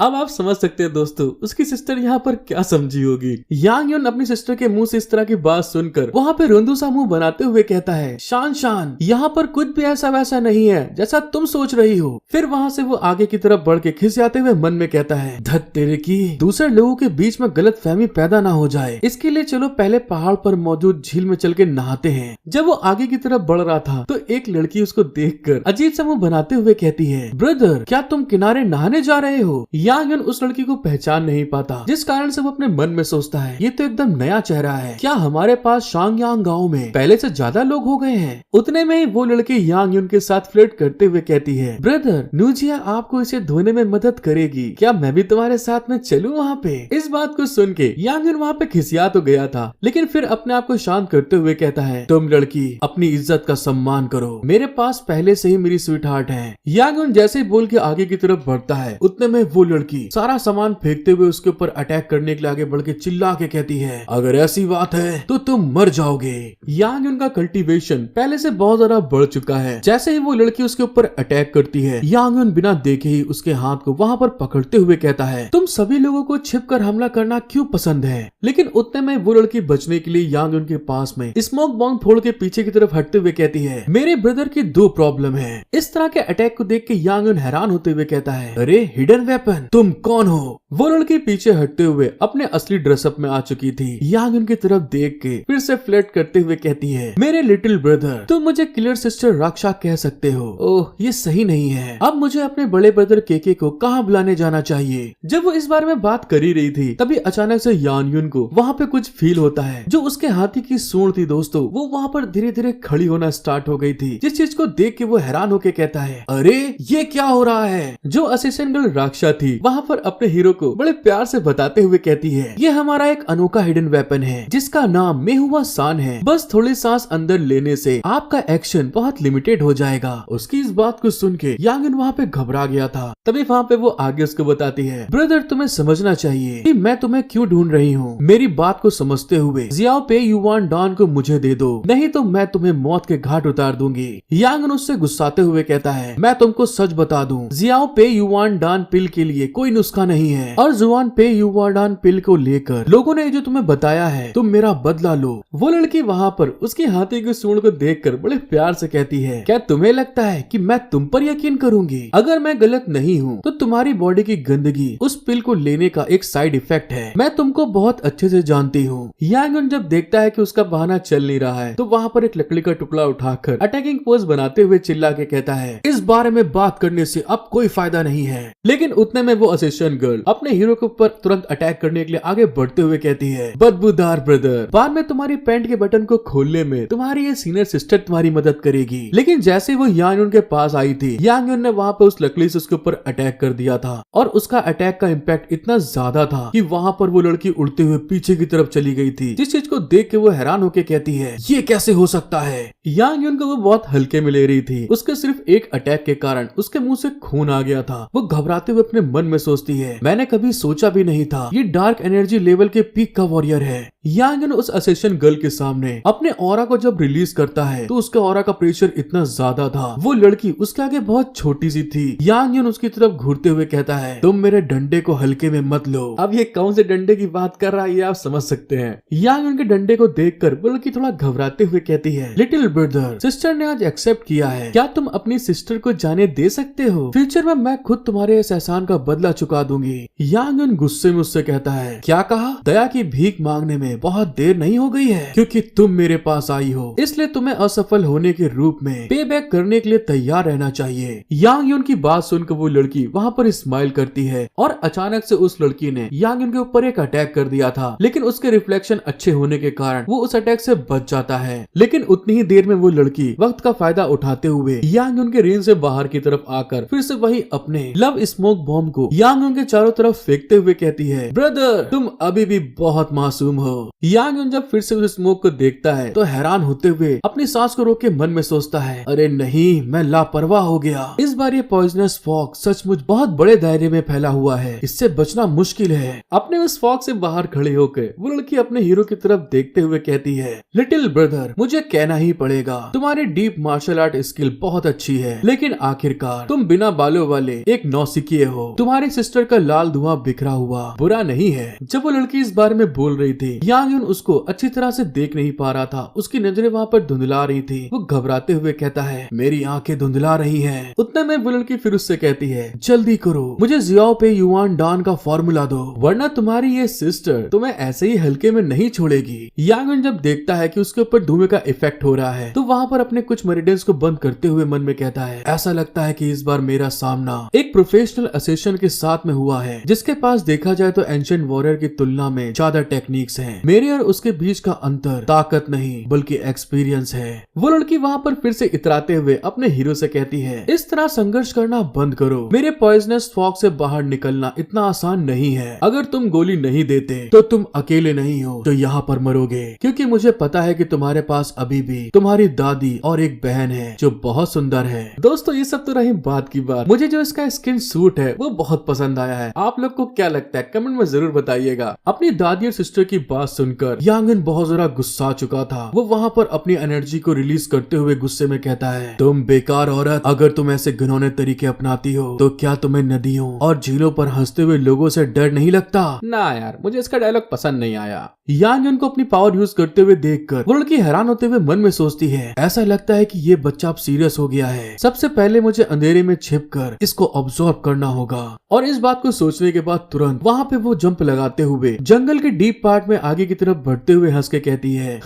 [SPEAKER 1] अब आप समझ सकते हैं दोस्तों उसकी सिस्टर यहाँ पर क्या समझी होगी। यांग युन अपनी सिस्टर के मुंह से इस तरह की बात सुनकर वहाँ पे रोंदू सा मुंह बनाते हुए कहता है, शान शान यहाँ पर कुछ भी ऐसा वैसा नहीं है जैसा तुम सोच रही हो। फिर वहाँ से वो आगे की तरफ बढ़ के खिसियाते हुए मन में कहता है, धत तेरे की, दूसरे लोगों के बीच में गलत फहमी पैदा ना हो जाए, इसके लिए चलो पहले पहाड़ पर मौजूद झील में चल के नहाते हैं। जब वो आगे की तरफ बढ़ रहा था तो एक लड़की उसको देखकर अजीब सा मुंह बनाते हुए कहती है, ब्रदर क्या तुम किनारे नहाने जा रहे हो? यांग युन उस लड़की को पहचान नहीं पाता, जिस कारण से वो अपने मन में सोचता है, ये तो एकदम नया चेहरा है, क्या हमारे पास शांगयांग गांव में पहले से ज्यादा लोग हो गए हैं? उतने में ही वो लड़की यांग युन के साथ फ्लर्ट करते हुए कहती है, ब्रदर नुजिया आपको इसे धोने में मदद करेगी, क्या मैं भी तुम्हारे साथ में चलूं वहाँ पे? इस बात को सुन के यांग युन वहाँ पे खिसिया तो गया था, लेकिन फिर अपने आप को शांत करते हुए कहता है, तुम लड़की अपनी इज्जत का सम्मान करो, मेरे पास पहले से ही मेरी स्वीट हार्ट है। यांग युन जैसे ही बोल के आगे की तरफ बढ़ता है उतने में वो लड़की सारा सामान फेंकते हुए उसके ऊपर अटैक करने के लिए आगे बढ़ के चिल्ला के कहती है, अगर ऐसी बात है तो तुम मर जाओगे। यांग युन का कल्टीवेशन पहले से बहुत ज्यादा बढ़ चुका है। जैसे ही वो लड़की उसके ऊपर अटैक करती है, यांग युन बिना देखे ही उसके हाथ को वहाँ पर पकड़ते हुए कहता है, तुम सभी लोगों को छिपकर हमला करना क्यों पसंद है? लेकिन उतने में वो लड़की बचने के लिए यांग युन के पास में स्मोक बॉम्ब फोड़ के पीछे की तरफ हटते हुए कहती है, मेरे ब्रदर की दो प्रॉब्लम है। इस तरह के अटैक को देख के यांग युन हैरान होते हुए कहता है, अरे हिडन वेपन, तुम कौन हो? वो लड़की पीछे हटते हुए अपने असली ड्रेसअप में आ चुकी थी। यांग उनकी तरफ देख के फिर से फ्लर्ट करते हुए कहती है, मेरे लिटिल ब्रदर, तुम मुझे किलर सिस्टर रक्षा कह सकते हो। ओह, ये सही नहीं है। अब मुझे अपने बड़े ब्रदर केके को कहाँ बुलाने जाना चाहिए। जब वो इस बारे में बात कर ही रही थी तभी अचानक से यान युन को वहाँ पे कुछ फील होता है। जो उसके हाथी की सूंड थी दोस्तों, वो वहाँ पर धीरे धीरे खड़ी होना स्टार्ट हो गई थी, जिस चीज को देख के वो हैरान होके कहता है, अरे ये क्या हो रहा है। जो असिस्टेंट गर्ल राक्षा थी वहाँ पर अपने हीरो को बड़े प्यार से बताते हुए कहती है, ये हमारा एक अनोखा हिडन वेपन है जिसका नाम मेहुआ सान है। बस थोड़ी सांस अंदर लेने से आपका एक्शन बहुत लिमिटेड हो जाएगा। उसकी इस बात को सुन के यांगन वहाँ पे घबरा गया था। तभी वहाँ पे वो आगे उसको बताती है, ब्रदर तुम्हें समझना चाहिए कि मैं तुम्हें क्यों ढूंढ रही हूँ। मेरी बात को समझते हुए जियाओ पे युवान डॉन को मुझे दे दो, नहीं तो मैं तुम्हें मौत के घाट उतार दूंगी। यांगन उससे गुस्साते हुए कहता है, मैं तुमको सच बता दूं, जियाओ पे युवान डॉन पिल के लिए कोई नुस्खा नहीं है और जुआन पे युवान डॉन पिल को लेकर लोगों ने जो तुम्हें बताया है तुम मेरा बदला लो। वो लड़की वहाँ पर उसकी हाथी की सूंड को देखकर बड़े प्यार से कहती है, क्या तुम्हें लगता है कि मैं तुम पर यकीन करूंगी? अगर मैं गलत नहीं हूँ तो तुम्हारी बॉडी की गंदगी उस पिल को लेने का एक साइड इफेक्ट है। मैं तुमको बहुत अच्छे से जानती हूँ। यांगन जब देखता है कि उसका बहाना चल नहीं रहा है तो वहाँ पर एक लकड़ी का टुकड़ा उठाकर अटैकिंग पोज बनाते हुए चिल्ला के कहता है, इस बारे में बात करने से अब कोई फायदा नहीं है। लेकिन उतने में वो असिस्टेंट गर्ल अपने हीरो के ऊपर तुरंत अटैक करने के लिए आगे बढ़ते हुए कहती है, बदबूदार ब्रदर, बाद में तुम्हारी पैंट के बटन को खोलने में तुम्हारी ये सीनियर सिस्टर तुम्हारी मदद करेगी। लेकिन जैसे वो यांगन के पास आई थी, यांगन ने वहाँ पे उस लकड़ी से उसके ऊपर अटैक कर दिया था और उसका अटैक का इम्पैक्ट इतना ज्यादा था कि वहाँ पर वो लड़की उड़ते हुए पीछे की तरफ चली गई थी, जिस चीज को देख के वो हैरान होके कहती है, ये कैसे हो सकता है। यांग युन को वो बहुत हल्के में ले रही थी। उसके सिर्फ एक अटैक के कारण उसके मुंह से खून आ गया था। वो घबराते हुए अपने मन में सोचती है, मैंने कभी सोचा भी नहीं था ये डार्क एनर्जी लेवल के पीक का वॉरियर है। यांग युन उस असिस्टेंट गर्ल के सामने अपने ऑरा को जब रिलीज करता है तो उसके ऑरा का प्रेशर इतना ज्यादा था, वो लड़की उसके आगे बहुत छोटी सी थी। यांग युन उसकी तरफ घूरते हुए कहता है, तुम मेरे डंडे को हल्के में मत लो। अब ये कौन से डंडे की बात कर रहा है ये आप समझ सकते हैं। यांग युन के डंडे को देखकर वो लड़की थोड़ा घबराते हुए कहती है, लिटिल ब्रदर, सिस्टर ने आज एक्सेप्ट किया है, क्या तुम अपनी सिस्टर को जाने दे सकते हो? फ्यूचर में मैं खुद तुम्हारे इस एहसान का बदला चुका दूंगी। यांग युन गुस्से में उससे कहता है, क्या कहा? दया की भीख मांगने में बहुत देर नहीं हो गई है, क्योंकि तुम मेरे पास आई हो इसलिए तुम्हें असफल होने के रूप में पे बैक करने के लिए तैयार रहना चाहिए। यांग युन की बात सुनकर वो लड़की वहाँ पर स्माइल करती है और अचानक से उस लड़की ने यांग युन के ऊपर एक अटैक कर दिया था, लेकिन उसके रिफ्लेक्शन अच्छे होने के कारण वो उस अटैक से बच जाता है। लेकिन उतनी ही देर में वो लड़की वक्त का फायदा उठाते हुए यांग युन के रेंज से बाहर की तरफ आकर फिर से वही अपने लव स्मोक बॉम्ब को यांग युन के चारों तरफ फेंकते हुए कहती है, ब्रदर तुम अभी भी बहुत मासूम हो। यांग युन जब फिर से उस स्मोक को देखता है तो हैरान होते हुए अपनी सांस को रोक के मन में सोचता है, अरे नहीं, मैं लापरवाह हो गया। इस बार ये पॉइजनस फॉग सचमुच बहुत बड़े दायरे में फैला हुआ है, इससे बचना मुश्किल है। अपने उस फॉग से बाहर खड़े होकर वो लड़की अपने हीरो की तरफ देखते हुए कहती है, लिटिल ब्रदर, मुझे कहना ही पड़ेगा तुम्हारी डीप मार्शल आर्ट स्किल बहुत अच्छी है, लेकिन आखिरकार तुम बिना बालों वाले एक नौसिखिए हो। तुम्हारी सिस्टर का लाल धुआं बिखरा हुआ बुरा नहीं है। जब वो लड़की इस बारे में बोल रही थी, यांग युन उसको अच्छी तरह से देख नहीं पा रहा था, उसकी नजरें वहाँ पर धुंधला रही थी। वो घबराते हुए कहता है, मेरी आंखें धुंधला रही हैं। उतने में वो लड़की फिर उससे कहती है, जल्दी करो, मुझे जियाओ पे युआन डॉन का फॉर्मूला दो, वरना तुम्हारी ये सिस्टर तुम्हें ऐसे ही हल्के में नहीं छोड़ेगी। यांग युन जब देखता है कि उसके ऊपर धुएं का इफेक्ट हो रहा है तो वहाँ पर अपने कुछ मेरिडियंस को बंद करते हुए मन में कहता है, ऐसा लगता है कि इस बार मेरा सामना एक प्रोफेशनल असिस्टेंट के साथ में हुआ है, जिसके पास देखा जाए तो एंशिएंट वॉरियर की तुलना में ज्यादा टेक्निक्स हैं। मेरे और उसके बीच का अंतर ताकत नहीं बल्कि एक्सपीरियंस है। वो लड़की वहाँ पर फिर से इतराते हुए अपने हीरो से कहती है, इस तरह संघर्ष करना बंद करो। मेरे पॉइजनस फॉग से बाहर निकलना इतना आसान नहीं है। अगर तुम गोली नहीं देते तो तुम अकेले नहीं हो जो यहाँ पर मरोगे, क्योंकि मुझे पता है कि तुम्हारे पास अभी भी तुम्हारी दादी और एक बहन है जो बहुत सुंदर है। दोस्तों ये सब तो रही बात की बात, मुझे जो इसका स्किन सूट है वो बहुत पसंद आया है। आप लोग को क्या लगता है कमेंट में जरूर बताइएगा। अपनी दादी और सिस्टर की बात बात सुनकर यांगन बहुत ज्यादा गुस्सा चुका था। वो वहाँ पर अपनी एनर्जी को रिलीज करते हुए गुस्से में कहता है, तुम बेकार औरत, अगर तुम ऐसे घिनौने तरीके अपनाती हो तो क्या तुम्हें नदियों और झीलों पर हंसते हुए लोगों से डर नहीं लगता? ना यार, मुझे इसका डायलॉग पसंद नहीं आया। यांगन को अपनी पावर यूज करते हुए देखकर वो लड़की हैरान होते हुए मन में सोचती है, ऐसा लगता है कि ये बच्चा अब सीरियस हो गया है। सबसे पहले मुझे अंधेरे में छिपकर इसको ऑब्जर्व करना होगा। और इस बात को सोचने के बाद तुरंत वहाँ पे वो जंप लगाते हुए जंगल के डीप पार्ट में आगे की तरफ बढ़ते हुए हंस के कहती है,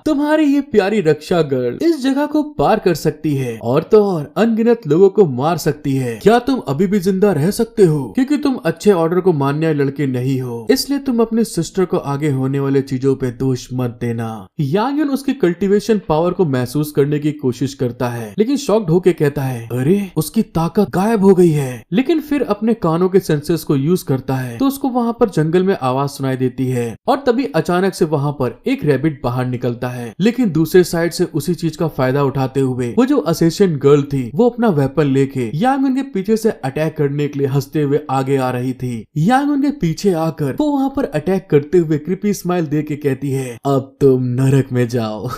[SPEAKER 1] तुम्हारी ये प्यारी रक्षा गर्ल इस जगह को पार कर सकती है और तो और अनगिनत लोगों को मार सकती है। क्या तुम अभी भी जिंदा रह सकते हो? क्योंकि तुम अच्छे ऑर्डर को मानने वाले लड़के नहीं हो, इसलिए तुम अपनी सिस्टर को आगे होने वाले चीजों पे दोष मत देना। यांगन उसकी कल्टीवेशन पावर को महसूस करने की कोशिश करता है, लेकिन शॉक्ड होके कहता है, अरे उसकी ताकत गायब हो गई है। लेकिन फिर अपने कानों के सेंसर्स को यूज करता है तो उसको वहाँ पर जंगल में आवाज सुनाई देती है और तभी अचानक से वहाँ पर एक रैबिट बाहर निकलता है। लेकिन दूसरे साइड से उसी चीज का फायदा उठाते हुए वो जो असेसिन गर्ल थी वो अपना वेपन लेके यांगन के पीछे से अटैक करने के लिए हंसते हुए आगे आ रही थी। यांगन के पीछे आकर वो वहाँ पर अटैक करते हुए क्रिपी स्माइल दे के कहती है, अब तुम नरक में जाओ।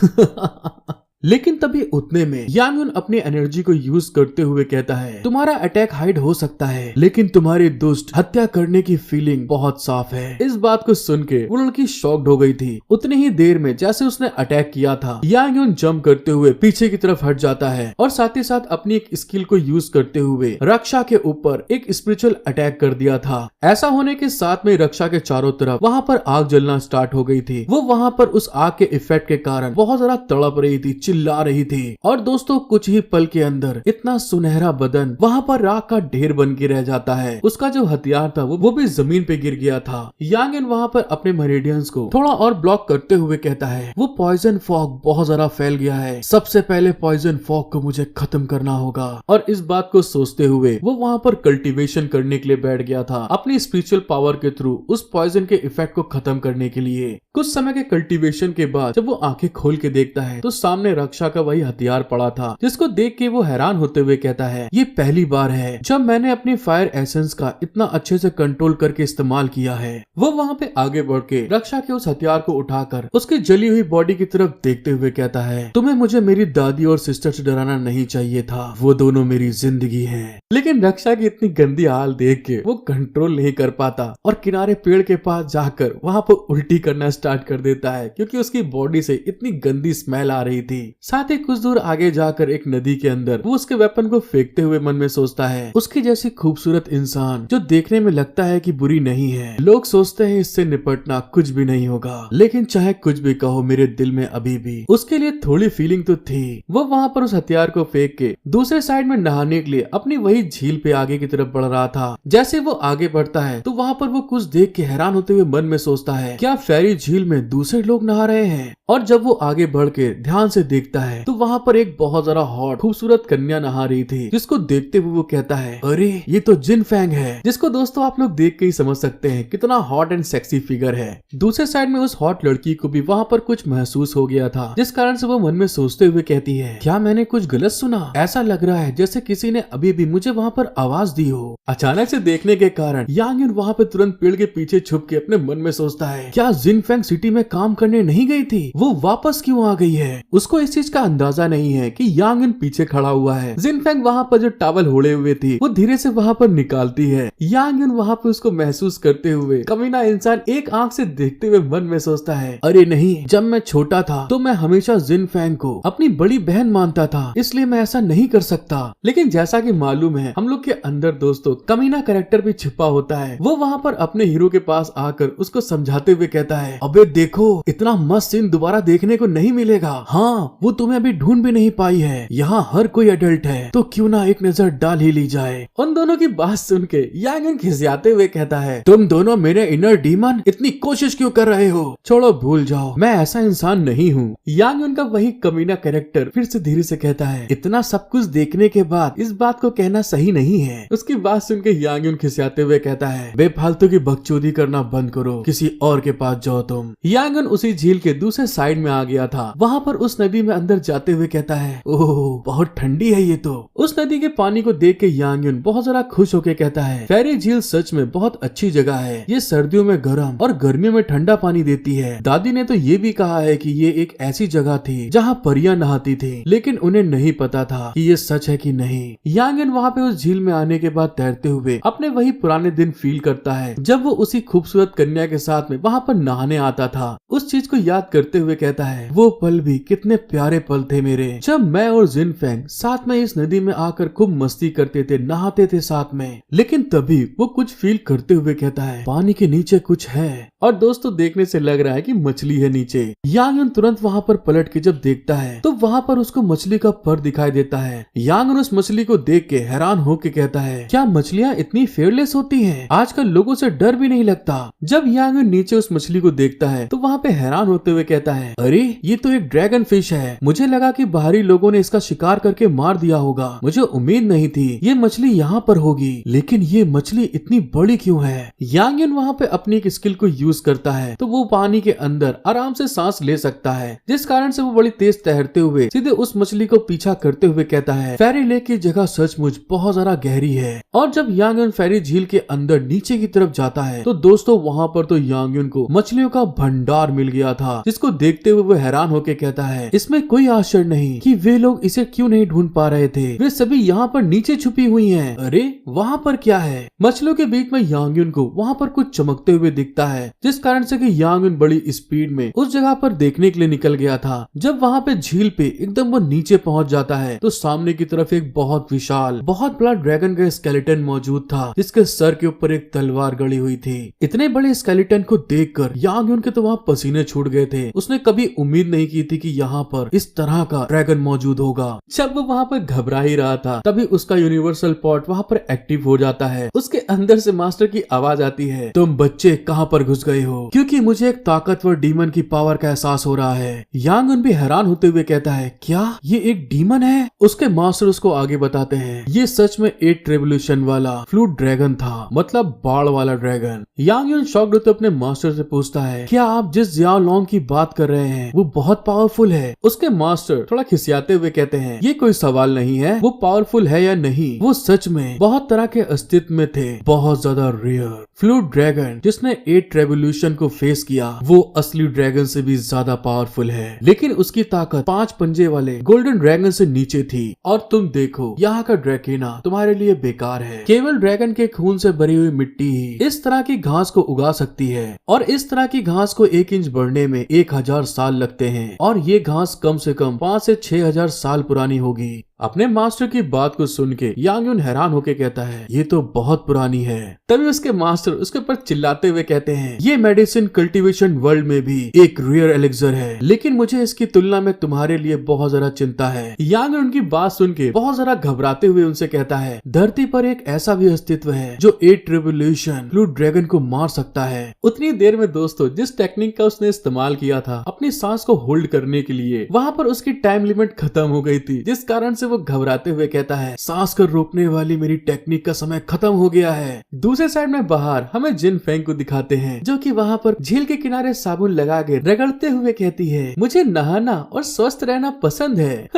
[SPEAKER 1] लेकिन तभी उतने में यांगन अपनी एनर्जी को यूज करते हुए कहता है, तुम्हारा अटैक हाइड हो सकता है लेकिन तुम्हारी दुष्ट हत्या करने की फीलिंग बहुत साफ है। इस बात को सुन के वो लड़की शॉक्ड हो गई थी। उतनी ही देर में जैसे उसने अटैक किया था, यांगन जंप करते हुए पीछे की तरफ हट जाता है और साथ ही साथ अपनी एक स्किल को यूज करते हुए रक्षा के ऊपर एक स्पिरिचुअल अटैक कर दिया था। ऐसा होने के साथ में रक्षा के चारों तरफ वहाँ पर आग जलना स्टार्ट हो गई थी। वो वहाँ पर उस आग के इफेक्ट के कारण बहुत ज्यादा तड़प रही थी, चिल्ला रही थी। और दोस्तों कुछ ही पल के अंदर इतना सुनहरा बदन वहाँ पर राख का ढेर बन के रह जाता है। उसका जो हथियार था वो भी जमीन पे गिर गया था। यांगन वहाँ पर अपने मेरिडियंस को थोड़ा और ब्लॉक करते हुए कहता है, वो पॉइजन फॉग बहुत ज्यादा फैल गया है, सबसे पहले पॉइजन फॉग को मुझे खत्म करना होगा। और इस बात को सोचते हुए वो वहाँ पर कल्टीवेशन करने के लिए बैठ गया था, अपनी स्पिरिचुअल पावर के थ्रू उस पॉइजन के इफेक्ट को खत्म करने के लिए। कुछ समय के कल्टीवेशन के बाद जब वो आंखें खोल के देखता है तो सामने रक्षा का वही हथियार पड़ा था, जिसको देख के वो हैरान होते हुए कहता है, ये पहली बार है जब मैंने अपनी फायर एसेंस का इतना अच्छे से कंट्रोल करके इस्तेमाल किया है। वो वहाँ पे आगे बढ़ के रक्षा के उस हथियार को उठाकर उसकी जली हुई बॉडी की तरफ देखते हुए कहता है, तुम्हें मुझे मेरी दादी और सिस्टर से डराना नहीं चाहिए था, वो दोनों मेरी जिंदगी है। लेकिन रक्षा की इतनी गंदी हाल देख के वो कंट्रोल नहीं कर पाता और किनारे पेड़ के पास जाकर वहाँ पर उल्टी करना स्टार्ट कर देता है, क्योंकि उसकी बॉडी से इतनी गंदी स्मेल आ रही थी। साथ ही कुछ दूर आगे जाकर एक नदी के अंदर वो उसके वेपन को फेंकते हुए मन में सोचता है, उसकी जैसी खूबसूरत इंसान जो देखने में लगता है कि बुरी नहीं है, लोग सोचते हैं इससे निपटना कुछ भी नहीं होगा, लेकिन चाहे कुछ भी कहो मेरे दिल में अभी भी उसके लिए थोड़ी फीलिंग तो थी। वो वहाँ पर उस हथियार को फेंक के दूसरे साइड में नहाने के लिए अपनी वही झील पे आगे की तरफ बढ़ रहा था। जैसे वो आगे बढ़ता है तो वहाँ पर वो कुछ देख के हैरान होते हुए मन में सोचता है, क्या फेरी झील में दूसरे लोग नहा रहे हैं? और जब वो आगे बढ़ के ध्यान से देखता है तो वहाँ पर एक बहुत ज्यादा हॉट खूबसूरत कन्या नहा रही थी, जिसको देखते हुए वो कहता है, अरे ये तो जिन फैंग है, जिसको दोस्तों आप लोग देख के ही समझ सकते हैं कितना हॉट एंड सेक्सी फिगर है। दूसरे साइड में उस हॉट लड़की को भी वहाँ पर कुछ महसूस हो गया था, जिस कारण से वो मन में सोचते हुए कहती है, क्या मैंने कुछ गलत सुना? ऐसा लग रहा है जैसे किसी ने अभी भी मुझे वहाँ पर आवाज दी हो। अचानक से देखने के कारण यांगन वहाँ पे तुरंत पेड़ के पीछे छुप के अपने मन में सोचता है, क्या जिन फैंग सिटी में काम करने नहीं गई थी, वो वापस क्यों आ गई है? उसको इस चीज का अंदाजा नहीं है कि यांगन पीछे खड़ा हुआ है। जिनफेंग वहाँ पर जो टॉवल ओढ़े हुए थी वो धीरे से वहाँ पर निकालती है। यांगन वहाँ पे उसको महसूस करते हुए कमीना इंसान एक आंख से देखते हुए मन में सोचता है, अरे नहीं, जब मैं छोटा था तो मैं हमेशा जिनफेंग को अपनी बड़ी बहन मानता था, इसलिए मैं ऐसा नहीं कर सकता। लेकिन जैसा कि मालूम है हम लोग के अंदर दोस्तों कमीना कैरेक्टर भी छिपा होता है। वो वहाँ पर अपने हीरो के पास आकर उसको समझाते हुए कहता है, अबे देखो इतना मस्त सीन दोबारा देखने को नहीं मिलेगा। हाँ, वो तुम्हें अभी ढूंढ भी नहीं पाई है, यहाँ हर कोई एडल्ट है, तो क्यों ना एक नजर डाल ही ली जाए। उन दोनों की बात सुन के यांगन खिसियाते हुए कहता है, तुम दोनों मेरे इनर डीमन इतनी कोशिश क्यों कर रहे हो? छोड़ो, भूल जाओ, मैं ऐसा इंसान नहीं हूँ। यांगन का वही कमीना कैरेक्टर फिर से धीरे से कहता है, इतना सब कुछ देखने के बाद इस बात को कहना सही नहीं है। उसकी बात सुन के यांगन खिसियाते हुए कहता है, बेफालतू की बकचोदी करना बंद करो, किसी और के पास जाओ तुम। यांगन उसी झील के दूसरे साइड में आ गया था। वहाँ पर उस नदी में में अंदर जाते हुए कहता है, ओह बहुत ठंडी है ये तो। उस नदी के पानी को देख के यांग युन बहुत ज्यादा खुश होके कहता है, फेरी झील सच में बहुत अच्छी जगह है। ये सर्दियों में गर्म और गर्मियों में ठंडा पानी देती है। दादी ने तो ये भी कहा है कि ये एक ऐसी जगह थी जहाँ परियां नहाती थी, लेकिन उन्हें नहीं पता था कि ये सच है कि नहीं। यांग युन वहाँ पे उस झील में आने के बाद तैरते हुए अपने वही पुराने दिन फील करता है जब वो उसी खूबसूरत कन्या के साथ में वहाँ पर नहाने आता था। उस चीज को याद करते हुए कहता है, वो पल भी कितने प्यारे पल थे मेरे, जब मैं और जिनफेंग साथ में इस नदी में आकर खूब मस्ती करते थे, नहाते थे साथ में। लेकिन तभी वो कुछ फील करते हुए कहता है, पानी के नीचे कुछ है। और दोस्तों देखने से लग रहा है कि मछली है नीचे। यांग युन तुरंत वहाँ पर पलट के जब देखता है तो वहाँ पर उसको मछली का पर दिखाई देता है। यांग युन उस मछली को देख के हैरान होके कहता है, क्या मछलियाँ इतनी फेयरलेस होती हैं? आजकल लोगों से डर भी नहीं लगता। जब यांग युन नीचे उस मछली को देखता है तो वहाँ पे हैरान होते हुए कहता है, अरे ये तो एक ड्रैगन फिश है। मुझे लगा कि बाहरी लोगों ने इसका शिकार करके मार दिया होगा। मुझे उम्मीद नहीं थी ये मछली यहाँ पर होगी, लेकिन ये मछली इतनी बड़ी क्यों है? यांग युन वहाँ पे अपनी एक स्किल को यूज करता है तो वो पानी के अंदर आराम से सांस ले सकता है, जिस कारण से वो बड़ी तेज तैरते हुए सीधे उस मछली को पीछा करते हुए कहता है, फेरी लेक की जगह सचमुच बहुत ज्यादा गहरी है। और जब यांग युन फेरी झील के अंदर नीचे की तरफ जाता है तो दोस्तों वहाँ पर तो यांग युन को मछलियों का भंडार मिल गया था, जिसको देखते हुए वो हैरान होके कहता है, इसमें कोई आश्चर्य नहीं कि वे लोग इसे क्यों नहीं ढूंढ पा रहे थे। वे सभी यहाँ पर नीचे छुपी हुई हैं। अरे वहाँ पर क्या है? मछलियों के बीच में यांग युन को वहाँ पर कुछ चमकते हुए दिखता है, जिस कारण से कि यांग युन बड़ी स्पीड में उस जगह पर देखने के लिए निकल गया था। जब वहाँ पे झील पे एकदम वो नीचे पहुँच जाता है तो सामने की तरफ एक बहुत विशाल बहुत बड़ा ड्रैगन का स्केलेटन मौजूद था, जिसके सर के ऊपर एक तलवार गड़ी हुई थी। इतने बड़े स्केलेटन को देखकर यांग युन के तो वहाँ पसीने छूट गए थे। उसने कभी उम्मीद नहीं की थी कि यहाँ पर इस तरह का ड्रैगन मौजूद होगा। जब वो वहाँ पर घबरा ही रहा था तभी उसका यूनिवर्सल पॉट वहाँ पर एक्टिव हो जाता है। उसके अंदर से मास्टर की आवाज आती है, तुम बच्चे कहाँ पर घुस गए हो? क्योंकि मुझे एक ताकतवर डीमन की पावर का एहसास हो रहा है। यांग युन भी हैरान होते हुए कहता है, क्या ये एक डीमन है? उसके मास्टर उसको आगे बताते हैं, ये सच में 8 रेवोल्यूशन वाला फ्लूट ड्रैगन था, मतलब बाढ़ वाला ड्रैगन। यांग युन शॉक्ड होते अपने मास्टर से पूछता है, क्या आप जिस जियाओ लॉन्ग की बात कर रहे हैं वो बहुत पावरफुल है? उसके मास्टर थोड़ा खिसियाते हुए कहते हैं, ये कोई सवाल नहीं है वो पावरफुल है या नहीं, वो सच में बहुत तरह के अस्तित्व में थे, बहुत ज्यादा रेयर। फ्लूट ड्रैगन जिसने 8 रेवोल्यूशन को फेस किया वो असली ड्रैगन से भी ज्यादा पावरफुल है, लेकिन उसकी ताकत 5 पंजे वाले गोल्डन ड्रैगन से नीचे थी। और तुम देखो यहाँ का ड्रैकेना तुम्हारे लिए बेकार है। केवल ड्रैगन के खून से भरी हुई मिट्टी ही इस तरह की घास को उगा सकती है, और इस तरह की घास को 1 इंच बढ़ने में 1000 साल लगते हैं, और ये घास कम से कम 5 से 6000 साल पुरानी होगी। अपने मास्टर की बात को सुन के यांग युन हैरान होके कहता है, ये तो बहुत पुरानी है। तभी उसके मास्टर उसके ऊपर चिल्लाते हुए कहते हैं, ये मेडिसिन कल्टीवेशन वर्ल्ड में भी एक रेयर एलिक्सर है, लेकिन मुझे इसकी तुलना में तुम्हारे लिए बहुत ज्यादा चिंता है। यांग युन उनकी बात सुन के बहुत ज्यादा घबराते हुए उनसे कहता है, धरती पर एक ऐसा भी अस्तित्व है जो 8 रेवोल्यूशन फ्लूट ड्रैगन को मार सकता है। उतनी देर में दोस्तों जिस टेक्निक का उसने इस्तेमाल किया था अपनी सांस को होल्ड करने के लिए, वहाँ पर उसकी टाइम लिमिट खत्म हो गई थी, जिस कारण से वो घबराते हुए कहता है, सांस को रोकने वाली मेरी टेक्निक का समय खत्म हो गया है। दूसरे साइड में बाहर हमें जिनफेंग को दिखाते हैं, जो कि वहाँ पर झील के किनारे साबुन लगा के रगड़ते हुए कहती है, मुझे नहाना और स्वस्थ रहना पसंद है।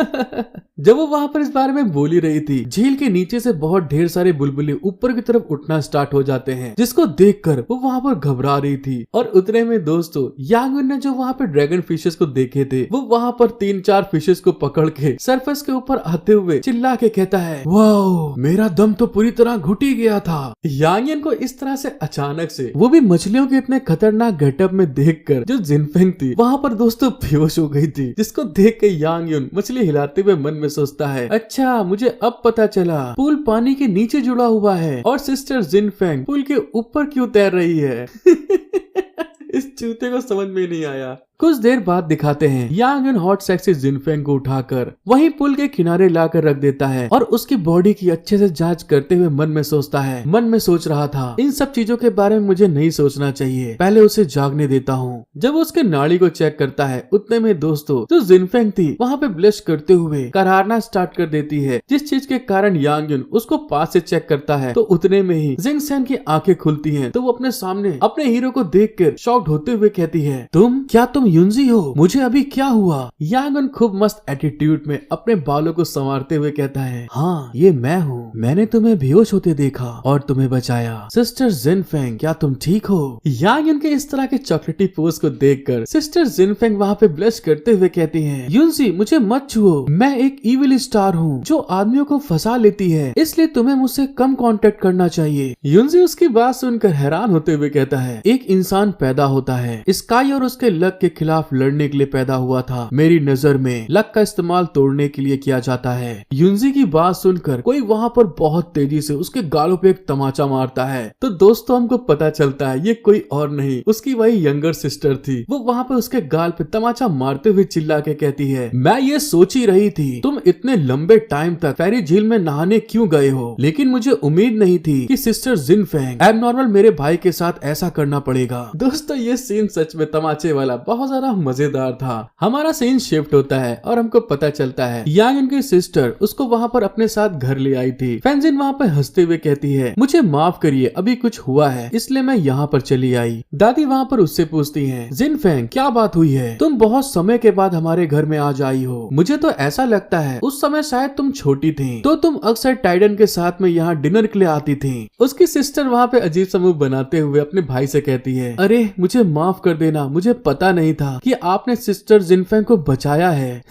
[SPEAKER 1] जब वो वहाँ पर इस बारे में बोली रही थी, झील के नीचे से बहुत ढेर सारे बुलबुले ऊपर की तरफ उठना स्टार्ट हो जाते हैं, जिसको देखकर वो वहाँ पर घबरा रही थी। और उतने में दोस्तों यांग युन ने जो वहाँ पे ड्रैगन फिशेस को देखे थे, वो वहाँ पर 3-4 फिशेस को पकड़ के सरफेस के ऊपर आते हुए चिल्ला के कहता है, वाओ मेरा दम तो पूरी तरह घुट ही गया था। यांग युन को इस तरह से अचानक से, वो भी मछलियों के इतने खतरनाक गेटअप में देखकर जो जिनफेंग थी वहाँ पर दोस्तों बेहोश हो गई थी, जिसको देख के यांग युन मछली हिलाते हुए मन में सोचता है, अच्छा मुझे अब पता चला पुल पानी के नीचे जुड़ा हुआ है और सिस्टर जिनफेंग पुल के ऊपर क्यों तैर रही है। इस चूते को समझ में नहीं आया। कुछ देर बाद दिखाते हैं यांग युन हॉट सेक्सी जिनफेंग को उठाकर वहीं पुल के किनारे लाकर रख देता है और उसकी बॉडी की अच्छे से जांच करते हुए मन में सोचता है, मन में सोच रहा था इन सब चीजों के बारे में मुझे नहीं सोचना चाहिए, पहले उसे जागने देता हूँ। जब उसके नाड़ी को चेक करता है उतने में दोस्तों जो जिनफेंग थी वहाँ पे ब्लश करते हुए करारना स्टार्ट कर देती है, जिस चीज के कारण यांग युन उसको पास से चेक करता है। तो उतने में ही जिंग सैन की आंखें खुलती है, तो वो अपने सामने अपने हीरो को देख कर शॉक्ड होते हुए कहती है, क्या तुम तुम युनजी हो, मुझे अभी क्या हुआ? यांगन खूब मस्त एटीट्यूड में अपने बालों को संवारते हुए कहता है, हाँ ये मैं हूँ, मैंने तुम्हें बेहोश होते देखा और तुम्हें बचाया। सिस्टर जिनफेंग, क्या तुम ठीक हो? यांगन के इस तरह के चॉकलेटी पोज को देखकर सिस्टर जिनफेंग वहाँ पे ब्लश करते हुए कहती है, युनजी मुझे मत छुओ, मैं एक इविल स्टार हूँ जो आदमियों को फंसा लेती है, इसलिए तुम्हें मुझसे कम कांटेक्ट करना चाहिए। युनजी उसकी बात सुनकर हैरान होते हुए कहता है, एक इंसान पैदा होता है, स्काई और उसके लक के खिलाफ लड़ने के लिए पैदा हुआ था। मेरी नजर में लक का इस्तेमाल तोड़ने के लिए किया जाता है। युनजी की बात सुनकर कोई वहाँ पर बहुत तेजी से उसके गालों पे एक तमाचा मारता है। तो दोस्तों हमको पता चलता है ये कोई और नहीं, उसकी वही यंगर सिस्टर थी। वो वहाँ पे उसके गाल पे तमाचा मारते हुए चिल्ला के कहती है, मैं ये सोच ही रही थी तुम इतने लंबे टाइम तक फेरी झील में नहाने क्यों गए हो, लेकिन मुझे उम्मीद नहीं थी कि सिस्टर जिनफेंग एबनॉर्मल मेरे भाई के साथ ऐसा करना पड़ेगा। दोस्तों ये सीन सच में तमाचे वाला बहुत ज्यादा मजेदार था। हमारा सीन शिफ्ट होता है और हमको पता चलता है यांगन की सिस्टर उसको वहाँ पर अपने साथ घर ले आई थी। फैंजिन वहाँ पर हंसते हुए कहती है, मुझे माफ करिए अभी कुछ हुआ है इसलिए मैं यहाँ पर चली आई। दादी वहाँ पर उससे पूछती है, जिनफेंग क्या बात हुई है, तुम बहुत समय के बाद हमारे घर में आज आई हो। मुझे तो ऐसा लगता है उस समय शायद तुम छोटी थी तो तुम अक्सर टाइडन के साथ में यहाँ डिनर के लिए आती थी। उसकी सिस्टर वहाँ पे अजीब सा मुंह बनाते हुए अपने भाई से कहती है, अरे मुझे माफ कर देना, मुझे पता नहीं था कि आपने सिस्टर जिनफेंग को बचाया है।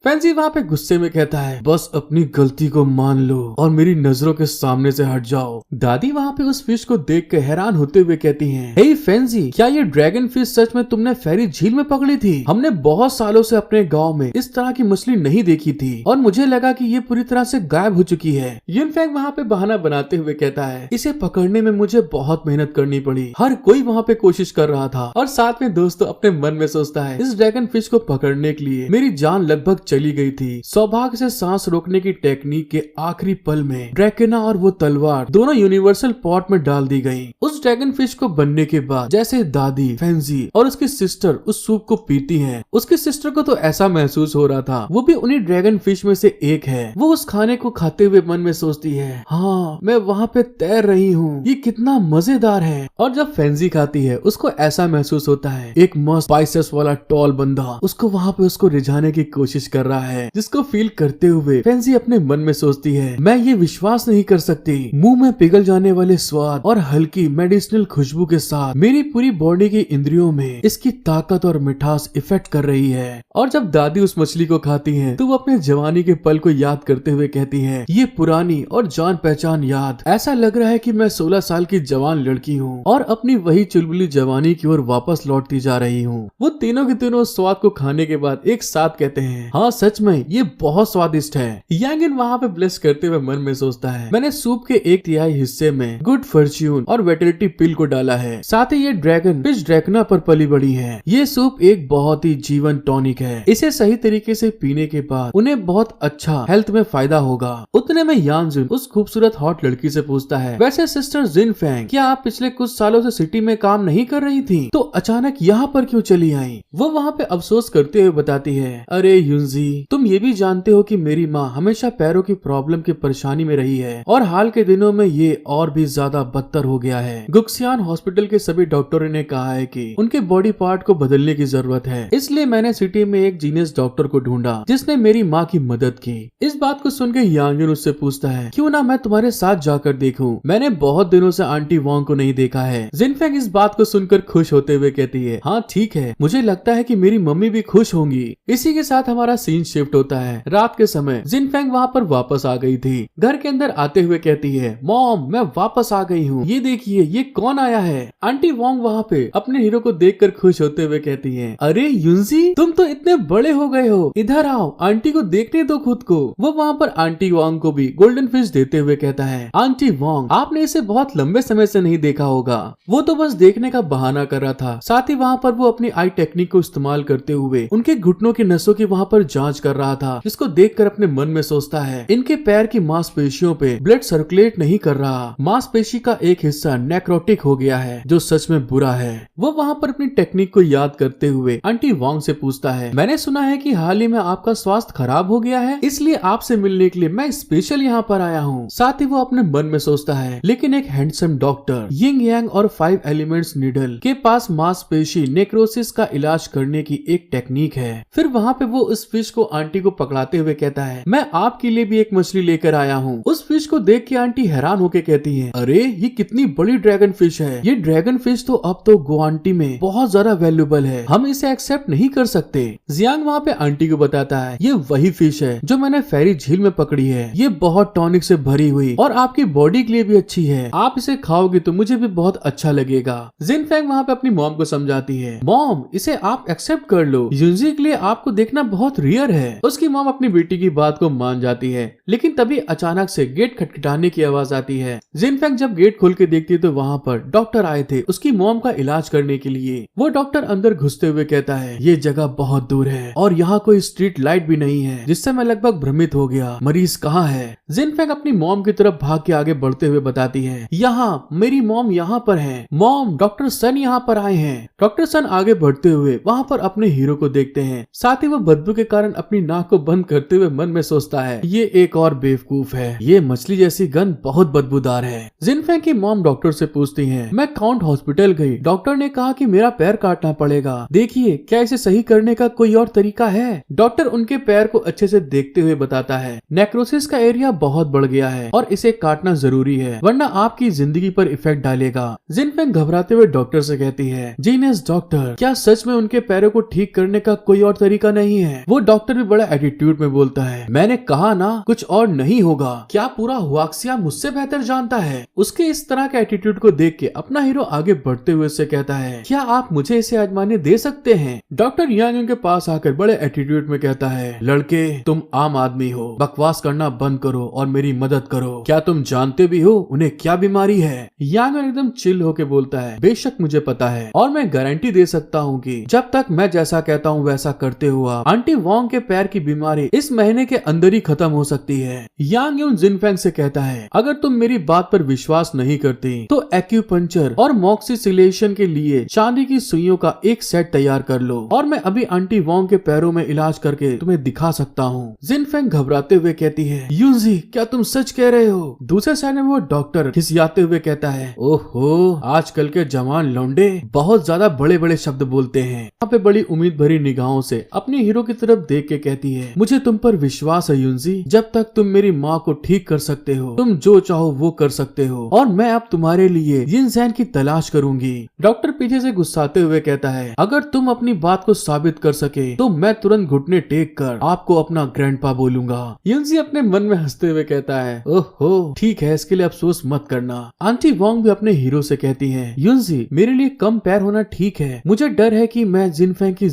[SPEAKER 1] फैंजी वहाँ पे गुस्से में कहता है, बस अपनी गलती को मान लो और मेरी नजरों के सामने से हट जाओ। दादी वहाँ पे उस फिश को देख कर हैरान होते हुए कहती है, हे फैंजी क्या ये ड्रैगन फिश सच में तुमने फेरी झील में पकड़ी थी? हमने बहुत सालों से अपने गाँव में इस तरह की मछली नहीं देखी थी और मुझे लगा कि ये पूरी तरह से गायब हो चुकी है। युनफेंग वहाँ पे बहाना बनाते हुए कहता है, इसे पकड़ने में मुझे बहुत मेहनत करनी पड़ी, हर कोई वहाँ पे कोशिश कर रहा था और साथ में दोस्तों अपने मन में सोचता है, इस ड्रैगन फिश को पकड़ने के लिए मेरी जान लगभग चली गई थी। सौभाग्य से सांस रोकने की टेक्निक के आखिरी पल में ड्रैकेना और वो तलवार दोनों यूनिवर्सल पॉट में डाल दी गई। उस ड्रैगन फिश को बनने के बाद जैसे दादी फैंजी और उसकी सिस्टर उस सूप को पीती हैं, उसकी सिस्टर को तो ऐसा महसूस हो रहा था वो भी उन्हीं ड्रैगन फिश में से एक है। वो उस खाने को खाते हुए मन में सोचती है, हाँ मैं वहाँ पे तैर रही हूँ, ये कितना मजेदार है। और जब फैंजी खाती है उसको ऐसा महसूस होता है एक मस्त बाइसेप्स वाला टॉल बंदा उसको वहाँ पे उसको रिझाने की कोशिश कर रहा है, जिसको फील करते हुए फैंजी अपने मन में सोचती है, मैं ये विश्वास नहीं कर सकती, मुंह में पिघल जाने वाले स्वाद और हल्की मेडिसिनल खुशबू के साथ मेरी पूरी बॉडी की इंद्रियों में इसकी ताकत और मिठास इफेक्ट कर रही है। और जब दादी उस मछली को खाती है तो वो अपने जवानी के पल को याद करते हुए कहती है, ये पुरानी और जान पहचान याद, ऐसा लग रहा है कि मैं 16 साल की जवान लड़की हूँ और अपनी वही चुलबुली जवानी की ओर वापस लौटती जा रही हूँ। वो तीनों के तीनों स्वाद को खाने के बाद एक साथ कहते हैं, हाँ सच में ये बहुत स्वादिष्ट है। यांगन वहाँ पे ब्लेस करते हुए मन में सोचता है, मैंने सूप के 1/3 हिस्से में गुड फॉर्च्यून और वेटलिटी पिल को डाला है, साथ ही ये ड्रैगन फिश ड्रैकना पर पली बड़ी है। ये सूप एक बहुत ही जीवन टॉनिक है, इसे सही तरीके से पीने के बाद उन्हें बहुत अच्छा हेल्थ में फायदा होगा। उतने में यांजुन उस खूबसूरत हॉट लड़की से पूछता है, वैसे सिस्टर जिनफेंग क्या आप पिछले कुछ सालों से सिटी में काम नहीं कर रही थी, तो अचानक यहाँ पर क्यों चली आई? वो वहाँ पे अफसोस करते हुए बताती है, अरे युनजी तुम ये भी जानते हो कि मेरी माँ हमेशा पैरों की प्रॉब्लम की परेशानी में रही है और हाल के दिनों में ये और भी ज्यादा बदतर हो गया है। गुक्सियान हॉस्पिटल के सभी डॉक्टरों ने कहा है कि उनके बॉडी पार्ट को बदलने की जरूरत है, इसलिए मैंने सिटी में एक जीनियस डॉक्टर को ढूंढा जिसने मेरी माँ की मदद की। इस बात को सुन के यांगन उससे पूछता है, क्यों ना मैं तुम्हारे साथ जाकर देखूं, मैंने बहुत दिनों से आंटी वोंग को नहीं देखा है। जिनफेंग इस बात को सुनकर खुश होते हुए कहती है, हाँ ठीक है, मुझे लगता है कि मेरी मम्मी भी खुश होंगी। इसी के साथ हमारा सीन शिफ्ट होता है रात के समय। जिनफेंग वहाँ पर वापस आ गई थी, घर के अंदर आते हुए कहती है, मॉम मैं वापस आ गई हूँ, ये देखिए ये कौन आया है। आंटी वोंग वहाँ पे अपने हीरो को देखकर खुश होते हुए कहती है, अरे युनजी तुम तो इतने बड़े हो गए हो, इधर आओ आंटी को देखने दो खुद को। वो वहाँ पर आंटी वोंग को भी गोल्डन फिश देते हुए कहता है, आंटी वोंग आपने इसे बहुत लंबे समय से नहीं देखा होगा, वो तो बस देखने का बहाना कर रहा था। साथ ही वहाँ पर वो अपनी आई टेक्निक को इस्तेमाल करते हुए उनके घुटनों की नसों की वहाँ पर जांच कर रहा था, जिसको देखकर अपने मन में सोचता है, इनके पैर की मांसपेशियों पे ब्लड सर्कुलेट नहीं कर रहा, मांसपेशी का एक हिस्सा नेक्रोटिक हो गया है, जो सच में बुरा है। वो वहाँ पर अपनी टेक्निक को याद करते हुए आंटी वोंग से पूछता है, मैंने सुना है कि हाल ही में आपका स्वास्थ्य खराब हो गया है, इसलिए आपसे मिलने के लिए मैं स्पेशल यहाँ पर आया हूँ। साथ ही वो अपने मन में सोचता है, लेकिन एक हैंडसम डॉक्टर यिंग यांग और 5 एलिमेंट्स नीडल के पास मांसपेशी नेक्रोसिस नेक्रोसिस का इलाज करने की एक टेक्निक है। फिर वहाँ पे वो उस फिश को आंटी को पकड़ाते हुए कहता है, मैं आपके लिए भी एक मछली लेकर आया हूँ। उस फिश को देख के आंटी हैरान होके कहती है, अरे ये कितनी बड़ी ड्रैगन फिश है। ये ड्रैगन फिश तो अब तो गुवाहाटी में बहुत ज्यादा वैल्यूएबल है, हम इसे एक्सेप्ट नहीं कर सकते। जियांग वहाँ पे आंटी को बताता है, ये वही फिश है जो मैंने फेरी झील में पकड़ी है। ये बहुत टॉनिक से भरी हुई और आपकी बॉडी के लिए भी अच्छी है। आप इसे खाओगे तो मुझे भी बहुत अच्छा लगेगा। जिनफेंग वहाँ पे अपनी मॉम को समझाती है, मॉम इसे आप एक्सेप्ट कर लो, युनजी के लिए आपको देखना बहुत रियर है। उसकी मॉम अपनी बेटी की बात को मान जाती है, लेकिन तभी अचानक से गेट खटखटाने की आवाज आती है। जिनफेंग जब गेट खोल के देखती है तो वहाँ पर डॉक्टर आए थे उसकी मॉम का इलाज करने के लिए। वो डॉक्टर अंदर घुसते हुए कहता है, ये जगह बहुत दूर है और यहाँ कोई स्ट्रीट लाइट भी नहीं है, जिससे मैं लगभग भ्रमित हो गया। मरीज कहाँ है? जिनफेंग अपनी मॉम की तरफ भाग के आगे बढ़ते हुए बताती है, यहाँ मेरी मॉम यहाँ पर है। मॉम डॉक्टर सन यहाँ पर आए हैं। डॉक्टर सन आगे बढ़ते हुए वहाँ पर अपने हीरो को देखते हैं। साथ ही वो बदबू के कारण अपनी नाक को बंद करते हुए मन में सोचता है, ये एक और बेवकूफ है, ये मछली जैसी गंध बहुत बदबूदार है। जिनफेंग की मॉम डॉक्टर से पूछती है, मैं काउंट हॉस्पिटल गई, डॉक्टर ने कहा कि मेरा पैर काटना पड़ेगा, देखिए क्या इसे सही करने का कोई और तरीका है? डॉक्टर उनके पैर को अच्छे से देखते हुए बताता है, नेक्रोसिस का एरिया बहुत बढ़ गया है और इसे काटना जरूरी है, वरना आपकी जिंदगी पर इफेक्ट डालेगा। जिनफेंग घबराते हुए डॉक्टर से कहती है, जीनियस डॉक्टर, क्या सच में उनके पैरों को ठीक करने का कोई और तरीका नहीं है? वो डॉक्टर भी बड़ा एटीट्यूड में बोलता है, मैंने कहा ना कुछ और नहीं होगा, क्या पूरा हुआक्सिया मुझसे बेहतर जानता है? उसके इस तरह के एटीट्यूड को देख के अपना हीरो आगे बढ़ते हुए उससे कहता है, क्या आप मुझे इसे आजमाने दे सकते हैं? डॉक्टर यांग के पास आकर बड़े एटीट्यूड में कहता है, लड़के तुम आम आदमी हो, बकवास करना बंद करो और मेरी मदद करो। क्या तुम जानते भी हो उन्हें क्या बीमारी है? यांग एकदम चिल होके बोलता है, बेशक मुझे पता है और मैं गारंटी दे सकता हूँ कि जब तक मैं जैसा कहता हूँ वैसा करते हुआ आंटी वोंग के पैर की बीमारी इस महीने के अंदर ही खत्म हो सकती है। यांग यून जिनफेंग से कहता है, अगर तुम मेरी बात पर विश्वास नहीं करती तो एक्यूपंक्चर और मॉक्सिसिलेशन के लिए चांदी की सुइयों का एक सेट तैयार कर लो और मैं अभी आंटी वोंग के पैरों में इलाज करके तुम्हें दिखा सकता हूँ। जिनफेंग घबराते हुए कहती है, यूनजी क्या तुम सच कह रहे हो? दूसरे साइड में वो डॉक्टर खिसियाते हुए कहता है, ओहो आजकल के जवान लौंडे बहुत ज्यादा बड़े बड़े शब्द बोलते हैं। यहाँ पे बड़ी उम्मीद भरी निगाहों से अपने हीरो की तरफ देख के कहती है, मुझे तुम पर विश्वास है यूनजी, जब तक तुम मेरी माँ को ठीक कर सकते हो तुम जो चाहो वो कर सकते हो और मैं अब तुम्हारे लिए जिनसैन की तलाश करूंगी। डॉक्टर पीछे से गुस्साते हुए कहता है, अगर तुम अपनी बात को साबित कर सके तो मैं तुरंत घुटने टेक कर आपको अपना ग्रैंडपा बोलूंगा। यूनजी अपने मन में हंसते हुए कहता है, ओहो ठीक है, इसके लिए अफसोस मत करना। आंटी वोंग भी अपने हीरो से कहती है, यूनजी मेरे लिए कम पैर होना ठीक है, मुझे डर है कि मैं जिनफेंग की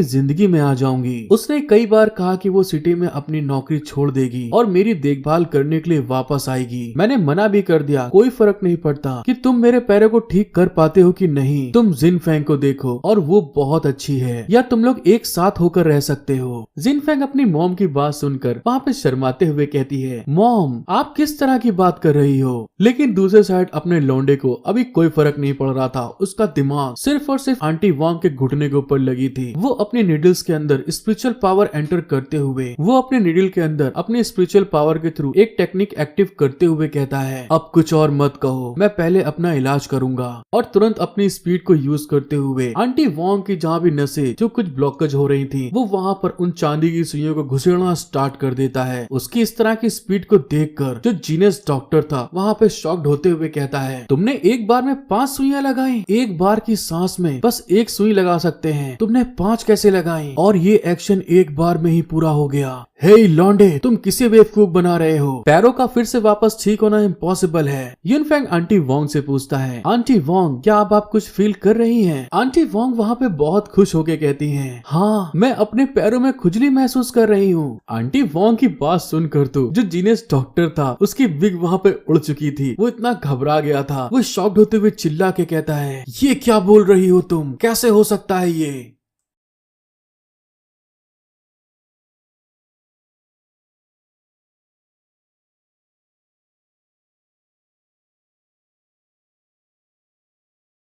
[SPEAKER 1] जिंदगी में आ जाऊंगी। उसने कई बार कहा कि वो सिटी में अपनी नौकरी छोड़ देगी और मेरी देखभाल करने के लिए वापस आएगी। मैंने मना भी कर दिया, कोई फर्क नहीं पड़ता कि तुम मेरे पैरों को ठीक कर पाते हो कि नहीं, तुम जिनफेंग को देखो और वो बहुत अच्छी है, या तुम लोग एक साथ होकर रह सकते हो। जिनफेंग अपनी मॉम की बात सुनकर वहाँ पे शर्माते हुए कहती है, मॉम आप किस तरह की बात कर रही हो? लेकिन दूसरे साइड अपने लौंडे को अभी कोई फर्क नहीं पड़ रहा था, उसका दिमाग सिर्फ और सिर्फ आंटी वोंग के घुटने के ऊपर लगी थी। वो अपने नीडल्स के अंदर स्पिरिचुअल पावर एंटर करते हुए वो अपने नीडल के अंदर अपने स्पिरिचुअल पावर के थ्रू एक टेक्निक एक्टिव करते हुए कहता है, अब कुछ और मत कहो, मैं पहले अपना इलाज करूंगा। और तुरंत अपनी स्पीड को यूज करते हुए आंटी वोंग की जहाँ भी नसें जो कुछ ब्लॉकेज हो रही थी वो वहाँ पर उन चांदी की सुइयों को घुसेड़ना स्टार्ट कर देता है। उसकी इस तरह की स्पीड को देखकर जो जीनियस डॉक्टर था वहाँ पे शॉक्ड होते हुए कहता है, तुमने एक बार में 5 सुइयां लगाई? एक बार की सांस में बस 1 सुई लगा सकते हैं, तुमने 5 कैसे लगाई? और ये एक्शन एक बार में ही पूरा हो गया। हे लौंडे तुम किसे बेवकूफ बना रहे हो? पैरों का फिर से वापस ठीक होना इम्पॉसिबल है। यूनफेंग आंटी वोंग से पूछता है, आंटी वोंग क्या अब आप कुछ फील कर रही हैं? आंटी वोंग वहाँ पे बहुत खुश होके कहती हैं, हाँ मैं अपने पैरों में खुजली महसूस कर रही हूँ। आंटी वोंग की बात सुनकर तो जो जीनियस डॉक्टर था उसकी विग वहाँ पे उड़ चुकी थी, वो इतना घबरा गया था, वो शॉक्ड होते हुए चिल्ला के कहता है, ये क्या बोल रही हो तुम? कैसे हो सकता है ये?